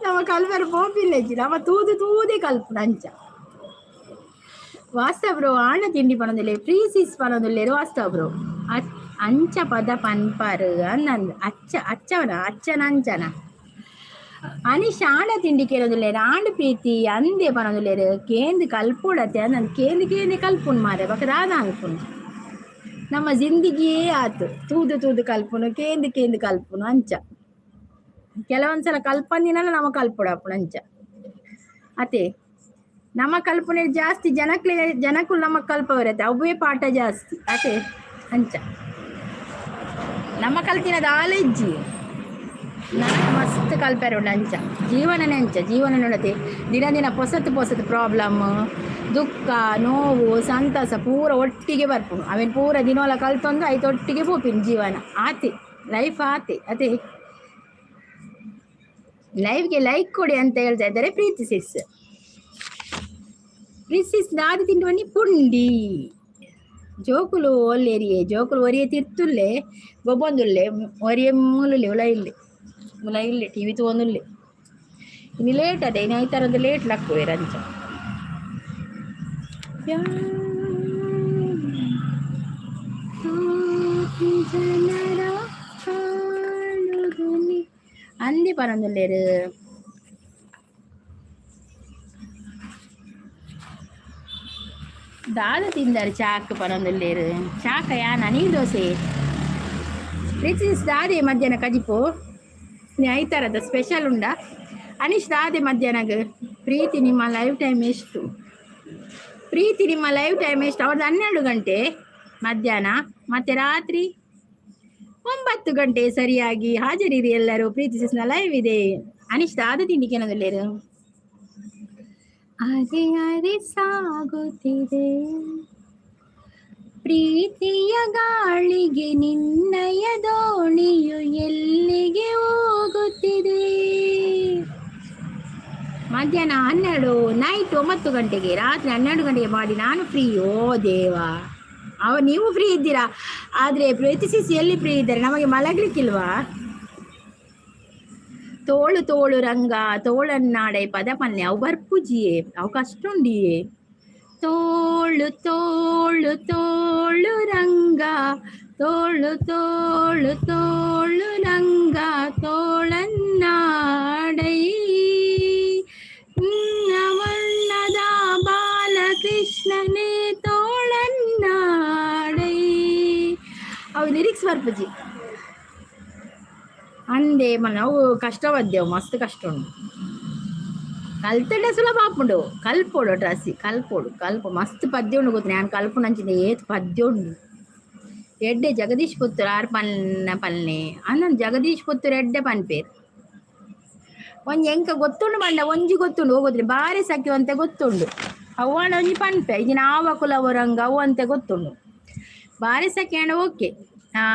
ನಮ್ಮ ಕಲ್ಪರು ಪೋಪಿಲ್ಲಜ್ಜಿ ನಮ್ಮ ತೂದು ತೂದೇ ಕಲ್ಪನ ಅಂಚ. ವಾಸ್ತವ್ರು ಆಣ ತಿಂಡಿ ಪನೊಂದುಲ್ಲೆ ಪ್ರೀಸಿಸ್ ಪನೊಂದುಲ್ಲೇರು ವಾಸ್ತವ್ರು ಅಂಚ ಪದ ಪನ್ಪರು ಅನ್ನಂದು ಅಚ್ಚವನ ಅಚ್ಚನ ಅಂಚನ. ಅನೀಶ್ ಆಂಡ ತಿಂಡಿ ಕೇಳೋದಿಲ್ಲೇರು ಆಂಡ ಪ್ರೀತಿ ಅಂದೇ ಪನೊಂದುಲ್ಲೇರು ಕೇಂದು ಕಲ್ಪೋಡತ್ತೆ ಅನ್ನಂದು ಕೇಂದು ಕಲ್ಪುನ್ ಮಾರೆ ಬಕದಾದ ಅನ್ಪುನ್. ನಮ್ಮ ಜಿಂದಗಿಯೇ ಆತು ತೂದು ತೂದು ಕಲ್ಪುನು ಕೇಂದು ಕಲ್ಪುನು ಅಂಚ. ಕೆಲವೊಂದ್ಸಲ ಕಲ್ಪಂದಿನಲ್ಲ ನಮ್ಮ ಕಲ್ಪುಡಪ್ಪುನು ಅಂಚ. ಅತೆ ನಮ್ಮ ಕಲ್ಪನೆ ಜಾಸ್ತಿ ಜನಕ್ಕೂ ನಮ್ಮ ಕಲ್ಪವಿರತ್ತೆ ಅವೇ ಪಾಠ ಜಾಸ್ತಿ ಅತೆ ಅಂಚ. ನಮ್ಮ ಕಲ್ತಿನದ ಆಲೆಜ್ಜಿ ನನಗೆ ಮಸ್ತ್ ಕಲ್ಪೆರು ಉಂಡು ಅಂಚ. ಜೀವನನೇ ಅಂಚ ಜೀವನ ನೋಡತೆ ದಿನ ದಿನ ಪೊಸತು ಪ್ರಾಬ್ಲಮ್ ದುಃಖ ನೋವು ಸಂತಸ ಪೂರ ಒಟ್ಟಿಗೆ ಬರ್ಪುನು. ಅವೇನು ಪೂರ ದಿನವಲ್ಲ ಕಲ್ತೊಂದು ಆಯ್ತು ಒಟ್ಟಿಗೆ ಪೋಪಿನ ಜೀವನ ಆತೆ ಲೈಫ್ ಆತೆ. ಅದೇ ಲೈಫ್ಗೆ ಲೈಕ್ ಕೊಡಿ ಅಂತ ಹೇಳ್ತಾ ಇದ್ದಾರೆ ಪ್ರೀತಿ ಸಿಸ್. ಪ್ರೀಸಿಸ್ ದಾದಿ ತಿಂಡು ಬನ್ನಿ ಪುಂಡಿ ಜೋಕುಲು ಒಲ್ಲೇರಿಯೇ ಜೋಕುಲು ಒರಿಯೇ ತಿರ್ತುಲ್ಲೆ ಗೊಬ್ಬೊಂದುಲ್ಲೆ ಒರಿಯೇ ಮೂಲುಲ್ಲೆ ಮುಲ ಇಲ್ಲೆ ಟಿ ವಿ ತೊಗೊಂದುಲ್ಲೆ ಇನ್ನು ಲೇಟ್ ಅದೇ ಇನ್ನು ಈ ಥರದ್ದು ಲೇಟ್ ಲಕ್ಕುವೆ ರಂಚ. ಅಂದಿ ಪನೊಂದುಲ್ಲೇರು ದಾದ ತಿಂದಾರು ಚಾಕ್ ಪನೊಂದುಲ್ಲೇರು ಚಾಕ ಯಾನ ನೀರು ದೋಸೆ ಪ್ರೀತಿಸ್ ದಾದೆ ಮಧ್ಯಾಹ್ನ ಕಜಿಪು ನೀ ಐತಾರದ ಸ್ಪೆಷಲ್ ಉಂಡ ಅನೀಶ್ ದಾದೆ ಮಧ್ಯಾಹ್ನಗ. ಪ್ರೀತಿ ನಿಮ್ಮ ಲೈಫ್ ಟೈಮ್ ಎಷ್ಟು? ಪ್ರೀತಿ ನಿಮ್ಮ ಲೈಫ್ ಟೈಮ್ ಎಷ್ಟು? ಅವ್ರದ್ದು 12 ಗಂಟೆ ಮಧ್ಯಾಹ್ನ, ಮತ್ತೆ ರಾತ್ರಿ 9 ಗಂಟೆ ಸರಿಯಾಗಿ ಹಾಜರಿರಿ ಎಲ್ಲರೂ. ಪ್ರೀತಿ ಸಿಸ್ನ ಲೈವ್ ಇದೆ. ಅನೀಶ್ ದಾದ ತಿಂಡಿಗೆ ಏನದಲ್ಲೇರು ಅರೆ ಅರೆ ಸಾಗುತ್ತಿದೆ ಪ್ರೀತಿಯ ಗಾಳಿಗೆ ನಿನ್ನಯ ದೋಣಿಯು ಎಲ್ಲಿಗೆ ಹೋಗುತ್ತಿದೆ. ಮಧ್ಯಾಹ್ನ 12 ನೈಟ್ 9 ಗಂಟೆಗೆ ರಾತ್ರಿ 12 ಗಂಟೆಗೆ ಮಾಡಿ ನಾನು ಫ್ರೀ. ಓ ದೇವಾ, ನೀವು ಫ್ರೀ ಇದ್ದೀರಾ, ಆದರೆ ಪ್ರೀತಿಸಿ ಎಲ್ಲಿ ಫ್ರೀ ಇದ್ದಾರೆ? ನಮಗೆ ಮಲಗಲಿಕ್ಕಿಲ್ವಾ? ತೋಳು ತೋಳು ರಂಗ ತೋಳನ್ನಾಡೆ ಪದ ಪನ್ನೆ ಅವು ಬರ್ಪುಜಿಯೇ ಅವು ಕಷ್ಟುಂಡಿಯೇ. ತೋಳು ತೋಳು ತೋಳು ರಂಗ ತೋಳು ತೋಳು ತೋಳು ರಂಗ ತೋಳನ್ನಾಡೈ ವಣ್ಣದ ಬಾಲಕೃಷ್ಣನೇ ತೋಳನ್ನಾಡೈ. ಅವು ಲಿರಿಕ್ಸ್ ಬರ್ಪುಜಿ ಅಂದೆ ನಾವು ಕಷ್ಟವದ್ದೇವು ಮಸ್ತ್ ಕಷ್ಟ ಉಂಡು. ಕಲ್ತಡೆ ಸುಲಭ ಆಪುಂಡು ಕಲ್ಪೋಡು ಡ್ರಸ್ಸಿ ಕಲ್ಪ ಮಸ್ತ್ ಪದ್ಯ ಉಂಡು ಗೊತ್ತು. ನಾನು ಕಲ್ಪ ನಂಚಿದೆ ಏತ್ ಪದ್ಯ ಉಂಡು. ಎಡ್ಡೆ ಜಗದೀಶ್ ಪುತ್ತೂರು ಆರು ಪಲ್ನೆ ಅನ್ನೊಂದು ಜಗದೀಶ್ ಪುತ್ತೂರು ಎಡ್ಡೆ ಪನ್ಪೇರು ಒಂಜಿ ಎಂಕ ಗೊತ್ತುಂಡು ಬಂಡ ಒಂಜಿ ಗೊತ್ತುಂಡು ಹೋಗೋದ್ರಿ ಬಾರಿ ಸಖ್ಯ ಅಂತ ಗೊತ್ತುಂಡು. ಅವಳ ಒಂಜಿ ಪನ್ಪೆ ಇದು ನಾವ ಕುಲವರಂಗ ಅವು ಅಂತ ಗೊತ್ತುಂಡು ಬಾರಿ ಸಖ್ಯ ಅಂಡ ಓಕೆ.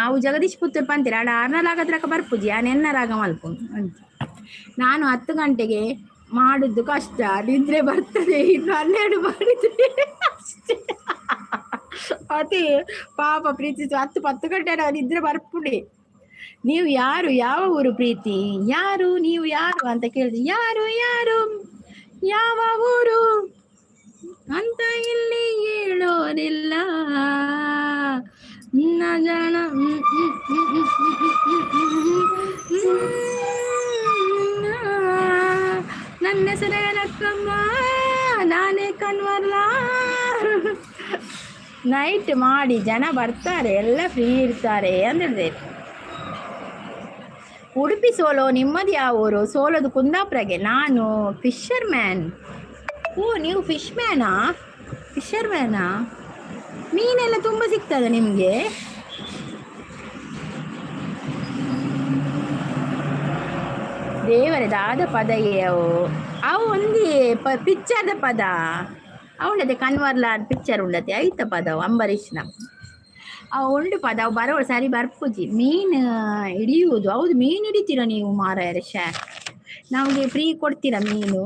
ಅವು ಜಗದೀಶ್ ಪುತ್ತೂರು ಪಂತೀರ ಆಡ 6 ಬರ್ಪುಜಿ ಆ ನೆನ್ನರಾಗ ಮಲ್ಪುಂಡು ಅಂತ. ನಾನು 10 ಗಂಟೆಗೆ ಮಾಡಿದ್ದು ಕಷ್ಟ, ನಿದ್ರೆ ಬರ್ತದೆ. ಇನ್ನು 12 ಮಾಡಿದ್ರೆ ಅಷ್ಟೇ. ಅದೇ ಪಾಪ ಪ್ರೀತಿ 10 ಗಂಟೆ ನಿದ್ರೆ ಬರ್ಪುಡಿ. ನೀವು ಯಾರು, ಯಾವ ಊರು ಪ್ರೀತಿ, ಯಾರು ನೀವು ಯಾರು ಅಂತ ಕೇಳಿದ್ರಿ. ಯಾರು ಯಾರು ಯಾವ ಊರು ಅಂತ ಇಲ್ಲಿ ಹೇಳೋದಿಲ್ಲ ಜನ ನೈಟ್ ಮಾಡಿ ಜನ ಬರ್ತಾರೆ, ಎಲ್ಲ ಫ್ರೀ ಇರ್ತಾರೆ ಅಂತ ಹೇಳಿದೆ. ಉಡುಪಿ ಸೋಲೋ, ನಿಮ್ಮದು ಯಾವ ಊರು? ಸೋಲೋದು ಕುಂದಾಪುರಗೆ. ನಾನು ಫಿಶರ್ ಮ್ಯಾನ್. ಓ, ನೀವು ಫಿಶ್ ಮ್ಯಾನಾ? ಫಿಶರ್ ಮ್ಯಾನಾ? ಮೀನೆಲ್ಲ ತುಂಬ ಸಿಗ್ತದ ನಿಮಗೆ? ದೇವರ ದಾದ ಪದ ಅವು ಒಂದೇ ಪಿಕ್ಚರ್ದ ಪದ ಅವಳದೆ ಕನ್ವರ್ಲಾನ್ ಪಿಕ್ಚರ್ ಉಂಡತೆ ಐತ ಪದ ಅಂಬರೀಷ್ನ ಅವು ಉಂಡು ಪದ ಅವು ಬರೋಳು ಸರಿ ಬರ್ಪುಜಿ. ಮೀನು ಹಿಡಿಯುವುದು ಹೌದು. ಮೀನು ಹಿಡಿತೀರ ನೀವು ಮಾರಾಯರ? ನಮಗೆ ಫ್ರೀ ಕೊಡ್ತೀರಾ ಮೀನು?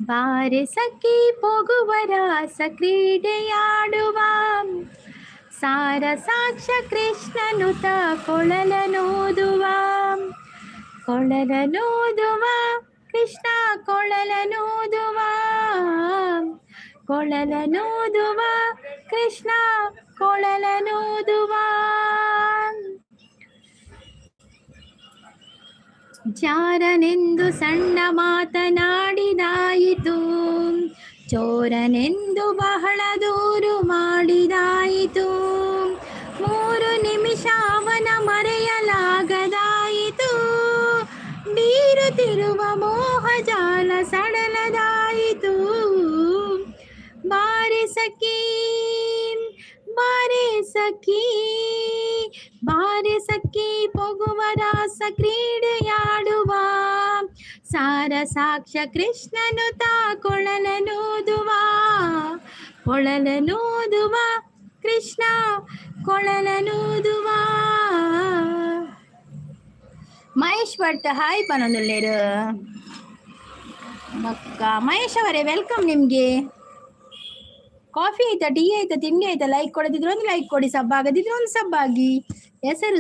ಬಾರೆ ಸಖಿ ಹೋಗುವ ರಾಸ ಕ್ರೀಡೆಯಾಡುವ, ಸಾರ ಸಾಕ್ಷ ಕೃಷ್ಣನುತ ಕೊಳಲನೂದುವ, ಕೊಳಲನೂದುವ ಕೃಷ್ಣ ಕೊಳಲನೂದುವ, ಕೊಳಲನೂದುವ ಕೃಷ್ಣ ಕೊಳಲನೂದುವ. ಜಾರನೆಂದು ಸಣ್ಣ ಮಾತನಾಡಿದಾಯಿತು, ಚೋರನೆಂದು ಬಹಳ ದೂರು ಮಾಡಿದಾಯಿತು, 3 ನಿಮಿಷ ಅವನ ಮರೆಯಲಾಗದಾಯಿತು, ಬೀರುತ್ತಿರುವ ಮೋಹ ಜಾಲ ಸಡಲದಾಯಿತು. ಬಾರೆ ಸಖಿ, ಬಾರೆ ಸಖಿ, ಬಾರೆ ಸಖಿ ಪೊಗುವ ರಾಸ ಕ್ರೀಡೆಯಾಡುವ, ಸಾರ ಸಾಕ್ಷ ಕೃಷ್ಣನು ತಾ ಕೊಳಲನೂದುವ, ಕೊಳಲನೂದುವ ಕೃಷ್ಣ ಕೊಳಲನೂದುವ. ಮಹೇಶ್ ಭಟ್ ಹಾಯ್ ಪನೊಂದುಲ್ಲೇರು ಮಕ್ಕ. ಮಹೇಶ್ ಅವರೇ ವೆಲ್ಕಮ್. ನಿಮಗೆ ಕಾಫಿ ಆಯ್ತಾ, ಟೀ ಆಯ್ತಾ, ತಿಂಡಿ ಆಯ್ತಾ? ಲೈಕ್ ಕೊಡದಿದ್ರು ಒಂದು ಲೈಕ್ ಕೊಡಿ, ಸಬ್ ಆಗದಿದ್ರು ಒಂದು ಸಬ್ ಆಗಿ. ಹೆಸರು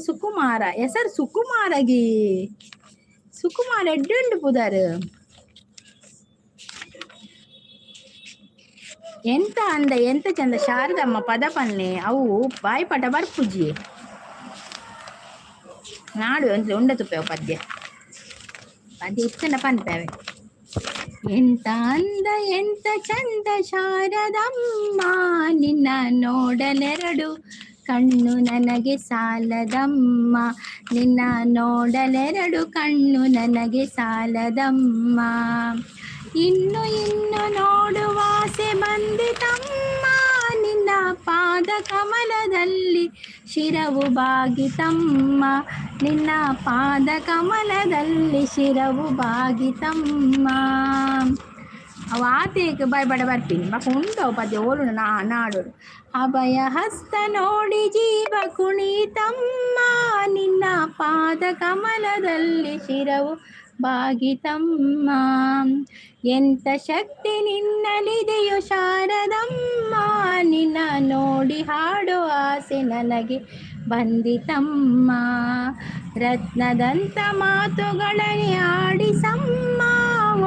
ಸುಕುಮಾರ, ಹೆಸರು ಸುಕುಮಾರಗಿ, ಸುಕುಮಾರ ಎಡ್ಡುಂಡು ಪುದರ್. ಎಂತ ಅಂದ ಎಂತ ಚಂದ ಶಾರದಮ್ಮ ಪದ ಪನ್ನೆ ಅವು ಬಾಯಿ ಪಟ ಬರ್ಪುಜಿ. ನಾಡು ಅಂತ ಉಂಡ ತುಪ್ಪೇವು ಪದ್ಯ ಇಷ್ಟನ ಪಂತವೆ. ಎಂತ ಅಂದ ಎಂತ ಚಂದ ಶಾರದಮ್ಮ, ನಿನ್ನ ನೋಡಲೆರಡು ಕಣ್ಣು ನನಗೆ ಸಾಲದಮ್ಮ, ನಿನ್ನ ನೋಡಲೆರಡು ಕಣ್ಣು ನನಗೆ ಸಾಲದಮ್ಮ, ಇನ್ನು ಇನ್ನು ನೋಡುವಾಸೆ ಬಂದಿತಮ್ಮ, ನಿನ್ನ ಪಾದ ಕಮಲದಲ್ಲಿ ಶಿರವು ಬಾಗಿತಮ್ಮ, ನಿನ್ನ ಪಾದ ಕಮಲದಲ್ಲಿ ಶಿರವು ಬಾಗಿತಮ್ಮ. ಅವು ಆತೇಕ ಬಾಯ್ ಬಡ ಬರ್ತೀನಿ ಮಕ್ಕ ಉಂಟವು ಪದ್ಯ ಓಲು ನಾಡೋಡು. ಅಭಯ ಹಸ್ತ ನೋಡಿ ಜೀವ ಕುಣಿತಮ್ಮ, ನಿನ್ನ ಪಾದ ಕಮಲದಲ್ಲಿ ಶಿರವು ಬಾಗಿತಮ್ಮ, ಎಂತ ಶಕ್ತಿ ನಿನ್ನಲಿದೆಯೋ ಶಾರದಮ್ಮ, ನಿನ್ನ ನೋಡಿ ಹಾಡೋ ಆಸೆ ನನಗೆ ಬಂದಿತಮ್ಮ, ರತ್ನದಂತ ಮಾತುಗಳನೆ ಆಡಿಸಮ್ಮ,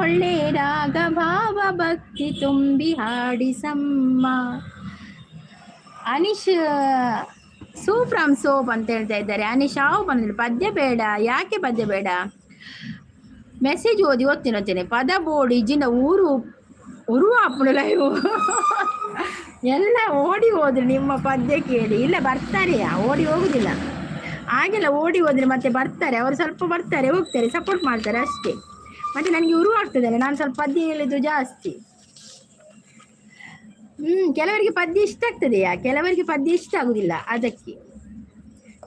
ಒಳ್ಳೆ ರಾಗ ಭಾವ ಭಕ್ತಿ ತುಂಬಿ ಹಾಡಿಸಮ್ಮ. ಅನೀಶ್ ಸೂಫ್ರಮ್ ಸೋಪ್ ಅಂತ ಹೇಳ್ತಾ ಇದ್ದಾರೆ. ಅನೀಶ್ ಯಾವ ಬಂದಿಲ್ಲ. ಪದ್ಯ ಬೇಡ. ಯಾಕೆ ಪದ್ಯ ಬೇಡ? ಮೆಸೇಜ್ ಓದಿ ಓದ್ತೀನಿ. ಪದ ಬೋಡಿ ಜಿನ ಊರು ಉರುವಾಪುಣ ಲೈವ್ ಎಲ್ಲ ಓಡಿ ಹೋದ್ರಿ ನಿಮ್ಮ ಪದ್ಯ ಕೇಳಿ. ಇಲ್ಲ ಬರ್ತಾರೆಯಾ? ಓಡಿ ಹೋಗುದಿಲ್ಲ. ಹಾಗೆಲ್ಲ ಓಡಿ ಹೋದ್ರೆ ಮತ್ತೆ ಬರ್ತಾರೆ ಅವರು, ಸ್ವಲ್ಪ ಬರ್ತಾರೆ ಹೋಗ್ತಾರೆ, ಸಪೋರ್ಟ್ ಮಾಡ್ತಾರೆ ಅಷ್ಟೇ. ಮತ್ತೆ ನನಗೆ ಉರು ಆಗ್ತದಲ್ಲ, ನಾನು ಸ್ವಲ್ಪ ಪದ್ಯ ಹೇಳಿದ್ದು ಜಾಸ್ತಿ. ಕೆಲವರಿಗೆ ಪದ್ಯ ಇಷ್ಟ ಆಗ್ತದೆಯಾ, ಕೆಲವರಿಗೆ ಪದ್ಯ ಇಷ್ಟ ಆಗುದಿಲ್ಲ. ಅದಕ್ಕೆ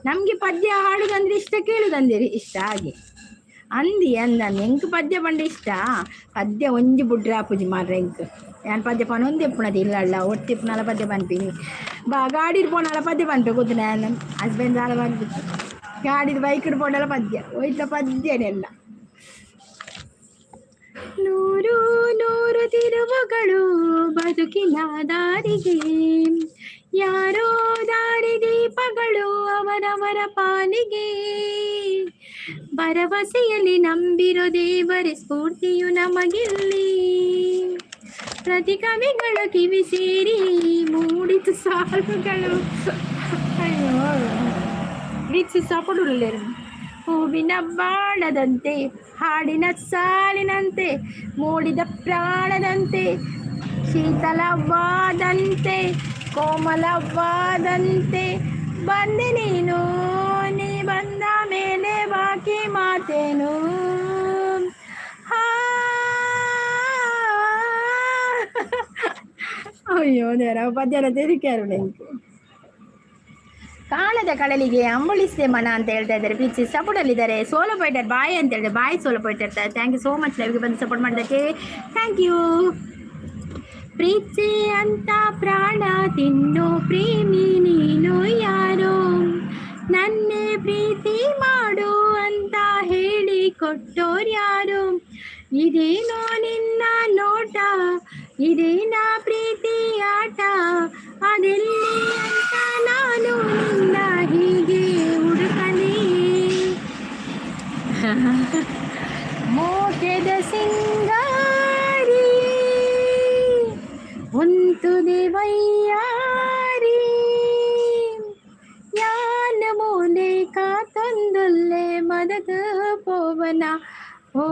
ನಮ್ಗೆ ಪದ್ಯ ಹಾಡುದಂದ್ರೆ ಇಷ್ಟ, ಕೇಳುದಂದ್ರೆ ಇಷ್ಟ. ಹಾಗೆ ಅಂದಿ ಎಂಕ್ ಪದ್ಯ ಬಂಡ ಇಷ್ಟ. ಪದ್ಯ ಒಂಜಿ ಬುಡ್ರೆ ಆಪುಜಿ ಮಾರ್ರೆ ಎಂಕ್ ನಾನು ಪದ್ಯ ಪನ ಒಂದೇ ಪುಣದಿ ಇಲ್ಲ ಒಟ್ಟಿಪ್ಪುನಾಲ ಪದ್ಯ ಪನ್ಪೀನಿ. ಗಾಡಿಡ್ ಪೋನಾಲ ಪದ್ಯ ಪನ್ಪೆ ಗೊತ್ತು. ನಾನು ಹಸ್ಬೆಂಡ್ ಸಾಲ ಬಂದ್ಬಿಟ್ಟು ಗಾಡಿದ ಬೈಕಿಡ್ ಪೋಂಡಲ ಪದ್ಯ ಹೋಯ್ತ ಪದ್ಯನೆಲ್ಲ. 100 100 ತಿರುವುಗಳು ಬದುಕಿನ ದಾರಿಗೆ, ಯಾರೋ ದಾರಿ ದೀಪಗಳು ಅವರವರ ಪಾಲಿಗೆ, ಭರವಸೆಯಲ್ಲಿ ನಂಬಿರೋ ದೇವರ ಸ್ಫೂರ್ತಿಯು ನಮಗಿಲ್ಲಿ, ಪ್ರತಿ ಕವಿಗಳು ಕಿವಿ ಸೇರಿ ಮೂಡಿತು ಸಾಲುಗಳು. ಅಯ್ಯೋ ಪ್ರೀತಿ ಸಪೋರ್ಟ್ ಹೂವಿನ ಬಾಣದಂತೆ ಹಾಡಿನ ಸಾಲಿನಂತೆ ಮೂಡಿದ ಪ್ರಾಣದಂತೆ ಶೀತಲವಾದಂತೆ ಕೋಮಲವಾದಂತೆ ಬಂದೆ ನೀನು, ನೀ ಬಂದ ಮೇಲೆ ಬಾಕಿ ಮಾತೇನು. ಅಯ್ಯೋ ದೇವರ ಪದ್ಯನ ತೆರಿಕ್ಯಾರು ನೆನಪು. ಕಾಣದ ಕಡಲಿಗೆ ಅಂಬುಳಿಸಿದೆ ಮನ ಅಂತ ಹೇಳ್ತಾ ಇದ್ದಾರೆ. ಪ್ರೀತಿ ಸಪೋರ್ಟಲ್ಲಿದ್ದಾರೆ. ಸೋಲೋ ಫೈಟರ್ ಬಾಯ್ ಅಂತ ಹೇಳಿದೆ. Bye solo fighter. Thank you so much ಲೈವ್ಗೆ ಬಂದು ಸಪೋರ್ಟ್ ಮಾಡೋದಕ್ಕೆ. Thank you. ಪ್ರೀತಿ ಅಂತ ಪ್ರಾಣ ತಿನ್ನು ಪ್ರೇಮಿ ನೀನು ಯಾರೋ, ನನ್ನೇ ಪ್ರೀತಿ ಮಾಡು ಅಂತ ಹೇಳಿ ಕೊಟ್ಟೋರ್ಯಾರು. ಇದೇನೋ ನಿನ್ನ ನೋಟ, ಇದೇನಾ ಪ್ರೀತಿ ಆಟ, ಅದೆಲ್ಲಿ ಅಂತ ನಾನು ನಿನ್ನ ಹೀಗೆ ಹುಡುಕಲಿ. ಮೋಕೆದ ಸಿಂಗಾರಿ ಉಂತುದೆ ವಯ್ಯಾರಿ, ಯಾನ ಮೂಲೆ ಕಾತೊಂದುಲ್ಲೆ ಮದದ ಪೋವನ, ಓ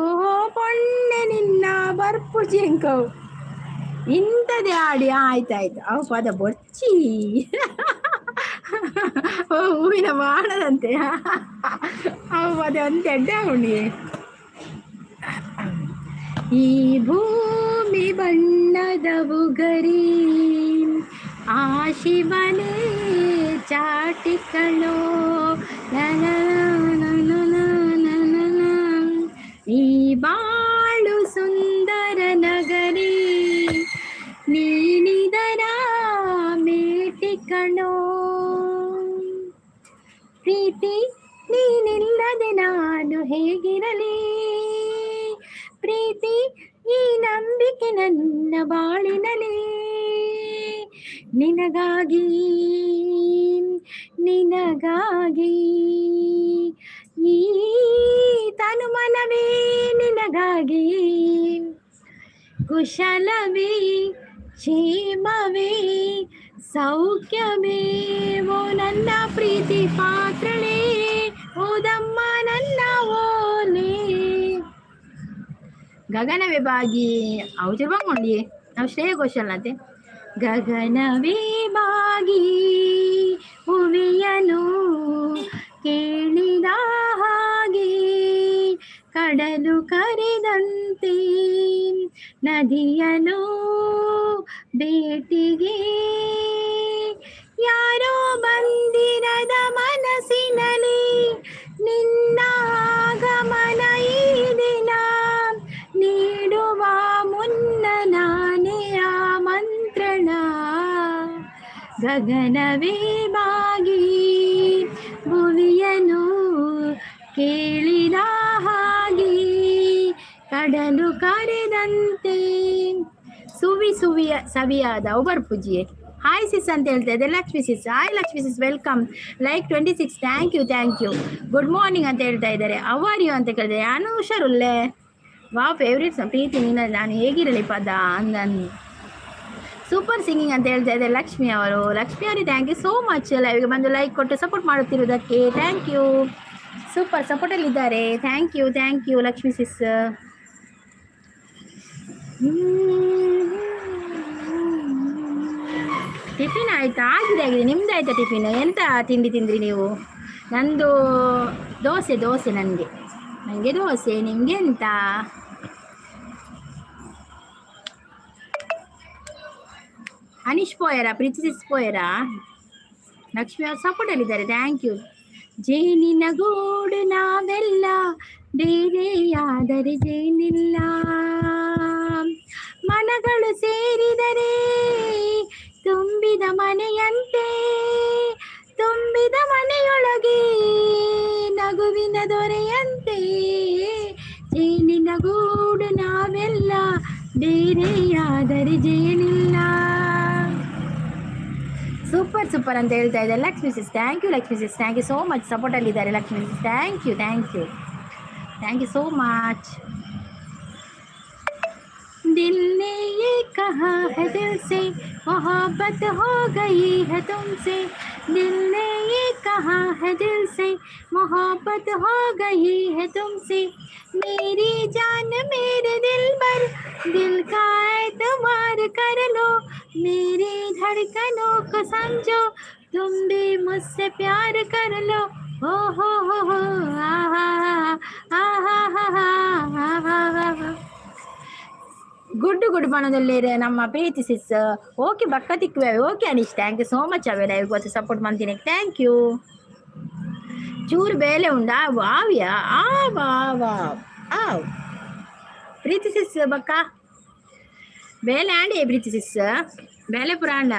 ಪೊಣ್ಣೆ ನಿನ್ನ ಬರ್ಪು ಜಿಂಕವು ಇಂಥದೇ ಆಡಿ. ಆಯ್ತಾಯ್ತು ಅವು ಪದ ಬೊಚ್ಚಿ. ಓ ಹೂವಿನ ಬಾಣದಂತೆ ಅವು ಪದ ಒಂದು ಎಡ್ಡೆ ಉಂಡಿ. ಈ ಭೂಮಿ ಬಣ್ಣದ ಬುಗರಿ ಆ ಶಿವನೇ ಚಾಟಿಕಣೋ, ಈ ಬಾಳು ಸುಂದರ ನಗರಿ ನೀನಿದರ ಮೇಟಿಕಣೋ. ಪ್ರೀತಿ ನೀನಿಲ್ಲದೆ ನಾನು ಹೇಗಿರಲಿ, ಪ್ರೀತಿ ಈ ನಂಬಿಕೆ ನನ್ನ ಬಾಳಿನಲಿ. ನಿನಗಾಗಿ ನಿನಗಾಗಿ ಈ ತನುಮನವೇ ನಿನಗಾಗಿ, ಕುಶಲವೇ ಕ್ಷೇಮವೇ ಸೌಖ್ಯವೇ ಓ ನನ್ನ ಪ್ರೀತಿ ಪಾತ್ರಳೇ, ಓದಮ್ಮ ನನ್ನ ಓಲೆ. ಗಗನವೇ ಬಾಗಿ ಅವತಿರ್ಬಂಗೊಂಡಿ ನಾವು ಶ್ರೇಯ ಘೋಷಲ್ ಅಂತೆ. ಗಗನವೇ ಬಾಗಿ ಹುವಿಯನು ಕೇಳಿದ ಹಾಗೆ, ಕಡಲು ಕರೆದಂತೆ ನದಿಯನು ಭೇಟಿಗೆ, ಯಾರೋ ಬಂದಿರದ ಮನಸ್ಸಿನಲ್ಲಿ ನಿನ್ನ ಆಗಮನ ಈ ದಿನ, ನೀಡುವ ಮುನ್ನ ನಾನೇ ಆಮಂತ್ರಣ. ಗಗನವೇ ಬಾಗಿ ಭುವಿಯನು ಕೇಳಿದ ಹಾಗೆ, ಕಡಲು ಕರೆದಂತೆ. ಸುವಿ ಸುವಿಯ ಸವಿಯಾದ ಒಬ್ಬರು ಪೂಜಿಯೇ ಹಾಯ್ ಸಿಸ್ ಅಂತ ಹೇಳ್ತಾ ಇದೆ. Lakshmi sis, hi Lakshmi sis, welcome. Like 26, thank you thank you. Good morning ಅಂತ ಹೇಳ್ತಾ ಇದ್ದಾರೆ. ಅವರ್ ಯು ಅಂತ ಕೇಳಿದೆ. ನಾನು ಹುಷಾರುಲ್ಲೆ. ವಾ ಫೇವ್ರೇಟ್ ಪ್ರೀತಿ ನೀನ ನಾನು ಹೇಗಿರಲಿ ಪದ ಅಂದನ್. ಸೂಪರ್ ಸಿಂಗಿಂಗ್ ಅಂತ ಹೇಳ್ತಾ ಇದೆ ಲಕ್ಷ್ಮಿ ಅವರು. ಲಕ್ಷ್ಮಿ ಅವರಿಗೆ ಥ್ಯಾಂಕ್ ಯು ಸೋ ಮಚ್ ಲೈವ್ಗೆ ಬಂದು ಲೈಕ್ ಕೊಟ್ಟು ಸಪೋರ್ಟ್ ಮಾಡುತ್ತಿರುವುದಕ್ಕೆ. Thank you. ಸೂಪರ್ ಸಪೋರ್ಟಲ್ಲಿದ್ದಾರೆ. Thank you Lakshmi sis. Tiffin ಆಯ್ತಾ? ಆಗಿದೆ. ನಿಮ್ದು ಆಯ್ತಾ ಟಿಫಿನ್? ಎಂತ ತಿಂಡಿ ತಿಂದ್ರಿ ನೀವು? ನಂದು ದೋಸೆ ನನಗೆ ದೋಸೆ. ನಿಮಗೆ ಎಂತ? ಅನೀಶ್ ಪೋಯರಾ? ಪ್ರೀತಿ ಸಿಸ್ ಪೋಯರಾ? ಲಕ್ಷ್ಮಿ ಅವ್ರು ಸಪೋರ್ಟಲ್ಲಿದ್ದಾರೆ. Thank you. ಜೇನಿನ ಗೂಡು ನಾವೆಲ್ಲ ಬೇರೆಯಾದರೆ ಜೇನಿಲ್ಲ, ಮನಗಳು ಸೇರಿದರೆ ತುಂಬಿದ ಮನೆಯಂತೆ, ತುಂಬಿದ ಮನೆಯೊಳಗೆ ನಗುವಿನ ದೊರೆಯಂತೆ, ಜೇನಿನ ಗೂಡು ನಾವೆಲ್ಲ ಬೇರೆಯಾದರೆ ಜೇನಿಲ್ಲ. ಸೂಪರ್ ಅಂತ ಹೇಳ್ತಾ ಇದ್ದಾರೆ Lakshmi sis. Thank you Lakshmi sis. Thank you so much. ಸಪೋರ್ಟಲ್ಲಿದ್ದಾರೆ Lakshmi sis. Thank you so much. दिल ने ये कहा है दिल से मोहब्बत हो गई है तुमसे, दिल ने ये कहा कहा है दिल से, मोहब्बत हो गई है तुमसे, मेरी जान मेरे दिल पर, दिल का एतबार कर लो, मेरी धड़कनों को समझो, तुम भी मुझसे प्यार कर लो, हो आहा आहा आहा आहा. ಗುಡ್ ಗುಡ್ ಬಣ್ಣದಲ್ಲಿರೆ ನಮ್ಮ ಪ್ರೀತಿ ಸಿಸ್. ಓಕೆ ಬಕ್ಕ ತಿಕ್ಕುವೆ. Okay Anish, thank you so much ಅವೇ ಲೈವ್ ಗೊತ್ತು ಸಪೋರ್ಟ್ ಮಾಡ್ತೀನಿ. Thank you. ಚೂರು ಬೇಲೆ ಉಂಡಾ ಆವ್ಯಾ ಆವ್ ಪ್ರೀತಿ ಸಿಸ್ ಬಕ್ಕ ಬೇಲೆ ಆಂಡಿ ಪ್ರೀತಿ ಸಿಸ್ ಬೇಲೆ ಪುರ ಆಂಡ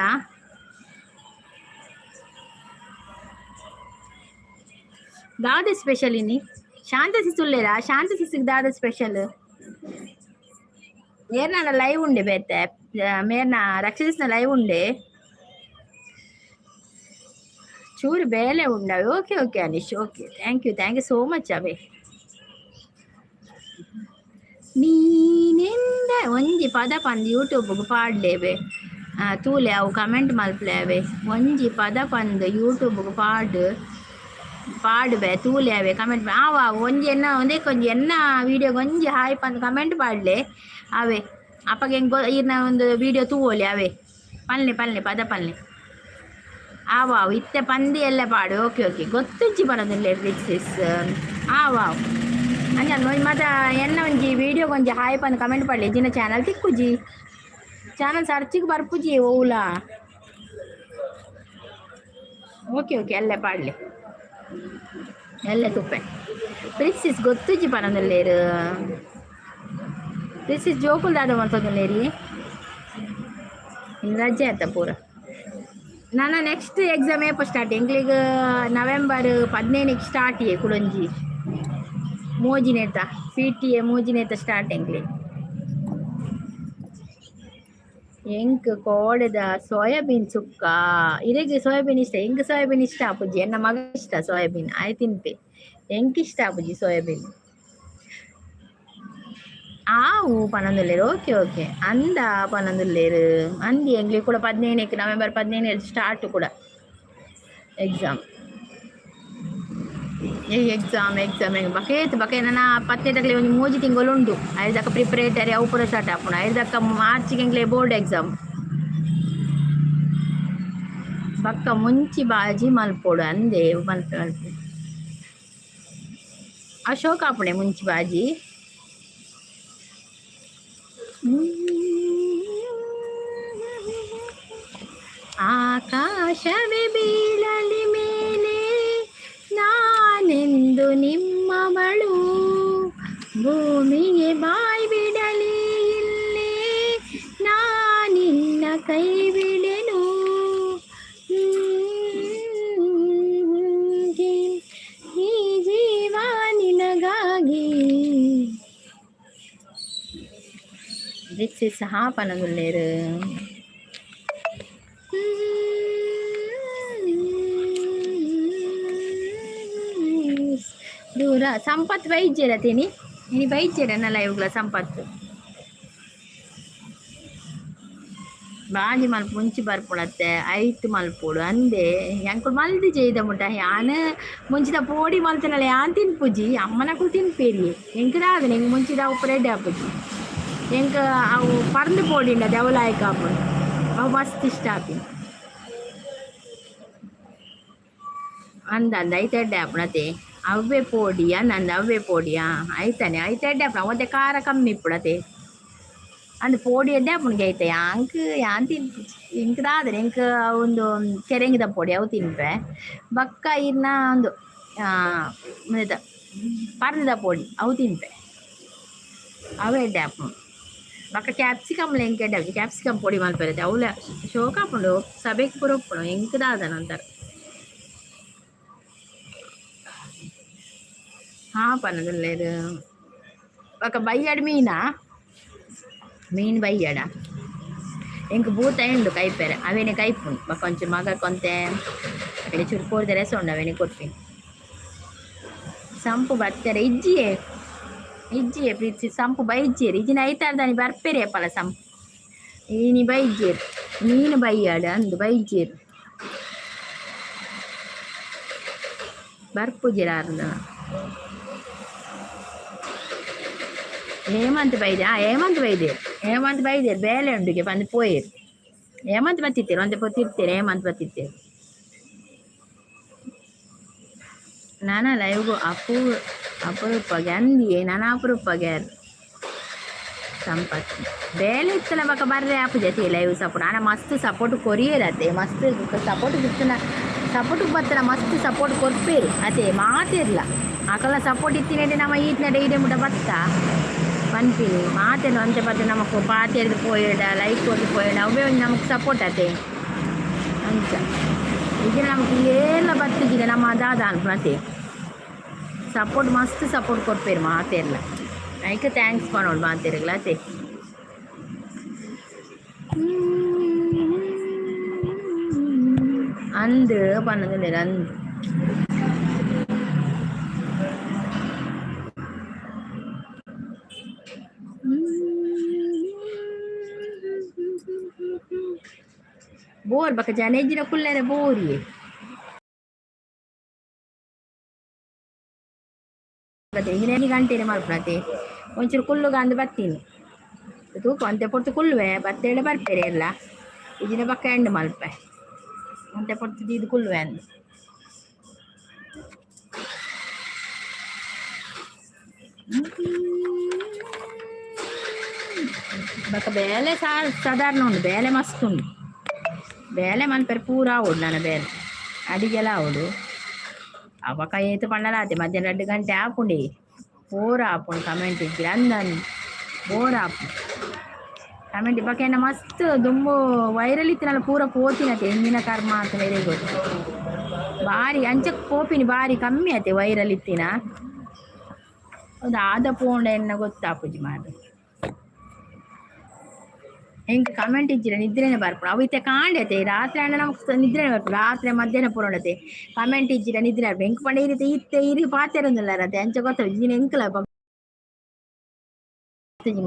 ದಾದ ಸ್ಪೆಷಲ್ ಇನಿ ಶಾಂತ ಸಿಸ್ ಉಳ್ಳೇರಾ? ಶಾಂತ ಸಿಸ್ಗೆ ದಾದ ಸ್ಪೆಷಲ್ ಮೇರ್ನ ಲೈವ್ ಉಂಡೆ ಬೇತೆ ಮೇರ್ನ ರಕ್ಷಿಸ್ನ ಲೈವ್ ಉಂಡೆ ಚೂರು ಬೇಲೆ ಉಂಡ. Okay okay Anish, okay thank you so much ಅವೇ. ನೀನೆಂದ ಒಂಜಿ ಪದ ಪಂದ್ ಯೂಟ್ಯೂಬ್ಗೆ ಪಾಡ್ಲೇವೆ ತೂಲೆ ಅವು ಕಮೆಂಟ್ ಮಲ್ಪ್ಲೇವೆ. ಒಂಜಿ ಪದ ಪಂದ್ ಯೂಟ್ಯೂಬ್ಗೆ ಪಾಡ್ಬೆ ತೂಲೆ ಅವೆ ಕಮೆಂಟ್ ಆವ ಒಂಜಿ ಎನ್ನ ಒಂದೇ ಕೊಂಜಿ ಎನ್ನ ವೀಡಿಯೋಗೆ ಒಂಜಿ ಹಾಯ್ ಪಂದ್ ಕಮೆಂಟ್ ಪಾಡ್ಲೆ ಅವೇ ಅಪ್ಪಗೆ ಹೆಂಗೆ ಇರ್ನ ಒಂದು ವೀಡಿಯೋ ತೂವೋಲಿ ಅವೇ ಪಲ್ಲೆ ಪದ ಪಲ್ಲೆ ಆವಾವು ಇತ್ತೆ ಪಂದಿ ಎಲ್ಲ ಪಾಡು. ಓಕೆ ಓಕೆ ಗೊತ್ತುಂಚಿ ಬರೋದಿಲ್ಲ ರಿಕ್ಸಿಸ್ ಆವಾವು ಅಂಜ ಮತ್ತೆ ಎನ್ನ ಒಂಜಿ ವೀಡಿಯೋಗೆ ಒಂಜಿ ಹಾಯ್ ಪಂದ್ ಕಮೆಂಟ್ ಪಾಡ್ಲಿ ಜಿನ ಚಾನಲ್ ತಿಕ್ಕುಜಿ ಚಾನಲ್ ಸರ್ಚಿಗೆ ಬರ್ಪುಜಿ ಓಲಾ. ಓಕೆ ಓಕೆ ಎಲ್ಲ ಪಾಡ್ಲಿ ಎಲ್ಲ ತುಪ್ಪೆ ಪ್ರಿಕ್ಸಿಸ್ ಗೊತ್ತುಜಿ ಬರೋದಿಲ್ಲೇರು ಪ್ರಿಕ್ಸಿಸ್ ಜೋಕುಲ್ ದಾದ ಮಾಡ್ತೋದಿಲ್ಲೇರಿ ಇನ್ನು ರಜೆ ಆಯ್ತಾ ಪೂರ. ನನ್ನ ನೆಕ್ಸ್ಟ್ ಎಕ್ಸಾಮ್ ಏಪ ಸ್ಟಾರ್ಟ್ ಎಂಕ್ಲಿಗೆ ನವೆಂಬರ್ 15 ಸ್ಟಾರ್ಟ್ ಕುಡಂಜಿ ಮೋಜಿನೇತ PTA ಮೋಜಿನೇತ ಸ್ಟಾರ್ಟ್ ಎಂಕ್ಲಿ ಎಂಕ್ ಕೋಡೆದ ಸೋಯಾಬೀನ್ ಸುಕ್ಕ ಇರೆಗೆ ಸೋಯಾಬೀನ್ ಇಷ್ಟ ಎಂಕ್ ಸೋಯಾಬೀನ್ ಇಷ್ಟ ಆಪುಜಿ ಎನ್ನ ಮಗ ಇಷ್ಟ ಸೋಯಾಬೀನ್ ಆಯ್ ತಿನ್ಪೆ ಎಂಕ್ ಇಷ್ಟ ಆಪುಜಿ ಸೋಯಾಬೀನ್ ಆವು ಪನೊಂದುಲ್ಲೇರು. ಓಕೆ ಓಕೆ ಅಂದ ಪನೊಂದುಲ್ಲೇರು ಅಂದಿ ಎಂಗ್ಲಿ ಕೂಡ 15 ನವೆಂಬರ್ 15 ಸ್ಟಾರ್ಟ್ ಕೂಡ ಎಕ್ಸಾಮ್ ಬಕೆ ನನ್ನ 17 ಒಂದು 3 ತಿಂಗಳು ಉಂಟು. ಐದಕ್ಕ ಪ್ರಿಪರೇಟರಿ ಅವು ಪೂರ ಸ್ಟಾರ್ಟ್ ಆಪುಣ. ಐದಕ್ಕ ಮಾರ್ಚಿಗೆ ಎಂಗ್ಲೇ ಬೋರ್ಡ್ ಎಕ್ಸಾಮ್ ಬಕ್ಕ ಮುಂಚಿ ಬಾಜಿ ಮಲ್ಪೋಡು ಅಂದೆ ಮಲ್ಪ ಅಶೋಕ್ ಆಪುಣೆ ಮುಂಚಿ ಬಾಜಿ ಆಕಾಶವೇ ಬೀಳಲಿ ಮೇಲೆ ನಾನೆಂದು ನಿಮ್ಮವಳು, ಭೂಮಿಗೆ ಬಾಯ್ ಬಿಡಲಿ ಇಲ್ಲೇ ನಾನಿನ್ನ ಕೈ ಬಿಡೆನು, ಈ ಜೀವ ನಿನಗಾಗಿ. ದಿಕ್ಸಿ ಸಹ ಪನಗುಲ್ಲೇರು ದೂರ ಸಂಪತ್ ವೈದ್ಯರ ತೇನಿ ಇನಿ ವೈದ್ಯರನಲ್ಲ ಇವುಗಳ ಸಂಪತ್ತು ಬಾಜಿ ಮಲ್ಪ ಮುಂಚಿ ಬರ್ಪುಣತ್ತೆ ಐತು ಮಲ್ಪೋಡು ಅಂದೆ ಎಂಕುಲು ಮಲ್ದಿ ಜೈದ ಮುಟ್ಟ ಯಾನ್ ಮುಂಚಿದ ಪೋಡಿ ಮಲ್ತನಲ್ಲ ಯಾನ್ ತಿನ್ಪುಜಿ ಅಮ್ಮನಕ್ಕೂ ತಿನ್ಪೇರಿ ಎಂಕದಾದ ನಿಂಗೆ ಮುಂಚಿದ ಅವು ಪ್ರೆಡ್ ಹಾಪುಜಿ ಎಂಕ ಅವು ಪರ್ದು ಪೋಡಿಂಡ ದೆವಲಾಯಕ ಹಾಪುಂಡು ಅವು ಮಸ್ತ್ ಇಷ್ಟ ಆಪಿನ ಅಂದ ಐತೆಡ್ಡೆ ಹಾಪುಣತೆ ಅವೇ ಪೋಡಿಯಾ ನಂದು ಅವೇ ಪೋಡಿಯಾ ಆಯ್ತಾನೆ ಐತೆಡ್ಡೆ ಹಾಪುಣ ಮತ್ತೆ ಖಾರ ಕಮ್ಮಿ ಇಪ್ಪುಡತೆ ಅಂದ್ ಪೋಡಿ ಎಡ್ಡೆ ಹಾಪುಣಿಗೆ ಐತೆ ಯಾಂಕ್ ಯಾನ್ ತಿನ್ಪುಜಿ ಎಂಕದಾದ್ರೆ ಎಂಕ ಒಂದು ಕೆರೆಂಗಿದ ಪೋಡಿ ಅವು ತಿನ್ಪೆ ಬಕ್ಕ ಇನ್ನ ಒಂದು ಪರ್ದ ಪೋಡಿ ಅವು ತಿನ್ಪೆ ಅವೇ ಎಡ್ಡೆ ಹಾಪುಂಡು ಬಕ್ಕ ಕ್ಯಾಪ್ಸಿಕಮ್ಲ ಎಂಕ ಎಡ್ಡೆ ಹಾಕಿ ಕ್ಯಾಪ್ಸಿಕಮ್ ಪೊಡಿ ಮಲ್ಪೆರತೆ ಅವಳ ಶೋಕ ಹಾಪುಂಡು ಸಭೆಗೆ ಪೂರ ಒಪ್ಪುಂಡು ಎಂಕದಾದ ನಂತರ ಹಾ ಪನದಲ್ಲೇರು ಬಕ್ಕ ಬೈಯಾಡು ಮೀನು ಬೈಯಾಡ ಎಂಕ್ ಬೂತ ಎಂಡು ಕೈಪೆರೆ ಅವೇನೆ ಕೈಪುಂಡು ಬಕ್ಕ ಒಂಚೂರು ಮಗ ಕೊಂತೆ ಅಕಡೆ ಚೂರು ಕೋರ್ದೆ ರೆಸ ಉಂಡು ಅವೇನೆ ಕೊಡ್ತೀನಿ ಸಂಪು ಬರ್ತಾರೆ ಇಜ್ಜಿಯೇ ಪ್ರೀತಿ ಸಂಪು ಬೈಜ್ಜೇರಿ ಇಜಿನ ಐತಾರ್ದಾನಿ ಬರ್ಪೇರಿ ಅಪ್ಪಲ ಸಂಪು ಈನಿ ಬೈಜ್ಜೇರಿ ಮೀನು ಬೈಯಾಡ ಅಂದು ಬೈಜ್ಜೇರಿ ಬರ್ಪುಜಿರಾರ್ದ ಹೇಮಂತ್ ಬೈದೆ ಹೇಮಂತ್ ಬೈದೆ ಬೇಲೆ ಉಂಡಿಗೆ ಬಂದು ಪೋಯಿರು ಹೇಮಂತ್ ಬತ್ತಿತ್ತೇರು ಒಂದೆ ಪೊತ್ತಿರ್ತೇನೆ ಹೇಮಂತ್ ಬತ್ತಿತ್ತೇರು ನಾನ ಲೈವ್ಗೂ ಅಪರೂಪಗೆ ಅಂದಿಯೇ ನಾನು ಅಪರೂಪಗೆ ಸಂಪತ್ ಬೇಲೆ ಇತ್ತನ ಬಕ್ಕ ಬರ್ರೆ ಆಪುಜತಿ ಲೈವ್ ಸಪೋರ್ಟ್ ಆನ ಮಸ್ತ್ ಸಪೋರ್ಟ್ ಕೊರಿಯರತ್ತೆ ಮಸ್ತ್ ಸಪೋರ್ಟ್ ಇತ್ತನ ಸಪೋರ್ಟ್ ಬತ್ತನ ಮಸ್ತ್ ಸಪೋರ್ಟ್ ಕೊರ್ಪೇರು ಅದೇ ಮಾತಿರ್ಲ ಆಕಲ್ಲ ಸಪೋರ್ಟ್ ಇತ್ತಿನ ನಮ್ಮ ಈತ್ನ ಡೈಡೆ ಮುಟ ಬತ್ತ ಪನ್ಪಿನಿ ಮಾತೇನು ಅಂತೆ ಬತ್ತೆ ನಮಕ್ ಪಾತೆರ್ದು ಪೋಯಿಡ ಲೈಕ್ ಕೊಟ್ಟು ಪೋಯಿಡ ಅವೇ ಒಂದು ನಮಗೆ ಸಪೋರ್ಟ್ ಅದೇ ಅಂತ ಈಗ ನಮಗೆ ಎಲ್ಲ ಬತ್ತಿಗಿದೆ ನಮ್ಮ ದಾದ ಮತ್ತೆ ಸಪೋರ್ಟ್ ಮಸ್ತ್ ಸಪೋರ್ಟ್ ಕೊಡ್ಪೇರು ಮಾತೆರ್ಲ ಐಕೆ ಥ್ಯಾಂಕ್ಸ್ ಪನೋಡು ಮಾತೆರ್ಗಲ ಅದೇ ಅಂದು ಪನ್ನದಿಲ್ಲ ಅಂದು ಬೋರ್ ಬಕ್ಕ ಜನೇಜಿನ ಕುಲ್ಲರೆ ಬೋರಿಯೇ ಹಿರೇನಿ ಗಂಟೆನೆ ಮಾಡ್ಕೊಳತ್ತೆ ಒಂಚೂರು ಕುಲ್ಲುಗ ಅಂದು ಬರ್ತೀನಿ ತೂಕ ಅಂತೆ ಪೊರ್ತು ಕುಲ್ವೆ ಬತ್ತೇಳೆ ಬರ್ಪೇರೆ ಎಲ್ಲ ಇದಿನ ಬಕ್ಕ ಎಂಡು ಮಲ್ಪೆ ಅಂತೆ ಪೊರ್ತು ಇದು ಕುಲ್ವೆ ಅಂದು ಬಕ್ಕ ಬೇಲೆ ಸಾಧಾರಣ ಉಂಡು ಬೇಲೆ ಮಸ್ತ್ ಉಂಡು ಬೇಲೆ ಮಲ್ಪೇರೆ ಪೂರಾ ಆವಡು ನನ್ನ ಬೇಲೆ ಅಡಿಗೆಲ್ಲ ಆವಡು ಅವ ಕೈ ಏತು ಪಣ್ಣಲಾತೆ ಮಧ್ಯಾಹ್ನ 2 ಗಂಟೆ ಆಪುಂಡಿ ಬೋರ್ ಆಪುಂಡು ಕಮೆಂಟ್ ಇದ್ದಿರ ಅಂದನ್ ಬೋರ್ ಆಪು ಕಮೆಂಟ್ ಬಕ್ಕ ಮಸ್ತ್ ದುಂಬು ವೈರಲ್ ಇತ್ತಿನಲ್ಲ ಪೂರ ಪೋತಿನತೆ ಎಂದಿನ ಕರ್ಮ ಅಂತ ಬೇರೆ ಗೊತ್ತು ಬಾರಿ ಅಂಚಕ್ಕೆ ಪೋಪಿನಿ ಬಾರಿ ಕಮ್ಮಿ ಆತೆ ವೈರಲ್ ಇತ್ತಿನ ಹೌದು ಆದ ಪೋಂಡ ಎನ್ನ ಗೊತ್ತಾಪುಜಿ ಮಾಡಿ ಹೆಂಗೆ ಕಮೆಂಟ್ ಇಜ್ಜಿರ ನಿದ್ರೆನೆ ಬರ್ಪುಡು ಅವು ಇತ್ತೆ ಕಾಂಡತೆ ರಾತ್ರಿ ಅಣ್ಣ ನಮ್ಗೆ ನಿದ್ರೆನೆ ಬರ್ಪುಡು ರಾತ್ರಿ ಮಧ್ಯಾಹ್ನ ಪುರೋಡತೆ ಕಮೆಂಟ್ ಇಜ್ಜಿರ ನಿದ್ರೆ ಬರ್ಪು ಹೆಂಗೆ ಪಂಡ ಇರುತ್ತೆ ಇರಿ ಪಾತೆರೊಂದಿಲ್ಲ ರತೆ ಅಂಚ ಗೊತ್ತಾಗ ನೀನು ಎಂಕಲ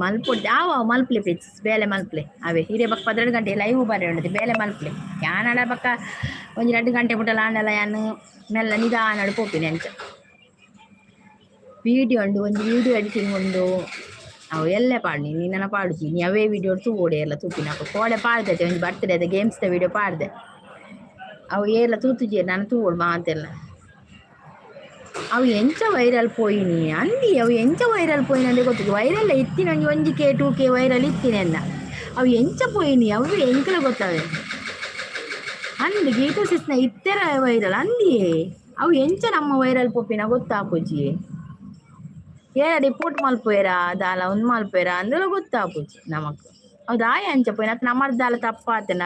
ಮಲ್ಪುಡ್ ಯಾವ ಮಲ್ಪ್ಲೆ ಪ್ರೀತಿ ಬೇಲೆ ಮಲ್ಪ್ಲೆ ಅವೇ ಹಿರೇ ಬಕ್ಕ 12 ಗಂಟೆ ಲೈವ್ ಬರೀ ಉಂಡದೆ ಬೇಲೆ ಮಲ್ಪ್ಲೆ ಯಾನಡ ಬಕ್ಕ ಒಂದು 2 ಗಂಟೆ ಮುಟ್ಟಲ್ಲ ಆಂಡಲ ಯಾನು ಮೆಲ್ಲ ನಿಧಾನ ಪೋಪಿನಿ ಅಂಚ ವಿಡಿಯೋ ಉಂಡು ಒಂದು ವಿಡಿಯೋ ಎಡಿಟಿಂಗ್ ಉಂಡು ಅವು ಎಲ್ಲೇ ಪಾಡ್ನಿ ನೀನ ಪಾಡುಜಿ ನೀ ಅವೇ ವಿಡಿಯೋ ತೂಗೋಡೆ ಎಲ್ಲ ತೂಪಿನ ಕೋಡೆ ಪಾಡ್ದೈತೆ ಒಂದು ಬರ್ತ್ಡೇ ಅದ ಗೇಮ್ಸ್ದ ವಿಡಿಯೋ ಪಾಡ್ದೆ ಅವು ಎಲ್ಲ ತೂತುಜಿ ನಾನು ತೂಗೋಡು ಮಾತೆಲ್ಲ ಅವು ಎಂಚ ವೈರಲ್ ಪೋಯಿನಿ ಅಂದಿ ಅವು ಎಂಚ ವೈರಲ್ ಪೋಯಿನಿ ಅಂದ್ರೆ ಗೊತ್ತಿದ್ದು ವೈರಲ್ ಇತ್ತಿನ ಒಂದು 1K 2K ವೈರಲ್ ಇತ್ತಿನಿ ಅನ್ನ ಅವು ಎಂಚ ಪೋಯಿನಿ ಅವು ಎಂಕಲ ಗೊತ್ತವೆ ಅಂದು ಗೀತಾ ಸಿಸ್ನ ಇತ್ತರ ವೈರಲ್ ಅಂದಿಯೇ ಅವು ಎಂಚ ನಮ್ಮ ವೈರಲ್ ಪೋಪಿನ ಗೊತ್ತಾಪುಜಿ ಏರ ರಿಪೋರ್ಟ್ ಮಲ್ಪೋಯರ ದಾಲ ಒಂದು ಮಲ್ಪೋಯರ ಅಂದ್ರೆ ಗೊತ್ತಾಪುಜಿ ನಮಕ್ ಹೌದಾ ಅಂಚ ಪೋಯಿನ ಅತ್ ನಮ್ಮದು ದಾಲ ತಪ್ಪಾತನ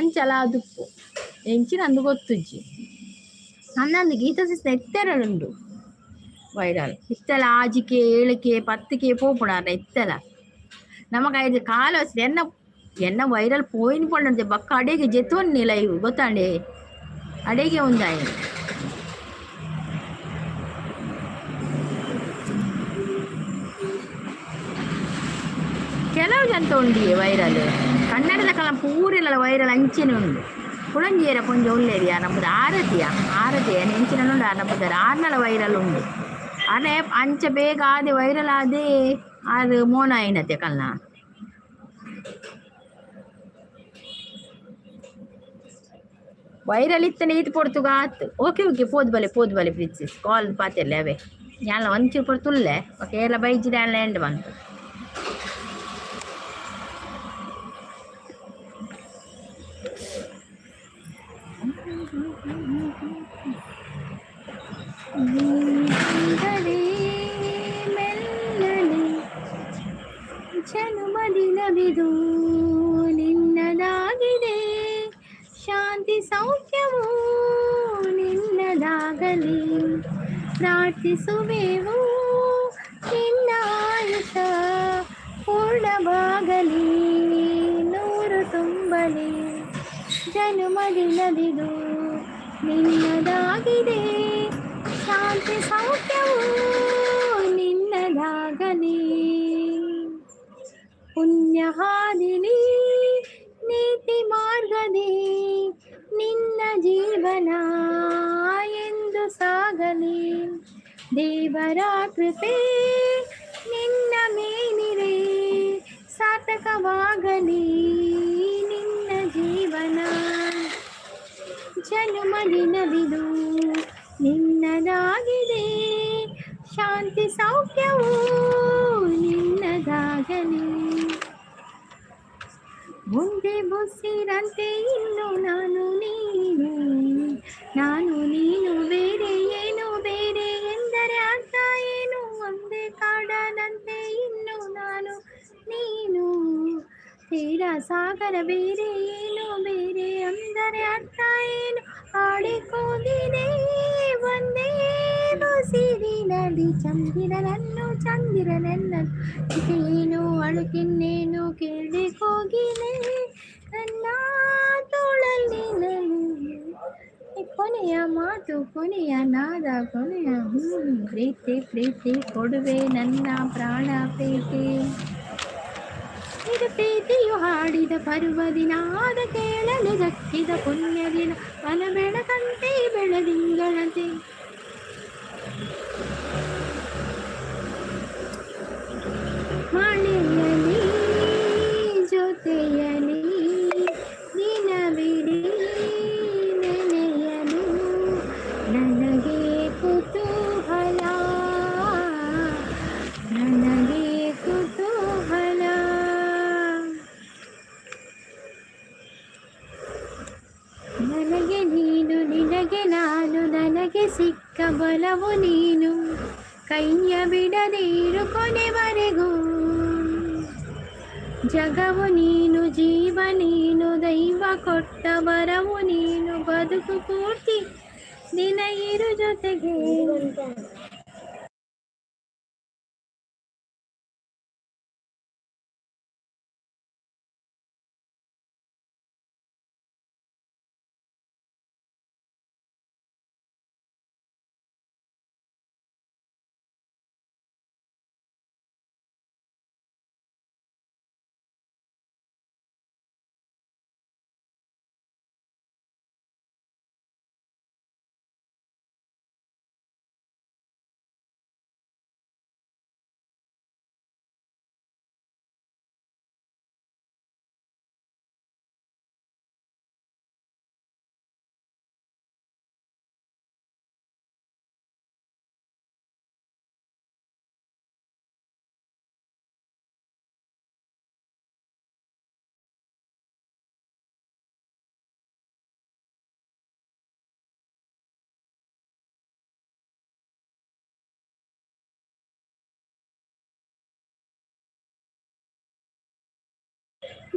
ಅಂಚಲ ದುಪ್ಪು ಎಂಚಿನ ಅಂದು ಗೊತ್ತುಜ್ಜಿ ನನ್ನಂದು Geetha ಸಿಸ್ನ ಎತ್ತೆರಳುಂಡು viral ಇತ್ತಲ 6K 7K 10K ಪೋಪುಣಾರ ಇತ್ತಲ ನಮಗ ಐದು ಕಾಲು ಎನ್ನ ವೈರಲ್ ಪೋಯಿನ ಪಂಡಂತೆ ಬಕ್ಕ ಅಡೆಗೆ ಜೆತ್ತೊನ್ನಿ ಲೈವ್ ಗೊತ್ತಾಂಡೆ ಅಡೆಗೆ ಒಂದಾಯ ಕೆಲವು ಜಂತ ಉಂಡಿಯೇ ವೈರಲ್ ಕನ್ನಡದ ಕಲ ಪೂರೆಲ್ಲ ವೈರಲ್ ಅಂಚಿನ ಉಂಡು ಕುಳಂಜಿಯರ ಕೊಂಚ ಒಳ್ಳೆಯದಿಯಾ ನಮ್ಮದು ಆರತಿಯ ನೆಂಚಿನ ಉಂಡು ನಮ್ಮದು 6 ವೈರಲ್ ಉಂಡು ಅರೆ ಅಂಚ ಬೇಗ ಆದೆ ವೈರಲ್ ಆದೆ ಅದು ಮೋನ ಏನತೆ ಕಲ್ನ ವೈರಲ್ ಇತ್ತನೆ ಇದು ಪೊರ್ತುಗಾತ್ ಓಕೆ ಪೋದ್ ಬಲೆ ಪ್ರಿನ್ಸಸ್ ಕಾಲ್ ಪಾತೆಲ್ಲ ಅವೇ ಎಲ್ಲ ಒಂಚೂರು ಪೊರ್ತುಲ್ಲೆ ಓಕೆ ಎಲ್ಲ ಬೈಜಿದ ಎಲ್ಲ ಎಂಡ್ ಬಂತು ಜನುಮದಿನವಿದು ನಿನ್ನದಾಗಿದೆ ಶಾಂತಿ ಸೌಖ್ಯವು ನಿನ್ನದಾಗಲಿ ಪ್ರಾರ್ಥಿಸುವೆವು ನಿನ್ನ ಆಯುಷ ಪೂರ್ಣವಾಗಲಿ 100 ತುಂಬಲಿ ಜನುಮದಿನವಿದು ನಿನ್ನದಾಗಿದೆ ಶಾಂತಿ ಸೌಖ್ಯವು ನಿನ್ನದಾಗಲಿ ಪುಣ್ಯ ಹಾದಿಲಿ ನೀತಿ ಮಾರ್ಗದಿ ನಿನ್ನ ಜೀವನ ದೇವರ ಕೃಪೆ ನಿನ್ನ ಮೇಲಿರೆ, ಸಾರ್ಥಕವಾಗಲಿ ನಿನ್ನ ಜೀವನ. ಜನ್ಮದಿನವಿದು ನಿನ್ನದಾಗಿದೆ, ಶಾಂತಿ ಸೌಖ್ಯವು ನಿನ್ನದಾಗಲಿ. ಮುಂದೆ ಬುಸಿರಂತೆ ಇನ್ನು ನಾನು ನೀನು ಬೇರೆ ಏನು, ಬೇರೆ ಎಂದರೆ ಅರ್ಥ ಏನು, ಒಂದೇ ಕಾಡದಂತೆ ಇನ್ನು ನಾನು ನೀನು. ತೀರ ಸಾಗರ ಬೇರೆ ಏನು, ಬೇರೆ ಅಂದರೆ ಅರ್ಥ ಏನು, ಆಡಿಕೊಂಡಿದೆ ಒಂದೇ ಉಸಿರಿನಲ್ಲಿ ಚಂದಿರನನ್ನು ಏನು ಅಳುಕಿನ್ನೇನು ಕೇಳಿಕೋಗಿದೆ ನನ್ನ ತೋಳಲ್ಲಿ. ಕೊನೆಯ ಮಾತು, ಕೊನೆಯ ನಾದ, ಕೊನೆಯ ಪ್ರೀತಿ ಕೊಡುವೆ ನನ್ನ ಪ್ರಾಣ ಪ್ರೀತಿ. ಇದು ಪ್ರೀತಿಯು ಹಾಡಿದ ಪರ್ವದಿನ, ಆದ ಕೇಳಲು ದಕ್ಕಿದ ಪುಣ್ಯ ದಿನ, ಮನ ಬೆಳಕಂತೆ ಬೆಳದಿಂಗಳಂತೆ. ಮಳೆಯಲಿ ಜೊತೆಯಲಿ ದಿನವಿಡೀ ನೆನೆಯಲು ನನಗೆ ಕುತೂಹಲ, ನನಗೆ ಕುತೂಹಲ. ನನಗೆ ನೀನು, ನಿನಗೆ ನಾನು, ನನಗೆ ಸಿಕ್ಕ ಬಲವು ನೀನು, ಕೈಯ ಬಿಡದಿರು ಕೊನೆವರೆಗೂ. ಜಗವು ನೀನು, ಜೀವ ನೀನು, ದೈವ ಕೊಟ್ಟ ವರವು ನೀನು, ಬದುಕು ಪೂರ್ತಿ ದಿನ ಇರು ಜೊತೆಗೆ.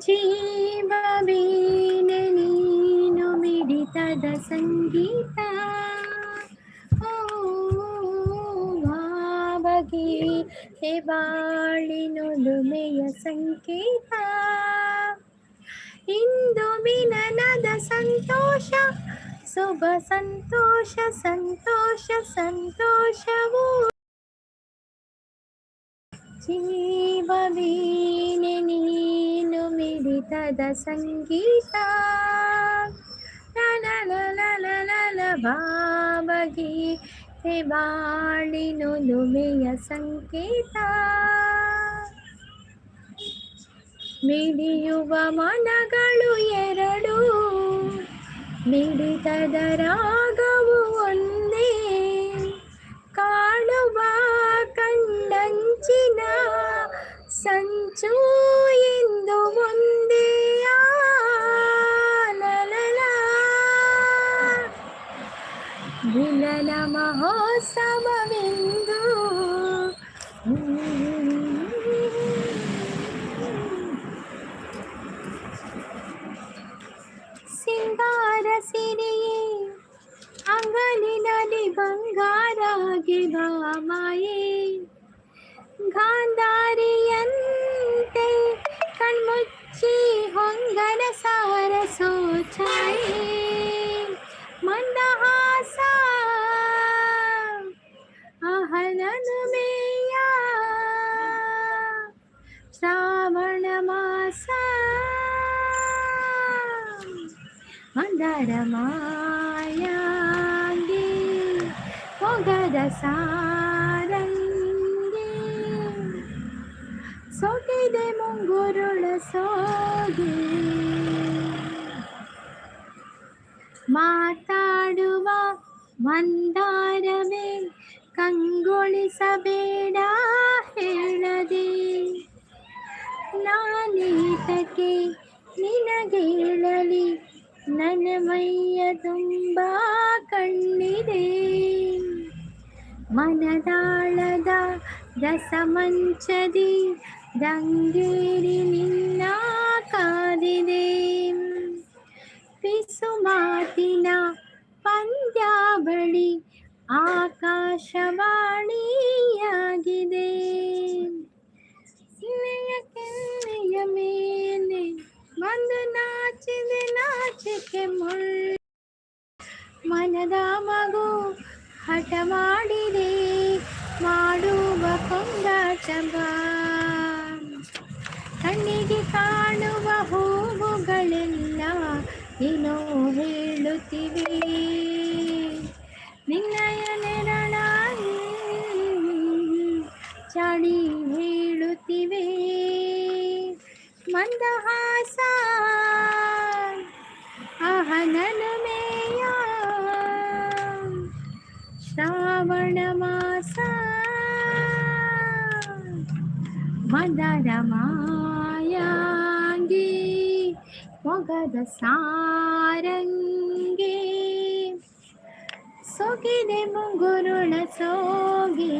ಜೀವವೀನೆ ನೀನು ಮಿಡಿತದ ಸಂಗೀತ, ಭಾವಗೀತೆ ಬಾಳಿನುಲುಮೆಯ ಸಂಕೇತ. ಇಂದು ಮಿಲನದ ಸಂತೋಷ, ಶುಭ ಸಂತೋಷ, ಸಂತೋಷ ಸಂತೋಷವು. ಜೀವವೀನೆ ನೀನು ಮಿಡಿತದ ಸಂಗೀತ, ಭಾವಗೀತೆ ಬಾಳಿನುಲುಮೆಯ ಸಂಕೇತ. ಮಿಡಿಯುವ ಮನಗಳು ಎರಡು, ಮಿಡಿತದ ರಾಗವು ಒಂದೇ, ಕಾಣುವ ಕಂಡಂಚಿನ ಸಂಚು ಎಂದು ಒಂದೇ. ಮಿಲನ ಮಹೋತ್ಸವವೆಂದು ಸಿಂಗಾರ ಸಿರಿಯೇ ಅಂಗಲಿನಲ್ಲಿ ಬಂಗಾರಾಗಿ ಬಾಮಾಯೇ, ಗಾಂಧಾರಿಯಂತೆ ಕಣ್ಮುಚ್ಚಿ ಹೊಂಗನ ಸಾರ ಸೋಚಾಯೇ, ಮಂದಹಾಸ ಅಹಲನುಮೆಯ ಶ್ರಾವಣ ಮಾಸ, ಮಂದರ ಮಾಯಾಂಗಿ ಓ ಮೊಗದ ಸಾರಂಗಿ ಸೊಟ್ಟಿದೆ ಮುಂಗುರುಳ ಸೋಗಿ ಮಾತಾಡುವ ಮಂದಾರವೇ ಕಂಗೊಳಿಸಬೇಡ ಹೇಳದೆ ನಾನೀತಕ್ಕೆ ನಿನಗೇಳಲಿ ನನ್ನ ಮೈಯ ತುಂಬ ಕಣ್ಣಿದೆ ಮನದಾಳದ ರಸಮಂಚದಿ ದಂಗೇರಿ ನಿನ್ನ ಕಾದಿದೆ ಪಿಸು ಮಾತಿನ ಪಂದ್ಯಾವಳಿ ಆಕಾಶವಾಣಿಯಾಗಿದೆ ಕೆನ್ನೆಯ ಮೇಲೆ ಬಂದು ನಾಚಿದೆ ನಾಚಿಕೆ ಮುಳ್ಳು ಮನದ ಮಗು ಹಠ ಮಾಡಿದೆ ಮಾಡುವ ಕೊಂಗಾಟವ ಕಣ್ಣಿಗೆ ಕಾಣುವ ಹೂವುಗಳೆಲ್ಲ ಏನೋ ಹೇಳುತ್ತಿವೆ ನಿನ್ನಯ ನೆರಳಾಗಿ ಚಾಡಿ ಹೇಳುತ್ತಿವೆ ಮಂದಹಾಸ ಅಹನನುಮೆಯ ಶ್ರಾವಣ ಮಾಸ ಮದರ ಮಾಯಾಂಗಿ ಮೊಗದ ಸಾರಂಗಿ ಸೊಗಿದೆ ಮುಂಗುರುಳ ಸೋಗೆ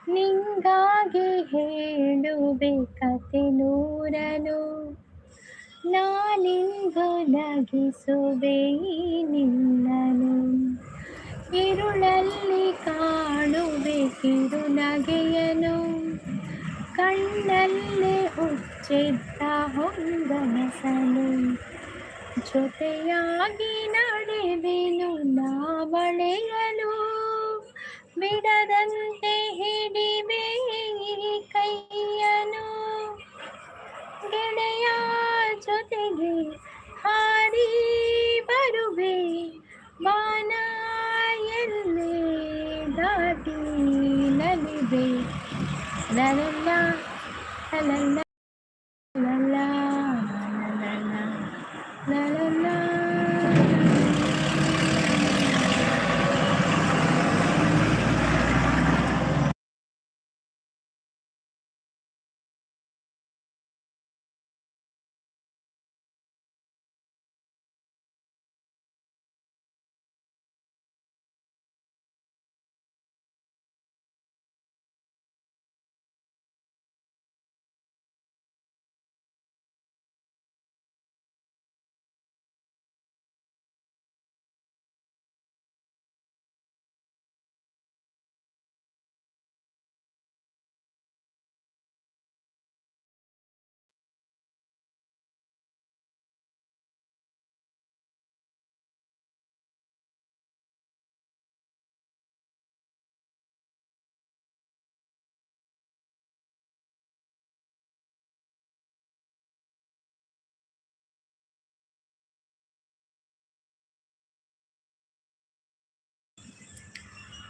ನಿಂಗಾಗಿ ಹೇಳುವೆ ಕತೆ ನೂರನು ನಾನಿಂದು ನಗಿಸುವೆ ನಿನ್ನನು ഇരുളಲ್ಲಿ ಕಾಣುವೆ ಕಿರುನಗೆಯನು ಕಣ್ಣಲ್ಲಿ ಹುಚ್ಚಿದ್ದ ಹೊಂಗನಸನು ಜೊತೆಯಾಗಿ ನಡೆವೆನು ನಾವಳೆಯಲು ಬಿಡದಂತೆ ಹಿಡಿವೆ ಕೈಯನು ಗೆಳೆಯ ಜೊತೆಗೆ ಹಾರಿ ಬರುವೆ ಬಾನ ಎಲ್ಲೇ ದಾಟಿ ನಲಿವೆ ಲಲಲ್ಲ ಲಲಲ್ಲ ಲಲಲ್ಲ ಲಲಲ್ಲ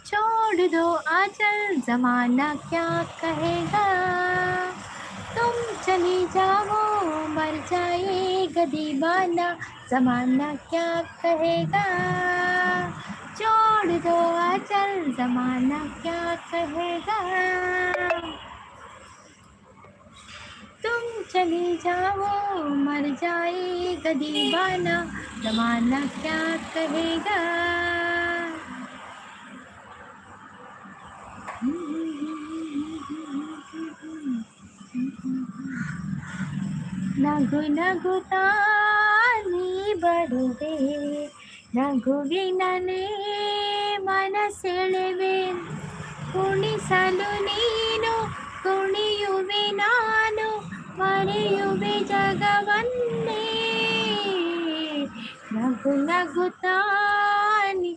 छोड़ दो आजल जमाना क्या कहेगा तुम चली जाओ मर जाएगा दीवाना जमाना क्या कहेगा, छोड़ दो अचल जमाना क्या कहेगा, तुम चली जाओ मर जाएगा दीवाना, जमाना क्या कहेगा। ನಗು ನಗುತ್ತಾ ನೀ ಬರುವೆ, ನಗುವಿನನೇ ಮನಸೆಳೆವೆ, ಕುಣಿಸಲು ನೀನು ಕುಣಿಯುವೆ ನಾನು, ಮರೆಯುವೆ ಜಗವನ್ನೇ, ನಗು ನಗುತ್ತಾ ನೀ.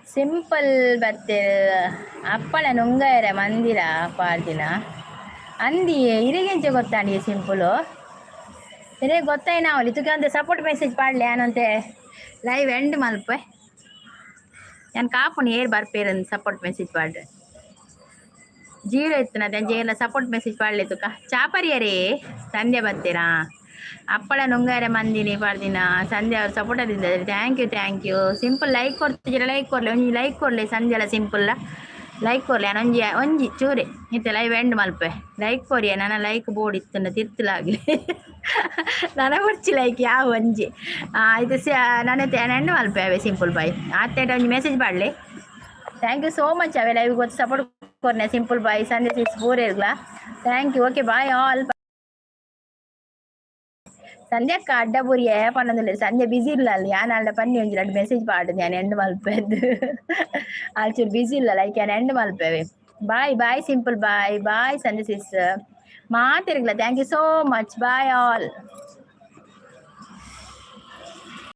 ಸಿಂಪಲ್ ಬತ್ತೆ ಅಪ್ಪಳ ನುಂಗಾಯರ ಮಂದಿರ ಪಾಡ್ದಿನ ಅಂದಿ ಇರಿಗೆಂಚೆ ಗೊತ್ತಾಂಡಿ ಸಿಂಪಲು ಇರೇ ಗೊತ್ತಾಯ್ನ ಅವಲಿ ತುಗೆ ಒಂದು ಸಪೋರ್ಟ್ ಮೆಸೇಜ್ ಪಾಡ್ಲಿ ಏನಂತೆ ಲೈವ್ ಎಂಡ್ ಮಲ್ಪೆ ನಾನು ಕಾಪುನಿ ಏರ್ ಬರ್ಪೇರಂದು ಸಪೋರ್ಟ್ ಮೆಸೇಜ್ ಪಾಡ್ರೆ ಜೀರೋ ಇತ್ತು ತಂಜೆ ಎಲ್ಲ ಸಪೋರ್ಟ್ ಮೆಸೇಜ್ ಪಾಡ್ಲಿ ತುಕ ಚಾಪರಿಯರೇ ಸಂಧ್ಯಾ ಬರ್ತೀರಾ ಅಪ್ಪಳ ನುಂಗಾರೆ ಮಂದಿನಿ ಪಾಡ್ದಿನ ಸಂಧ್ಯಾ ಅವ್ರು ಸಪೋರ್ಟ್ ಅದಿದ್ದಾರೆ ಥ್ಯಾಂಕ್ ಯು ಸಿಂಪಲ್ ಲೈಕ್ ಕೊಡ್ತಿದ್ದೀರ ಲೈಕ್ ಕೊಡ್ಲಿ ಒಂಜಿ ಲೈಕ್ ಕೊಡ್ಲಿ ಸಂಧ್ಯಾ ಎಲ್ಲ ಸಿಂಪಲ್ ಲೈಕ್ ಕೊಡ್ಲಿ ನಾನು ಒಂಜಿ ಚೂರೆ ಇತ್ತೆ ಲೈವ್ ಎಂಡ್ ಮಲ್ಪೆ ಲೈಕ್ ಕೊರಿಯ ನನ್ನ ಲೈಕ್ ಬೋರ್ಡ್ ಇತ್ತು ತಿರ್ತಲಾಗಲಿ ನನ್ನ ಕೊಡ್ಚಿ ಲೈಕ್ ಯಾವ ಒಂಜಿ ಇದು ನಾನು ಎಂಡ್ ಮಲ್ಪೆ ಅವೇ ಸಿಂಪಲ್ ಬಾಯ್ ಆತ ಒಂಜಿ ಮೆಸೇಜ್ ಪಾಡ್ಲಿ ಥ್ಯಾಂಕ್ ಯು ಸೋ ಮಚ್ ಅವೇ ಲೈವ್ ಗೊತ್ತು ಸಪೋರ್ಟ್ ಕೊರ್ನೆ simple bye Sandhya six bore ಇರ್ಲಾ thank you okay bye all ಸಂಧ್ಯಾಕ್ಕ ಅಡ್ಡ ಬುರಿ ಪನ್ನೊಂದಿಲ್ಲ ಸಂಧ್ಯಾ ಬಿಸಿ ಇಲ್ಲ ಅಲ್ಲಿ ಯಾನ್ ಅಲ್ಲ ಪನ್ನಿ ಒಂಜಿ ಎರಡು ಮೆಸೇಜ್ ಪಾಡು ನಾನು ಎಂಡ್ ಮಲ್ಪೆದ್ದು ಆಲ್ಚೂರು ಬಿಸಿ ಇಲ್ಲ ಲೈಕ್ ನಾನು ಎಂಡ್ ಮಲ್ಪೇವೆ bye simple bye Sandhya sis ಮಾತಿರ್ಗಿಲ್ಲ thank you so much bye all.